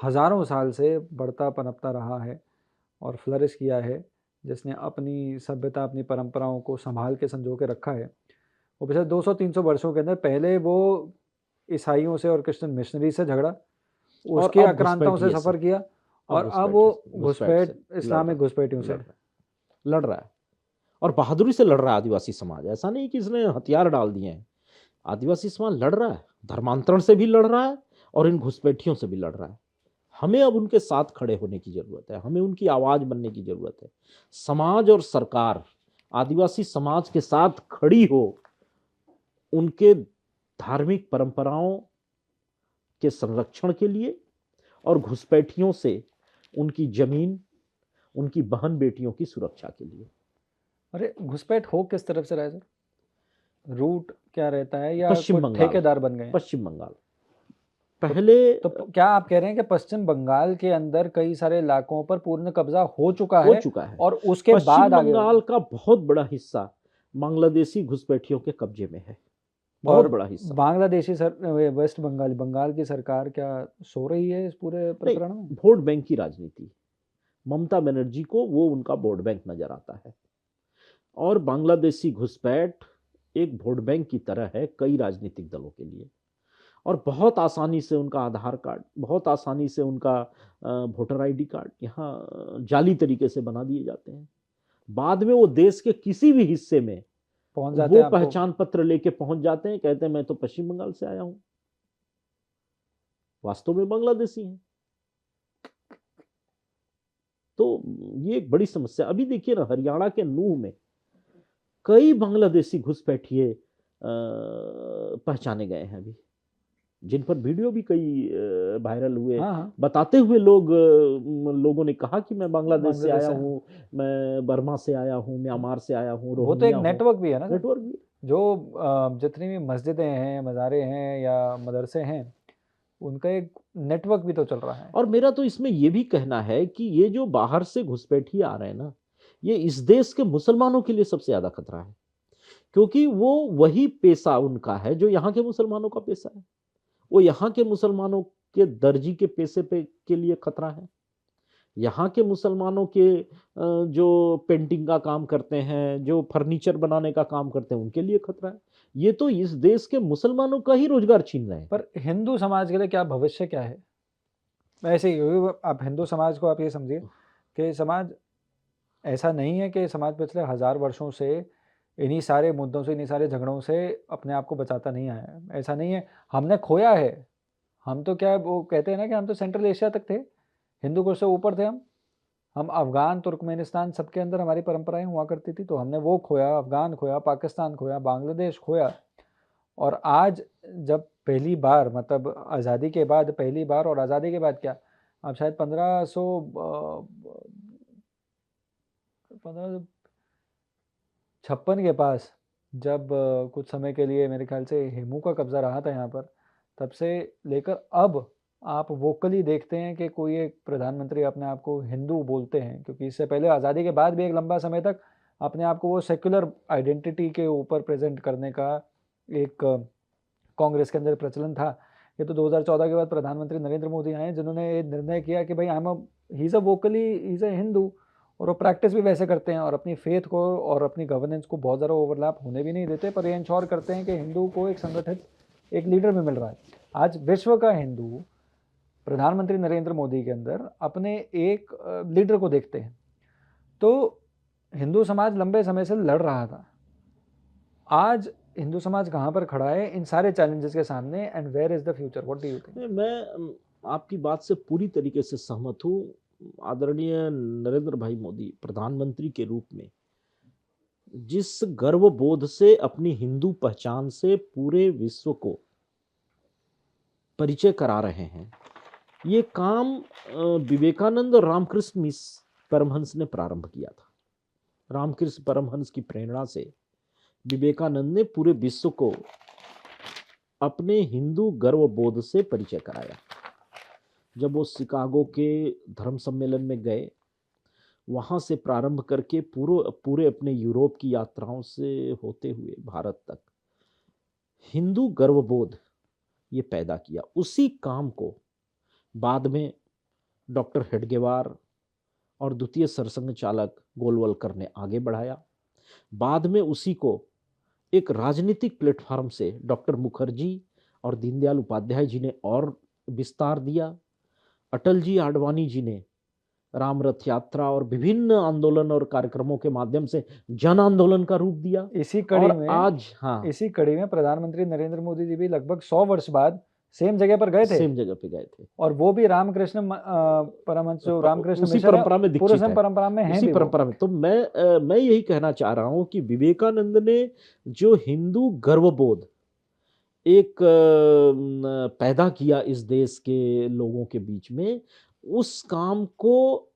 हज़ारों साल से बढ़ता पनपता रहा है और फ्लरिश किया है, जिसने अपनी सभ्यता, अपनी परंपराओं को संभाल के संजो के रखा है, वो पिछले 200-300 वर्षों के अंदर पहले वो ईसाइयों से और क्रिश्चियन मिशनरी से झगड़ा, और उसके अब आक्रांताओं से घुसपैठिए से, सफ़र किया, अब और अब वो घुसपैठ से घुसपैठ इस्लामिक घुसपैठियों से। लड़ रहा है और बहादुरी से लड़ रहा है आदिवासी समाज। ऐसा नहीं कि इसने हथियार डाल दिए हैं। आदिवासी समाज लड़ रहा है, धर्मांतरण से भी लड़ रहा है और इन घुसपैठियों से भी लड़ रहा है। हमें अब उनके साथ खड़े होने की जरूरत है, हमें उनकी आवाज बनने की जरूरत है। समाज और सरकार आदिवासी समाज के साथ खड़ी हो, उनके धार्मिक परंपराओं के संरक्षण के लिए और घुसपैठियों से उनकी जमीन, उनकी बहन बेटियों की सुरक्षा के लिए। अरे घुसपैठ हो किस तरफ से रहा है सर? रूट क्या रहता है, या पश्चिम कोई बंगाल, ठेकेदार बन गए हैं? पश्चिम बंगाल पहले तो क्या आप कह रहे हैं कि पश्चिम बंगाल के अंदर कई सारे इलाकों पर पूर्ण कब्जा हो चुका हो है चुका है। और उसके पश्चिम बाद आगे बंगाल का बहुत बड़ा हिस्सा बांग्लादेशी घुसपैठियों के कब्जे में है, बहुत और बड़ा हिस्सा। बांग्लादेशी वेस्ट बंगाल बंगाल की सरकार क्या सो रही है इस पूरे नहीं, प्रकरण में? वोट बैंक की राजनीति, ममता बनर्जी को वो उनका वोट बैंक नजर आता है। और बांग्लादेशी घुसपैठ एक वोट बैंक की तरह है कई राजनीतिक दलों के लिए। और बहुत आसानी से उनका आधार कार्ड, बहुत आसानी से उनका वोटर आईडी कार्ड यहाँ जाली तरीके से बना दिए जाते हैं। बाद में वो देश के किसी भी हिस्से में पहुंच जाते वो हैं आपको। पहचान पत्र लेके पहुंच जाते हैं, कहते हैं मैं तो पश्चिम बंगाल से आया हूं, वास्तव में बांग्लादेशी हैं। तो ये एक बड़ी समस्या। अभी देखिए ना, हरियाणा के नूह में कई बांग्लादेशी घुसपैठिए पहचाने गए हैं अभी, जिन पर वीडियो भी कई वायरल हुए। हाँ हाँ, बताते हुए लोगों ने कहा कि मैं बांग्लादेश से बांग्लादेश आया से। हूँ, मैं बर्मा से आया हूँ, म्यांमार से आया हूँ, वो तो एक रोहिंग्या हूँ। नेटवर्क भी है ना सर, नेटवर्क भी। जो जितनी भी मस्जिदें हैं, मज़ारे हैं या मदरसे हैं, उनका एक नेटवर्क भी तो चल रहा है। और मेरा तो इसमें यह भी कहना है कि ये जो बाहर से घुसपैठिए आ रहे हैं ना, ये इस देश के मुसलमानों के लिए सबसे ज्यादा खतरा है, क्योंकि वो वही पेशा उनका है जो यहाँ के मुसलमानों का पेशा है। वो यहाँ के मुसलमानों के दर्जी के पेशे पे के लिए खतरा है। यहाँ के मुसलमानों के जो पेंटिंग का काम करते हैं, जो फर्नीचर बनाने का काम करते हैं, उनके लिए खतरा है। ये तो इस देश के मुसलमानों का ही रोजगार छीन रहे हैं। पर हिंदू समाज के लिए क्या भविष्य क्या है? ऐसे ही आप हिंदू समाज को आप ये समझिए कि समाज ऐसा नहीं है कि समाज पिछले 1000 वर्षों से इन्हीं सारे मुद्दों से, इन्हीं सारे झगड़ों से अपने आप को बचाता नहीं आया है। ऐसा नहीं है, हमने खोया है। हम तो क्या है, वो कहते हैं ना कि हम तो सेंट्रल एशिया तक थे, हिंदू कुश से ऊपर थे हम। हम अफ़गान, तुर्कमेनिस्तान सबके अंदर हमारी परंपराएँ हुआ करती थी, तो हमने वो खोया, अफ़गान खोया, पाकिस्तान खोया, बांग्लादेश खोया। और आज जब पहली बार, मतलब आज़ादी के बाद पहली बार, और आज़ादी के बाद क्या, अब शायद 1556 के पास, जब कुछ समय के लिए मेरे ख्याल से हेमू का कब्ज़ा रहा था यहाँ पर, तब से लेकर अब आप वोकली देखते हैं कि कोई एक प्रधानमंत्री अपने आप को हिंदू बोलते हैं, क्योंकि इससे पहले आज़ादी के बाद भी एक लंबा समय तक अपने आप को वो सेक्युलर आइडेंटिटी के ऊपर प्रेज़ेंट करने का एक कांग्रेस के अंदर प्रचलन था। ये तो 2014 के बाद प्रधानमंत्री नरेंद्र मोदी आए, जिन्होंने ये निर्णय किया कि भाई he is a vocally, he is a Hindu, और वो प्रैक्टिस भी वैसे करते हैं और अपनी फेथ को और अपनी गवर्नेंस को बहुत ज़्यादा ओवरलैप होने भी नहीं देते, पर ये इंश्योर करते हैं कि हिंदू को एक संगठित एक लीडर भी मिल रहा है। आज विश्व का हिंदू प्रधानमंत्री नरेंद्र मोदी के अंदर अपने एक लीडर को देखते हैं। तो हिंदू समाज लंबे समय से लड़ रहा था। आज हिंदू समाज कहाँ पर खड़ा है इन सारे चैलेंजेस के सामने, and where is the future, what do you think? मैं आपकी बात से पूरी तरीके से सहमत हूँ। आदरणीय नरेंद्र भाई मोदी प्रधानमंत्री के रूप में जिस गर्व बोध से अपनी हिंदू पहचान से पूरे विश्व को परिचय करा रहे हैं, ये काम विवेकानंद और रामकृष्ण मिस परमहंस ने प्रारंभ किया था। रामकृष्ण परमहंस की प्रेरणा से विवेकानंद ने पूरे विश्व को अपने हिंदू गर्व बोध से परिचय कराया। जब वो शिकागो के धर्म सम्मेलन में गए, वहाँ से प्रारंभ करके पूरे अपने यूरोप की यात्राओं से होते हुए भारत तक हिंदू गर्वबोध ये पैदा किया। उसी काम को बाद में डॉक्टर हेडगेवार और द्वितीय सरसंघ चालक गोलवलकर ने आगे बढ़ाया। बाद में उसी को एक राजनीतिक प्लेटफॉर्म से डॉक्टर मुखर्जी और दीनदयाल उपाध्याय जी ने और विस्तार दिया। अटल जी आडवाणी जी ने राम रथ यात्रा और विभिन्न आंदोलन और कार्यक्रमों के माध्यम से जन आंदोलन का रूप दिया। इसी कड़ी और में आज इसी कड़ी में प्रधानमंत्री नरेंद्र मोदी जी भी लगभग 100 वर्ष बाद सेम जगह पर गए थे, सेम जगह पे गए थे, और वो भी रामकृष्ण परमहंस जो रामकृष्ण उसी मिशन है, परंपरा में पूरे दीक्षित सेम है, परंपरा में हैं उसी भी वो। परंपरा में। तो मैं यही कहना चाह रहा हूं कि विवेकानंद ने जो हिंदू गर्वबोध एक पैदा किया इस देश के लोगों के बीच में, उस काम को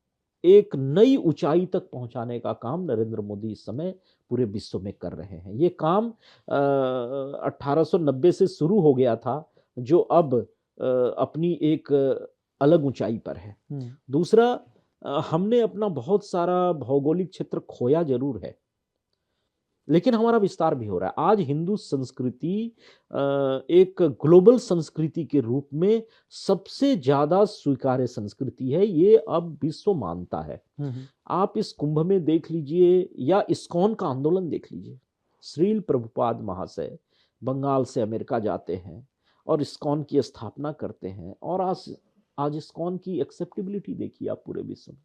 एक नई ऊंचाई तक पहुंचाने का काम नरेंद्र मोदी इस समय पूरे विश्व में कर रहे हैं। ये काम 1890 से शुरू हो गया था, जो अब अपनी एक अलग ऊंचाई पर है। दूसरा, हमने अपना बहुत सारा भौगोलिक क्षेत्र खोया जरूर है, लेकिन हमारा विस्तार भी हो रहा है। आज हिंदू संस्कृति एक ग्लोबल संस्कृति के रूप में सबसे ज्यादा स्वीकार्य संस्कृति है, ये अब विश्व मानता है। आप इस कुंभ में देख लीजिए या इस्कॉन का आंदोलन देख लीजिए। श्रील प्रभुपाद महाशय बंगाल से अमेरिका जाते हैं और इस्कॉन की स्थापना करते हैं, और आज इस्कॉन की एक्सेप्टेबिलिटी देखिए आप पूरे विश्व में।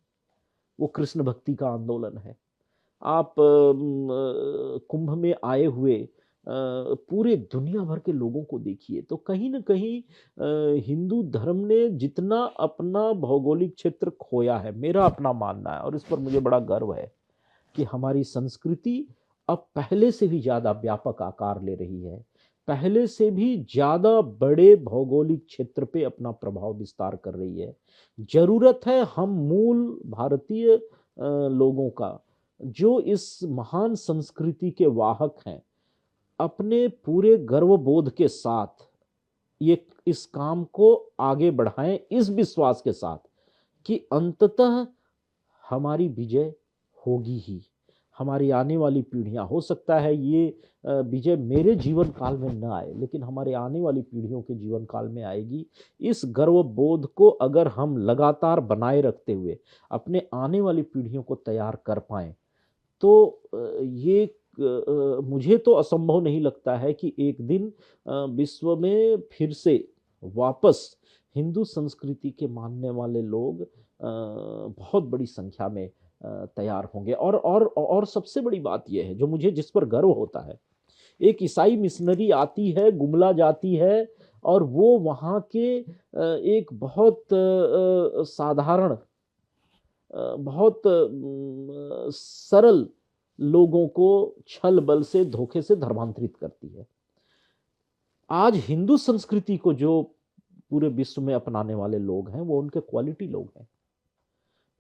वो कृष्ण भक्ति का आंदोलन है। आप कुंभ में आए हुए पूरे दुनिया भर के लोगों को देखिए, तो कहीं ना कहीं हिंदू धर्म ने जितना अपना भौगोलिक क्षेत्र खोया है, मेरा अपना मानना है और इस पर मुझे बड़ा गर्व है कि हमारी संस्कृति अब पहले से भी ज्यादा व्यापक आकार ले रही है, पहले से भी ज्यादा बड़े भौगोलिक क्षेत्र पे अपना प्रभाव विस्तार कर रही है। जरूरत है हम मूल भारतीय लोगों का, जो इस महान संस्कृति के वाहक हैं, अपने पूरे गर्वबोध के साथ ये इस काम को आगे बढ़ाएं, इस विश्वास के साथ कि अंततः हमारी विजय होगी ही। हमारी आने वाली पीढ़ियां, हो सकता है ये विजय मेरे जीवन काल में न आए, लेकिन हमारे आने वाली पीढ़ियों के जीवन काल में आएगी। इस गर्वबोध को अगर हम लगातार बनाए रखते हुए अपने आने वाली पीढ़ियों को तैयार कर पाएं, तो ये मुझे तो असंभव नहीं लगता है कि एक दिन विश्व में फिर से वापस हिंदू संस्कृति के मानने वाले लोग बहुत बड़ी संख्या में तैयार होंगे। और सबसे बड़ी बात यह है, जो मुझे जिस पर गर्व होता है, एक ईसाई मिशनरी आती है, गुमला जाती है, और वो वहाँ के एक बहुत साधारण, बहुत सरल लोगों को छल बल से, धोखे से धर्मांतरित करती है। आज हिंदू संस्कृति को जो पूरे विश्व में अपनाने वाले लोग हैं, वो उनके क्वालिटी लोग हैं,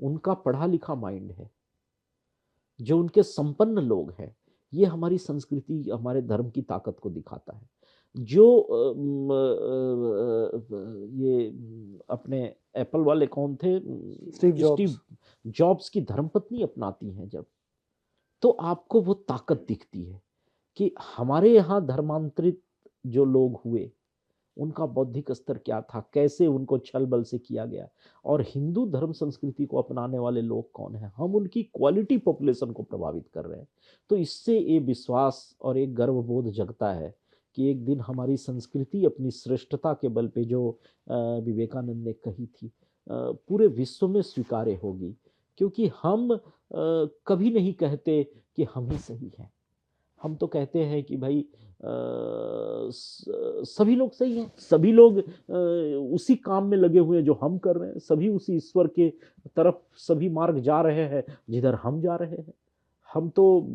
उनका पढ़ा लिखा माइंड है, जो उनके संपन्न लोग हैं। ये हमारी संस्कृति, हमारे धर्म की ताकत को दिखाता है। जो ये अपने एप्पल वाले कौन थे, स्टीव जॉब्स की धर्मपत्नी अपनाती हैं जब, तो आपको वो ताकत दिखती है कि हमारे यहाँ धर्मांतरित जो लोग हुए, उनका बौद्धिक स्तर क्या था, कैसे उनको छल बल से किया गया, और हिंदू धर्म संस्कृति को अपनाने वाले लोग कौन हैं। हम उनकी क्वालिटी पॉपुलेशन को प्रभावित कर रहे हैं। तो इससे ये विश्वास और एक गर्वबोध जगता है कि एक दिन हमारी संस्कृति अपनी श्रेष्ठता के बल पे, जो विवेकानंद ने कही थी, पूरे विश्व में स्वीकार्य होगी क्योंकि हम कभी नहीं कहते कि हम ही सही हैं। हम तो कहते हैं कि भाई सभी लोग सही हैं, सभी लोग उसी काम में लगे हुए हैं जो हम कर रहे हैं, सभी उसी ईश्वर के तरफ सभी मार्ग जा रहे हैं जिधर हम जा रहे हैं। हम तो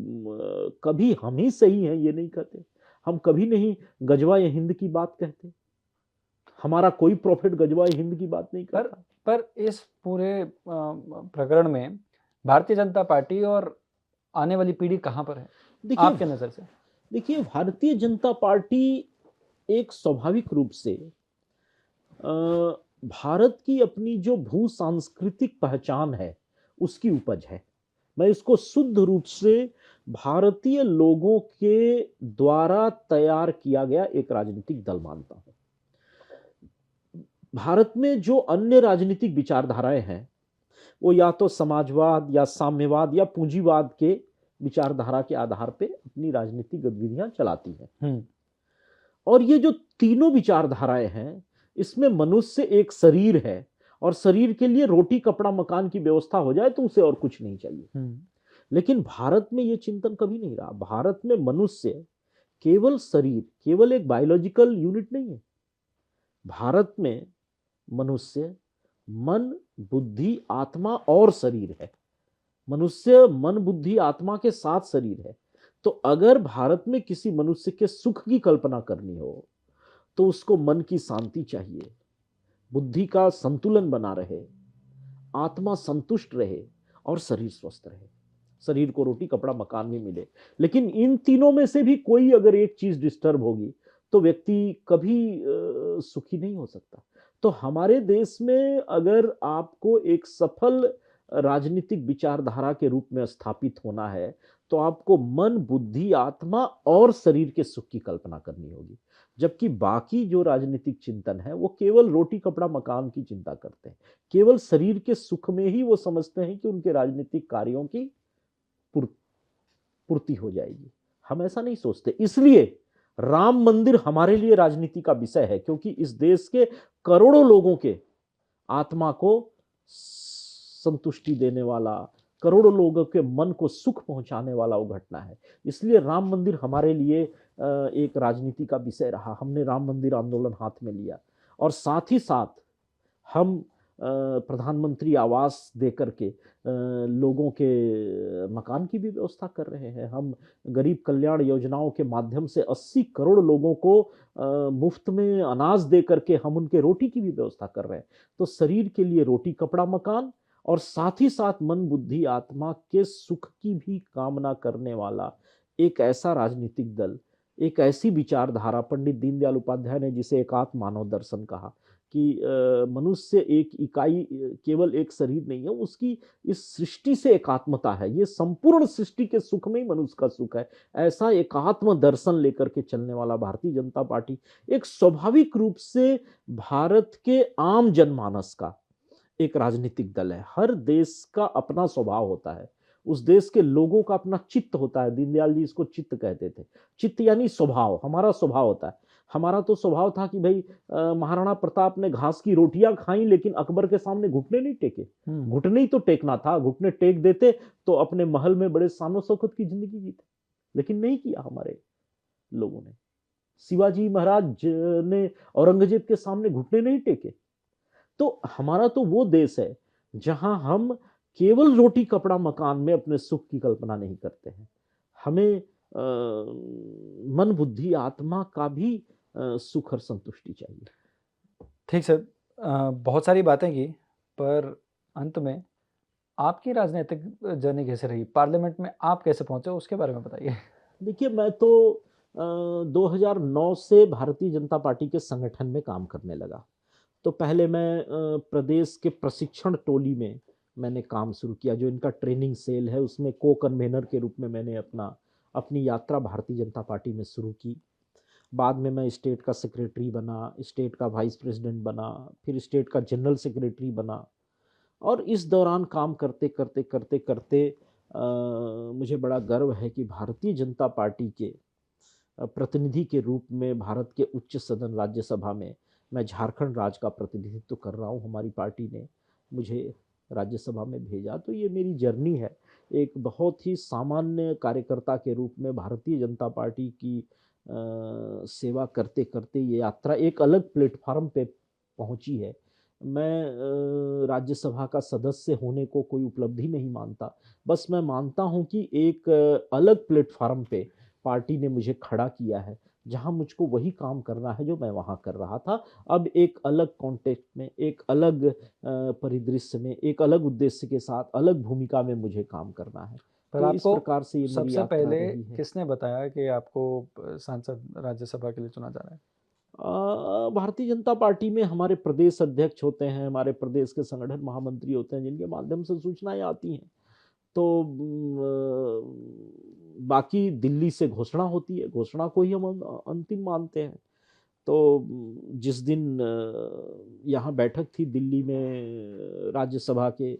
कभी हम ही सही हैं ये नहीं कहते, हम कभी नहीं गजवा ये हिंद की बात कहते, हमारा कोई प्रॉफिट गजवा ये हिंद की बात नहीं पर करता। पर इस पूरे प्रकरण में भारतीय जनता पार्टी और आने वाली पीढ़ी कहाँ पर है देखिए आपके नज़र से? देखिए भारतीय जनता पार्टी एक स्वाभाविक रूप से भारत की अपनी जो भू सांस्कृतिक पहचान है उसकी उपज है। मैं इसको शुद्ध रूप से भारतीय लोगों के द्वारा तैयार किया गया एक राजनीतिक दल मानता हूं। भारत में जो अन्य राजनीतिक विचारधाराएं हैं वो या तो समाजवाद या साम्यवाद या पूंजीवाद के विचारधारा के आधार पे अपनी राजनीतिक गतिविधियां चलाती हैं। और ये जो तीनों विचारधाराएं हैं इसमें मनुष्य एक शरीर है और शरीर के लिए रोटी कपड़ा मकान की व्यवस्था हो जाए तो उसे और कुछ नहीं चाहिए। लेकिन भारत में ये चिंतन कभी नहीं रहा। भारत में मनुष्य केवल शरीर, केवल एक बायोलॉजिकल यूनिट नहीं है। भारत में मनुष्य मन, बुद्धि, आत्मा और शरीर है। मनुष्य मन, बुद्धि, आत्मा के साथ शरीर है। तो अगर भारत में किसी मनुष्य के सुख की कल्पना करनी हो तो उसको मन की शांति चाहिए, बुद्धि का संतुलन बना रहे, आत्मा संतुष्ट रहे और शरीर स्वस्थ रहे। शरीर को रोटी कपड़ा मकान भी मिले। लेकिन इन तीनों में से भी कोई अगर एक चीज डिस्टर्ब होगी तो व्यक्ति कभी सुखी नहीं हो सकता। तो हमारे देश में अगर आपको एक सफल राजनीतिक विचारधारा के रूप में स्थापित होना है तो आपको मन, बुद्धि, आत्मा और शरीर के सुख की कल्पना करनी होगी। जबकि बाकी जो राजनीतिक चिंतन है वो केवल रोटी कपड़ा मकान की चिंता करते हैं, केवल शरीर के सुख में ही वो समझते हैं कि उनके राजनीतिक कार्यों की पूर्ति हो जाएगी। हम ऐसा नहीं सोचते। इसलिए राम मंदिर हमारे लिए राजनीति का विषय है, क्योंकि इस देश के करोड़ों लोगों के आत्मा को संतुष्टि देने वाला, करोड़ों लोगों के मन को सुख पहुंचाने वाला वो घटना है। इसलिए राम मंदिर हमारे लिए एक राजनीति का विषय रहा। हमने राम मंदिर आंदोलन हाथ में लिया और साथ ही साथ हम प्रधानमंत्री आवास देकर के लोगों के मकान की भी व्यवस्था कर रहे हैं। हम गरीब कल्याण योजनाओं के माध्यम से 80 करोड़ लोगों को मुफ्त में अनाज दे करके हम उनके रोटी की भी व्यवस्था कर रहे हैं। तो शरीर के लिए रोटी कपड़ा मकान और साथ ही साथ मन, बुद्धि, आत्मा के सुख की भी कामना करने वाला एक ऐसा राजनीतिक दल, एक ऐसी विचारधारा, पंडित दीनदयाल उपाध्याय ने जिसे एकात्म मानव दर्शन कहा कि मनुष्य एक इकाई, केवल एक शरीर नहीं है, उसकी इस सृष्टि से एकात्मता है। ये संपूर्ण सृष्टि के सुख में ही मनुष्य का सुख है। ऐसा एकात्म दर्शन लेकर के चलने वाला भारतीय जनता पार्टी एक स्वाभाविक रूप से भारत के आम जनमानस का एक राजनीतिक दल है। हर देश का अपना स्वभाव होता है, उस देश के लोगों का अपना चित्त होता है। दीनदयाल जी इसको चित्त कहते थे। चित्त यानी स्वभाव, हमारा स्वभाव होता है। हमारा तो स्वभाव था कि भाई महाराणा प्रताप ने घास की रोटियां खाई लेकिन अकबर के सामने घुटने नहीं टेके। घुटने ही तो टेकना था, घुटने टेक देते तो अपने महल में बड़े शानो शौकत की जिंदगी जीते, लेकिन नहीं किया हमारे लोगों ने। शिवाजी महाराज ने औरंगजेब के सामने घुटने नहीं टेके। तो हमारा तो वो देश है जहां हम केवल रोटी कपड़ा मकान में अपने सुख की कल्पना नहीं करते हैं। हमें मन, बुद्धि, आत्मा का भी सुख और संतुष्टि चाहिए। ठीक सर, बहुत सारी बातें की, पर अंत में आपकी राजनीतिक जर्नी कैसे रही? पार्लियामेंट में आप कैसे पहुंचे उसके बारे में बताइए। देखिए, मैं तो 2009 से भारतीय जनता पार्टी के संगठन में काम करने लगा। तो पहले मैं प्रदेश के प्रशिक्षण टोली में मैंने काम शुरू किया, जो इनका ट्रेनिंग सेल है उसमें को कन्वेनर के रूप में मैंने अपनी यात्रा भारतीय जनता पार्टी में शुरू की। बाद में मैं स्टेट का सेक्रेटरी बना, स्टेट का वाइस प्रेसिडेंट बना, फिर स्टेट का जनरल सेक्रेटरी बना। और इस दौरान काम करते करते करते करते मुझे बड़ा गर्व है कि भारतीय जनता पार्टी के प्रतिनिधि के रूप में भारत के उच्च सदन राज्यसभा में मैं झारखंड राज्य का प्रतिनिधित्व कर रहा हूँ। हमारी पार्टी ने मुझे राज्यसभा में भेजा। तो ये मेरी जर्नी है, एक बहुत ही सामान्य कार्यकर्ता के रूप में भारतीय जनता पार्टी की सेवा करते करते ये यात्रा एक अलग प्लेटफार्म पे पहुंची है। मैं राज्यसभा का सदस्य होने को कोई उपलब्धि नहीं मानता, बस मैं मानता हूं कि एक अलग प्लेटफार्म पे पार्टी ने मुझे खड़ा किया है, जहां मुझको वही काम करना है जो मैं वहां कर रहा था। अब एक अलग कॉन्टेक्स्ट में, एक अलग परिदृश्य में, एक अलग उद्देश्य के साथ, अलग भूमिका में मुझे काम करना है। पर तो इस आपको प्रकार से ये मेरी सबसे यात्रा पहले रही है। किसने बताया कि आपको सांसद राज्यसभा के लिए चुना जा रहा है? भारतीय जनता पार्टी में हमारे प्रदेश अध्यक्ष होते हैं, हमारे प्रदेश के संगठन महामंत्री होते हैं, जिनके माध्यम से सूचनाएं आती हैं। तो बाकी दिल्ली से घोषणा होती है, घोषणा को ही हम अंतिम मानते हैं। तो जिस दिन यहाँ बैठक थी दिल्ली में राज्यसभा के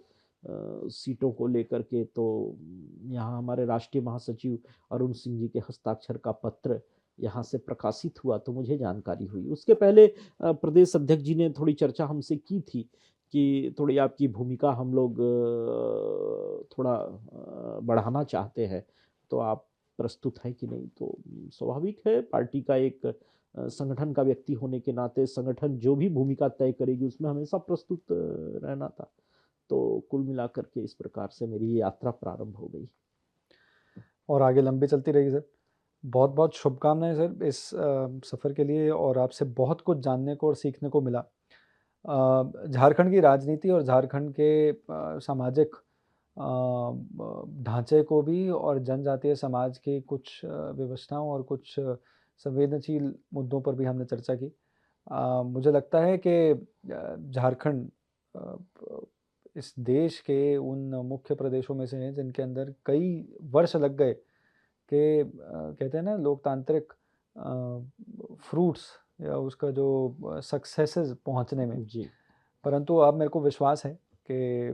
सीटों को लेकर के, तो यहाँ हमारे राष्ट्रीय महासचिव अरुण सिंह जी के हस्ताक्षर का पत्र यहाँ से प्रकाशित हुआ, तो मुझे जानकारी हुई। उसके पहले प्रदेश अध्यक्ष जी ने थोड़ी चर्चा हमसे की थी कि थोड़ी आपकी भूमिका हम लोग थोड़ा बढ़ाना चाहते हैं, तो आप प्रस्तुत हैं कि नहीं। तो स्वाभाविक है, पार्टी का एक संगठन का व्यक्ति होने के नाते संगठन जो भी भूमिका तय करेगी उसमें हमेशा प्रस्तुत रहना था। तो कुल मिलाकर के इस प्रकार से मेरी यात्रा प्रारंभ हो गई और आगे लंबी चलती रहेगी सर। बहुत बहुत शुभकामनाएं सर इस सफ़र के लिए, और आपसे बहुत कुछ जानने को और सीखने को मिला। झारखंड की राजनीति और झारखंड के सामाजिक ढांचे को भी, और जनजातीय समाज की कुछ व्यवस्थाओं और कुछ संवेदनशील मुद्दों पर भी हमने चर्चा की। मुझे लगता है कि झारखंड इस देश के उन मुख्य प्रदेशों में से है जिनके अंदर कई वर्ष लग गए कि कहते हैं ना लोकतांत्रिक फ्रूट्स या उसका जो सक्सेसेस पहुंचने में। जी। परंतु अब मेरे को विश्वास है कि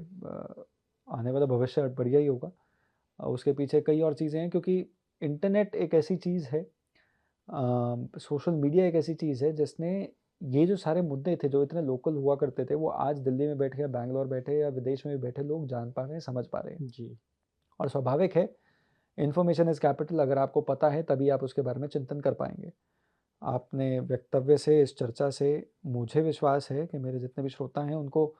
आने वाला भविष्य बढ़िया ही होगा। उसके पीछे कई और चीज़ें हैं, क्योंकि इंटरनेट एक ऐसी चीज़ है, सोशल मीडिया एक ऐसी चीज़ है जिसने ये जो सारे मुद्दे थे जो इतने लोकल हुआ करते थे, वो आज दिल्ली में बैठे या बैंगलोर बैठे या विदेश में भी बैठे लोग जान पा रहे हैं, समझ पा रहे हैं। जी। और स्वाभाविक है, इन्फॉर्मेशन इज़ कैपिटल। अगर आपको पता है तभी आप उसके बारे में चिंतन कर पाएंगे। आपने वक्तव्य से, इस चर्चा से, मुझे विश्वास है कि मेरे जितने भी श्रोता हैं उनको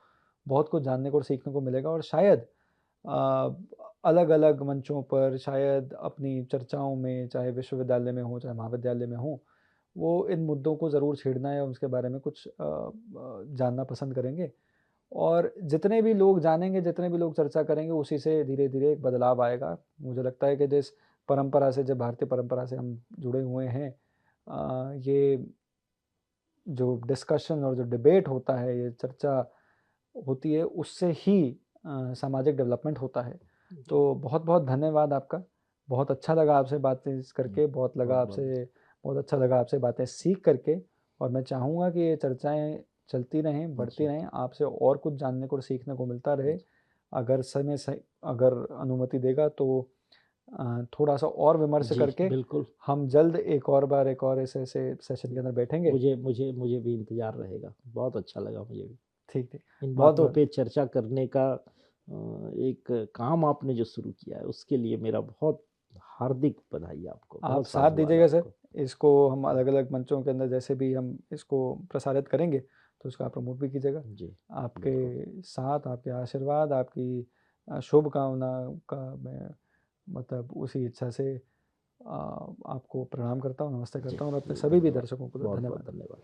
बहुत कुछ जानने को और सीखने को मिलेगा, और शायद अलग-अलग मंचों पर, शायद अपनी चर्चाओं में, चाहे विश्वविद्यालय में हो, चाहे महाविद्यालय में हो, वो इन मुद्दों को ज़रूर छेड़ना या उसके बारे में कुछ जानना पसंद करेंगे। और जितने भी लोग जानेंगे, जितने भी लोग चर्चा करेंगे, उसी से धीरे-धीरे एक बदलाव आएगा। मुझे लगता है कि जिस परंपरा से, जब भारतीय परंपरा से हम जुड़े हुए हैं, ये जो डिस्कशन और जो डिबेट होता है, ये चर्चा होती है, उससे ही सामाजिक डेवलपमेंट होता है। तो बहुत-बहुत धन्यवाद आपका। बहुत अच्छा लगा आपसे बातें करके, बहुत बहुत बहुत अच्छा लगा आपसे बातें सीख करके, और मैं चाहूँगा कि ये चर्चाएँ चलती रहें, बढ़ती जी। रहें, आपसे और कुछ जानने को और सीखने को मिलता रहे। जी। अगर समय सही, अगर अनुमति देगा तो थोड़ा-सा और विमर्श जी, करके बिल्कुल। हम जल्द एक और बार एक और ऐसे सेशन के अंदर बैठेंगे। मुझे मुझे मुझे भी इंतजार रहेगा, बहुत अच्छा लगा मुझे भी। ठीक है। इन बातों बहुत-बहुत पे चर्चा करने का एक काम आपने जो शुरू किया है, उसके लिए मेरा बहुत हार्दिक बधाई आपको, आप बहुत साथ साधुवाद दीजिएगा सर। आपको। इसको हम अलग-अलग मंचों के अंदर जैसे भी हम इसको प्रसारित करेंगे, तो उसका आप प्रमोट भी कीजिएगा। जी, बिल्कुल। आपके साथ, आपके आशीर्वाद, आपकी शुभकामना का मैं मतलब उसी इच्छा से आपको प्रणाम करता हूँ, नमस्ते जी, करता हूँ, और अपने जी, सभी भी धन्यवाद। दर्शकों को बहुत-बहुत धन्यवाद। धन्यवाद।